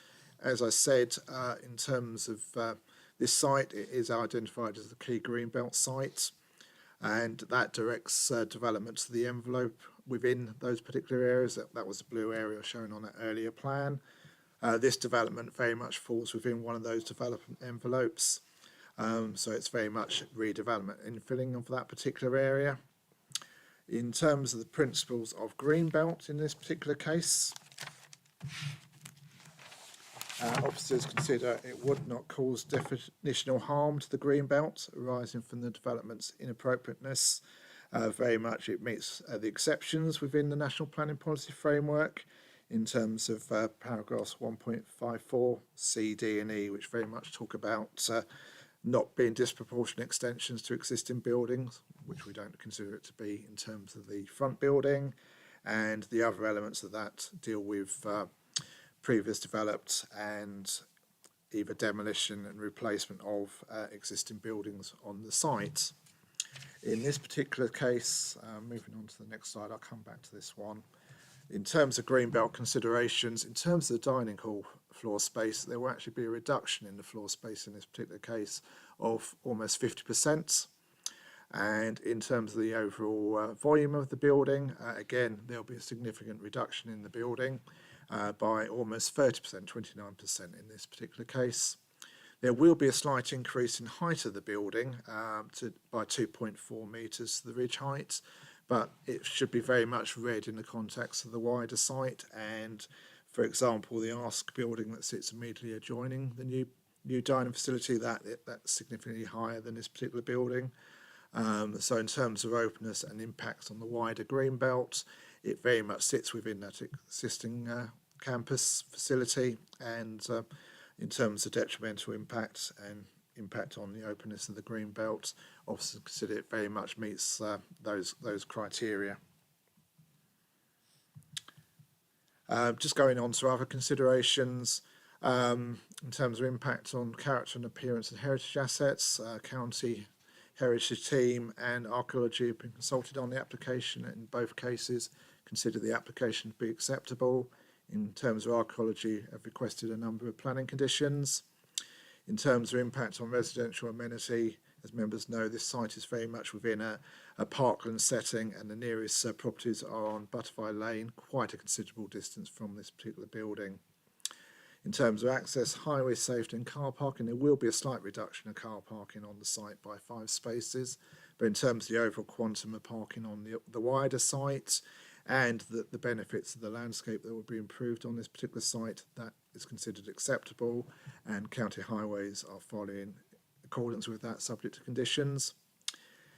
As I said, in terms of this site, it is identified as the key greenbelt site, and that directs development to the envelope within those particular areas. That was the blue area shown on that earlier plan. This development very much falls within one of those development envelopes, so it's very much redevelopment infilling of that particular area. In terms of the principles of greenbelt in this particular case, officers consider it would not cause definitional harm to the greenbelt arising from the development's inappropriateness. Very much it meets the exceptions within the National Planning Policy Framework in terms of paragraphs 1.54 C, D and E, which very much talk about not being disproportionate extensions to existing buildings, which we don't consider it to be in terms of the front building, and the other elements of that deal with previous developed and either demolition and replacement of existing buildings on the site. In this particular case, moving on to the next slide, I'll come back to this one. In terms of greenbelt considerations, in terms of the dining hall floor space, there will actually be a reduction in the floor space in this particular case of almost 50%. And in terms of the overall volume of the building, again, there'll be a significant reduction in the building by almost 30%, 29% in this particular case. There will be a slight increase in height of the building by 2.4 metres to the ridge height, but it should be very much read in the context of the wider site. And for example, the Ask building that sits immediately adjoining the new dining facility, that's significantly higher than this particular building. So in terms of openness and impacts on the wider greenbelt, it very much sits within that existing campus facility, and in terms of detrimental impacts and impact on the openness of the greenbelt, officers consider it very much meets those criteria. Just going on to other considerations, in terms of impact on character and appearance and heritage assets, county heritage team and archaeology have been consulted on the application. In both cases, consider the application to be acceptable. In terms of archaeology, have requested a number of planning conditions. In terms of impact on residential amenity, as members know, this site is very much within a parkland setting, and the nearest properties are on Butterfly Lane, quite a considerable distance from this particular building. In terms of access, highway safety and car parking, there will be a slight reduction of car parking on the site by 5 spaces, but in terms of the overall quantum of parking on the wider site and the benefits of the landscape that will be improved on this particular site, that is considered acceptable, and county highways are following in accordance with that, subject to conditions.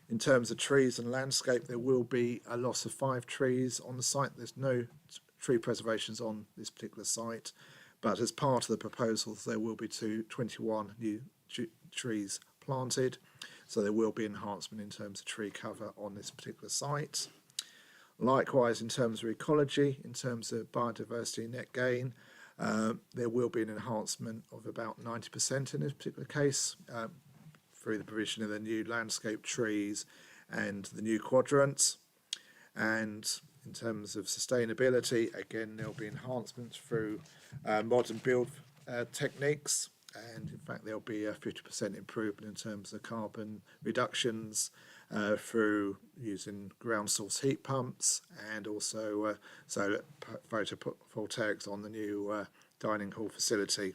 In terms of trees and landscape, there will be a loss of 5 trees on the site. There's no tree preservations on this particular site, but as part of the proposals, there will be 21 new trees planted, so there will be enhancement in terms of tree cover on this particular site. Likewise, in terms of ecology, in terms of biodiversity net gain, there will be an enhancement of about 90% in this particular case through the provision of the new landscape trees and the new quadrants. And in terms of sustainability, again, there'll be enhancements through modern build techniques. And in fact, there'll be a 50% improvement in terms of carbon reductions through using ground source heat pumps and also solar photovoltaics on the new dining hall facility.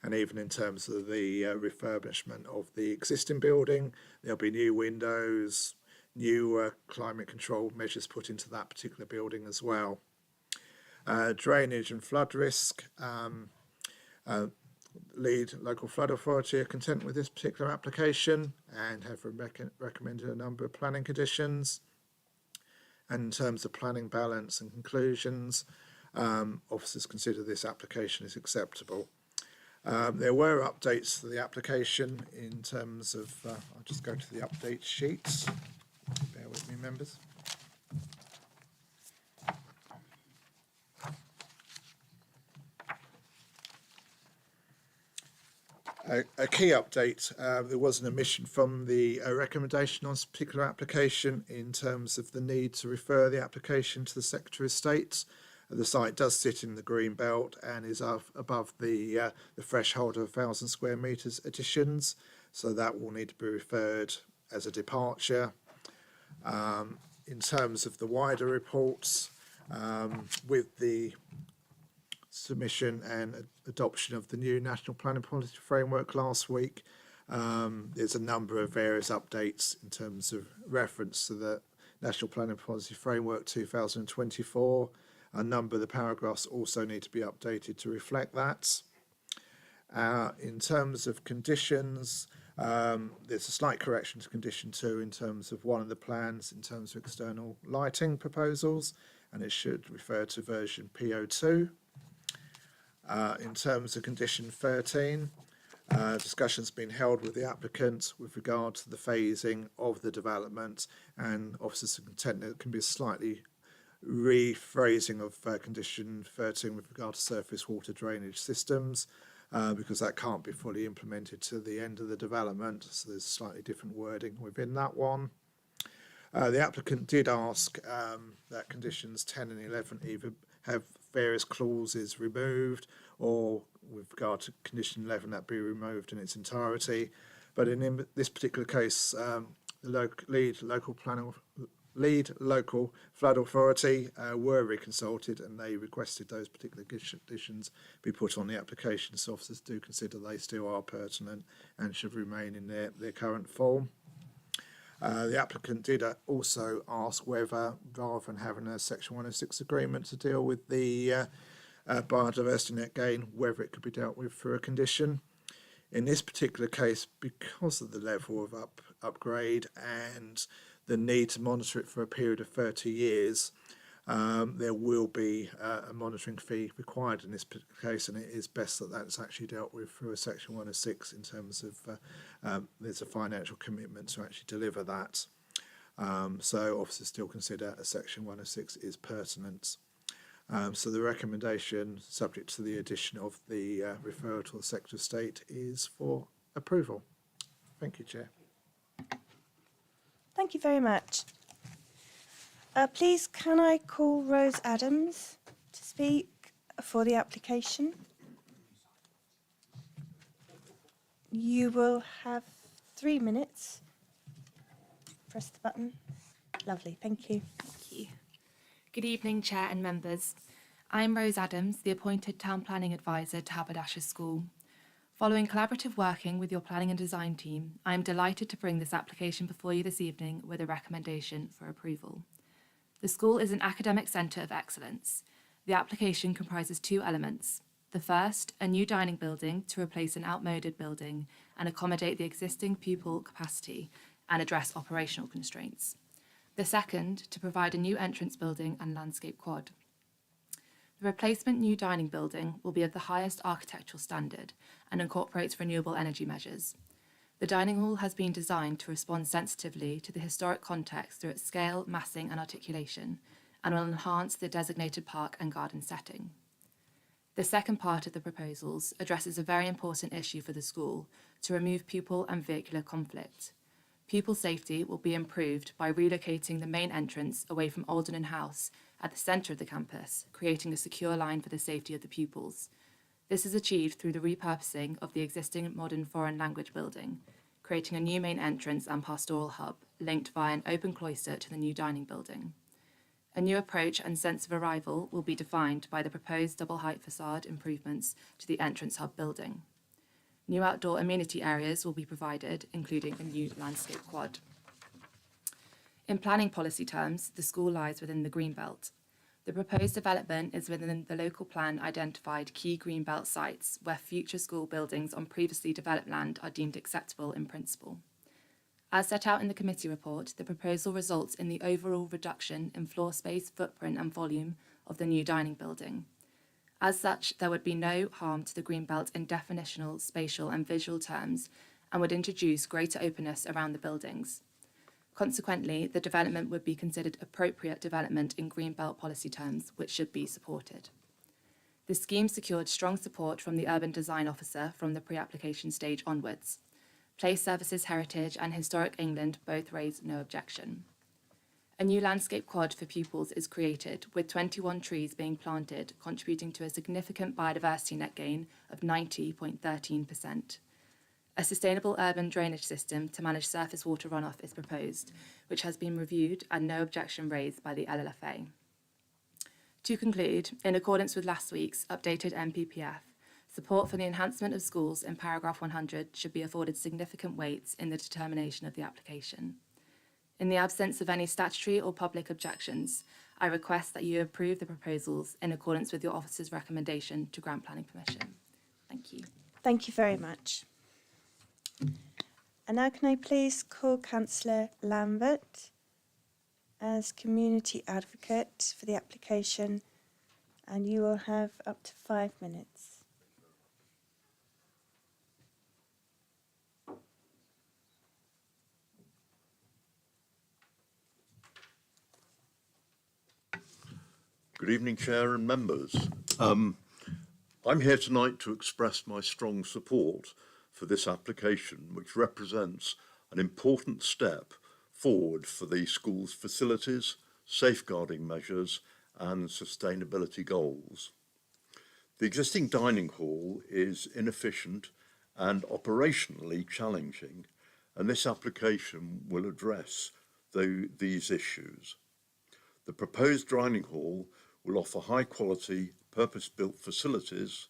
And even in terms of the refurbishment of the existing building, there'll be new windows, new climate control measures put into that particular building as well. Drainage and flood risk. Lead Local Flood Authority are content with this particular application and have recommended a number of planning conditions. And in terms of planning balance and conclusions, officers consider this application as acceptable. There were updates to the application in terms of, I'll just go to the update sheets. Bear with me, members. A key update, there was an omission from the recommendation on this particular application in terms of the need to refer the application to the Secretary of State. The site does sit in the green belt and is above the threshold of 1,000 square metres additions, so that will need to be referred as a departure. In terms of the wider reports, with the submission and adoption of the new National Planning Policy Framework last week, there's a number of various updates in terms of reference to the National Planning Policy Framework 2024. A number of the paragraphs also need to be updated to reflect that. In terms of conditions, there's a slight correction to condition 2 in terms of one of the plans in terms of external lighting proposals, and it should refer to version PO2. In terms of condition 13, discussions been held with the applicant with regard to the phasing of the development, and officers are content that it can be a slightly rephrasing of condition 13 with regard to surface water drainage systems, because that can't be fully implemented to the end of the development, so there's slightly different wording within that one. The applicant did ask that conditions 10 and 11 either have various clauses removed, or with regard to condition 11 that be removed in its entirety. But in this particular case, the lead local flood authority were reconsulted, and they requested those particular conditions be put on the application, so officers do consider they still are pertinent and should remain in their current form. The applicant did also ask whether, rather than having a Section 106 agreement to deal with the biodiversity net gain, whether it could be dealt with through a condition. In this particular case, because of the level of upgrade and the need to monitor it for a period of 30 years, there will be a monitoring fee required in this particular case, and it is best that that's actually dealt with through a Section 106 in terms of there's a financial commitment to actually deliver that. So officers still consider a Section 106 is pertinent. So the recommendation, subject to the addition of the referral to the Secretary of State, is for approval. Thank you, Chair. Thank you very much. Please, can I call Rose Adams to speak for the application? You will have 3 minutes. Press the button. Lovely, thank you. Thank you. Good evening, Chair and members. I'm Rose Adams, the appointed Town Planning Advisor to Haberdasher School. Following collaborative working with your planning and design team, I am delighted to bring this application before you this evening with a recommendation for approval. The school is an academic centre of excellence. The application comprises 2 elements. The first, a new dining building to replace an outmoded building and accommodate the existing pupil capacity and address operational constraints. The second, to provide a new entrance building and landscape quad. The replacement new dining building will be of the highest architectural standard and incorporates renewable energy measures. The dining hall has been designed to respond sensitively to the historic context through its scale, massing and articulation, and will enhance the designated park and garden setting. The second part of the proposals addresses a very important issue for the school to remove pupil and vehicular conflict. Pupil safety will be improved by relocating the main entrance away from Aldernon House at the centre of the campus, creating a secure line for the safety of the pupils. This is achieved through the repurposing of the existing modern foreign language building, creating a new main entrance and pastoral hub linked via an open cloister to the new dining building. A new approach and sense of arrival will be defined by the proposed double-height facade improvements to the entrance hub building. New outdoor amenity areas will be provided, including a new landscape quad. In planning policy terms, the school lies within the Greenbelt. The proposed development is within the local plan identified key Greenbelt sites where future school buildings on previously developed land are deemed acceptable in principle. As set out in the committee report, the proposal results in the overall reduction in floor space, footprint and volume of the new dining building. As such, there would be no harm to the Greenbelt in definitional, spatial and visual terms and would introduce greater openness around the buildings. Consequently, the development would be considered appropriate development in Greenbelt policy terms, which should be supported. The scheme secured strong support from the Urban Design Officer from the pre-application stage onwards. Place Services Heritage and Historic England both raised no objection. A new landscape quad for pupils is created, with 21 trees being planted, contributing to a significant biodiversity net gain of 90.13%. A sustainable urban drainage system to manage surface water runoff is proposed, which has been reviewed and no objection raised by the LLFA. To conclude, in accordance with last week's updated NPPF, support for the enhancement of schools in paragraph 100 should be afforded significant weight in the determination of the application. In the absence of any statutory or public objections, I request that you approve the proposals in accordance with your officer's recommendation to grant planning permission. Thank you. Thank you very much. And now can I please call Councillor Lambert as community advocate for the application, and you will have up to 5 minutes. Good evening, Chair and members. I'm here tonight to express my strong support for this application, which represents an important step forward for the school's facilities, safeguarding measures and sustainability goals. The existing dining hall is inefficient and operationally challenging, and this application will address these issues. The proposed dining hall will offer high-quality, purpose-built facilities,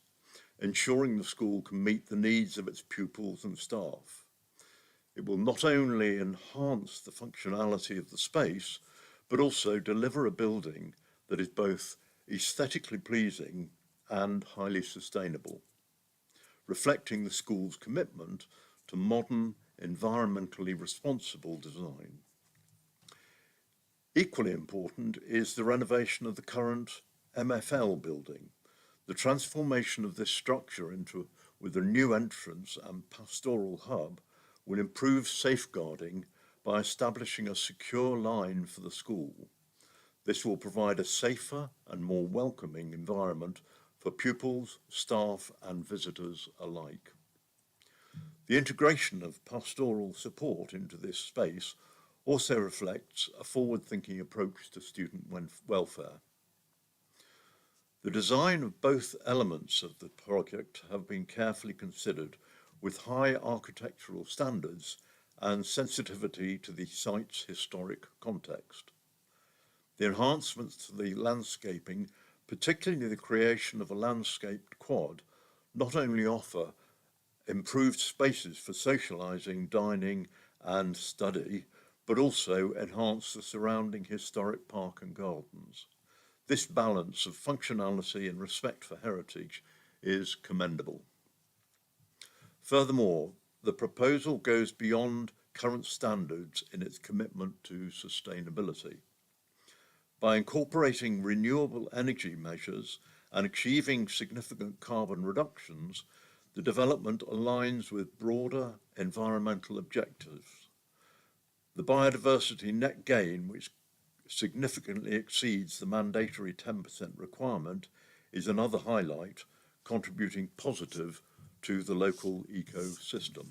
ensuring the school can meet the needs of its pupils and staff. It will not only enhance the functionality of the space, but also deliver a building that is both aesthetically pleasing and highly sustainable, reflecting the school's commitment to modern, environmentally responsible design. Equally important is the renovation of the current MFL building. The transformation of this structure with a new entrance and pastoral hub will improve safeguarding by establishing a secure line for the school. This will provide a safer and more welcoming environment for pupils, staff and visitors alike. The integration of pastoral support into this space also reflects a forward-thinking approach to student welfare. The design of both elements of the project have been carefully considered with high architectural standards and sensitivity to the site's historic context. The enhancements to the landscaping, particularly the creation of a landscaped quad, not only offer improved spaces for socialising, dining and study, but also enhance the surrounding historic park and gardens. This balance of functionality and respect for heritage is commendable. Furthermore, the proposal goes beyond current standards in its commitment to sustainability. By incorporating renewable energy measures and achieving significant carbon reductions, the development aligns with broader environmental objectives. The biodiversity net gain, which significantly exceeds the mandatory 10% requirement is another highlight, contributing positive to the local ecosystem.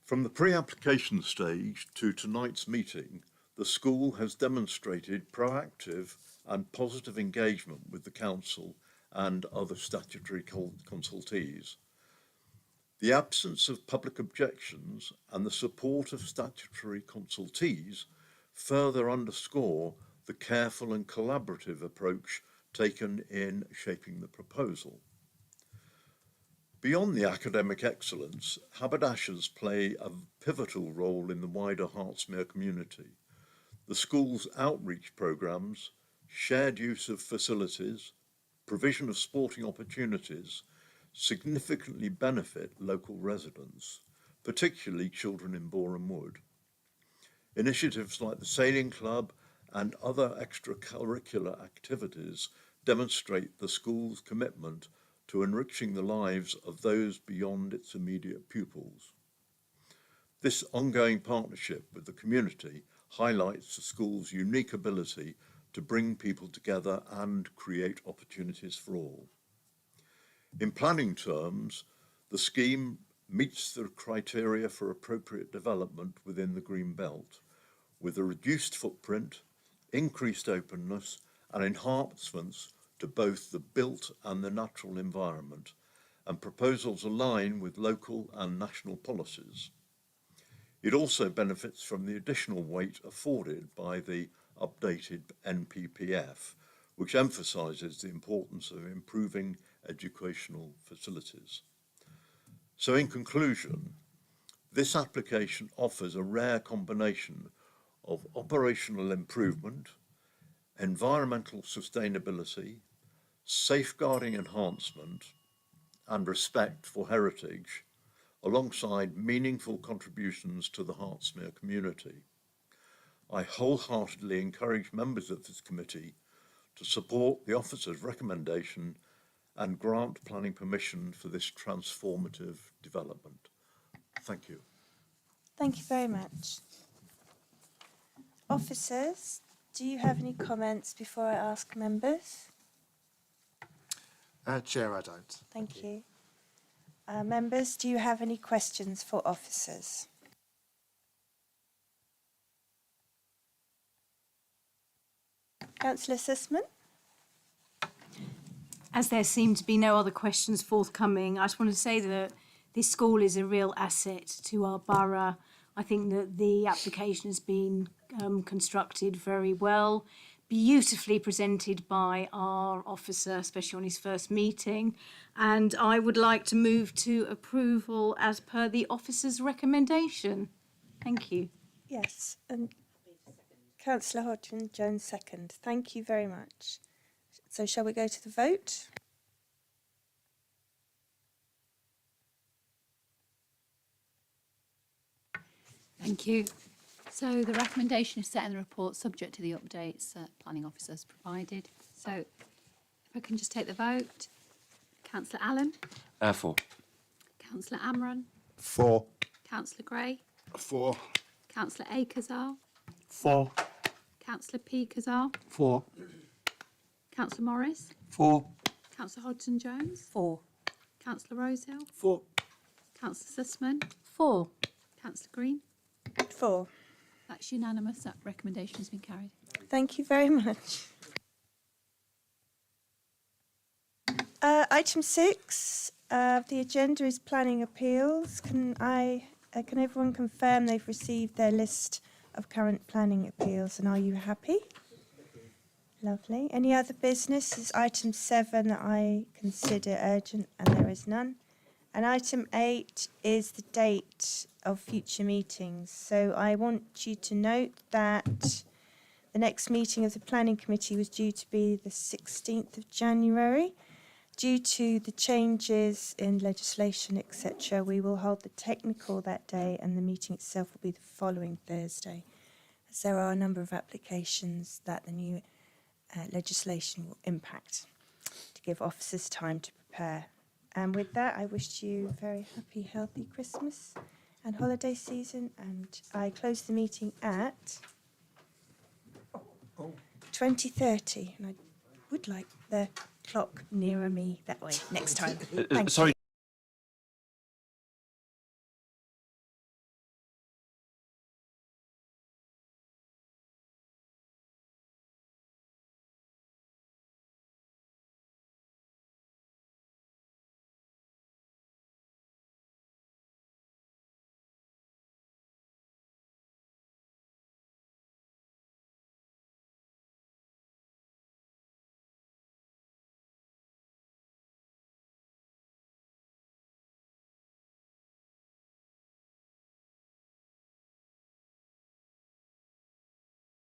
From the pre-application stage to tonight's meeting, the school has demonstrated proactive and positive engagement with the council and other statutory consultees. The absence of public objections and the support of statutory consultees further underscore the careful and collaborative approach taken in shaping the proposal. Beyond the academic excellence, haberdashers play a pivotal role in the wider Hertsmere community. The school's outreach programmes, shared use of facilities, provision of sporting opportunities significantly benefit local residents, particularly children in Boreham Wood. Initiatives like the Sailing Club and other extracurricular activities demonstrate the school's commitment to enriching the lives of those beyond its immediate pupils. This ongoing partnership with the community highlights the school's unique ability to bring people together and create opportunities for all. In planning terms, the scheme meets the criteria for appropriate development within the Green Belt, with a reduced footprint, increased openness, and enhancements to both the built and the natural environment, and proposals align with local and national policies. It also benefits from the additional weight afforded by the updated NPPF, which emphasises the importance of improving educational facilities. So in conclusion, this application offers a rare combination of operational improvement, environmental sustainability, safeguarding enhancement, and respect for heritage, alongside meaningful contributions to the Hertsmere community. I wholeheartedly encourage members of this committee to support the officer's recommendation and grant planning permission for this transformative development. Thank you. Thank you very much. Officers, do you have any comments before I ask members? Chair, I don't. Thank you. Members, do you have any questions for officers? Councillor Sussman? As there seem to be no other questions forthcoming, I just want to say that this school is a real asset to our borough. I think that the application has been constructed very well, beautifully presented by our officer, especially on his first meeting. And I would like to move to approval as per the officer's recommendation. Thank you. Yes, and Councillor Hodgson-Jones second. Thank you very much. So shall we go to the vote? Thank you. So the recommendation is set in the report subject to the updates that planning officer has provided. So if I can just take the vote. Councillor Allen? 4. Councillor Amron? 4. Councillor Gray? 4. Councillor A. Kazal? 4. Councillor P. Kazal? 4. Councillor Morris? 4. Councillor Hodgson-Jones? 4. Councillor Rosehill? 4. Councillor Sussman? 4. Councillor Green? 4. That's unanimous. That recommendation has been carried. Thank you very much. Item 6 of the agenda is planning appeals. Can everyone confirm they've received their list of current planning appeals, and are you happy? Lovely. Any other business? Is item 7 that I consider urgent, and there is none. And item 8 is the date of future meetings. So I want you to note that the next meeting of the Planning Committee was due to be the 16th of January. Due to the changes in legislation, etc., we will hold the technical that day, and the meeting itself will be the following Thursday, as there are a number of applications that the new legislation will impact, to give officers time to prepare. And with that, I wish you a very happy, healthy Christmas and holiday season, and I close the meeting at 2030, and I would like the clock nearer me that way next time. Thank you. Sorry.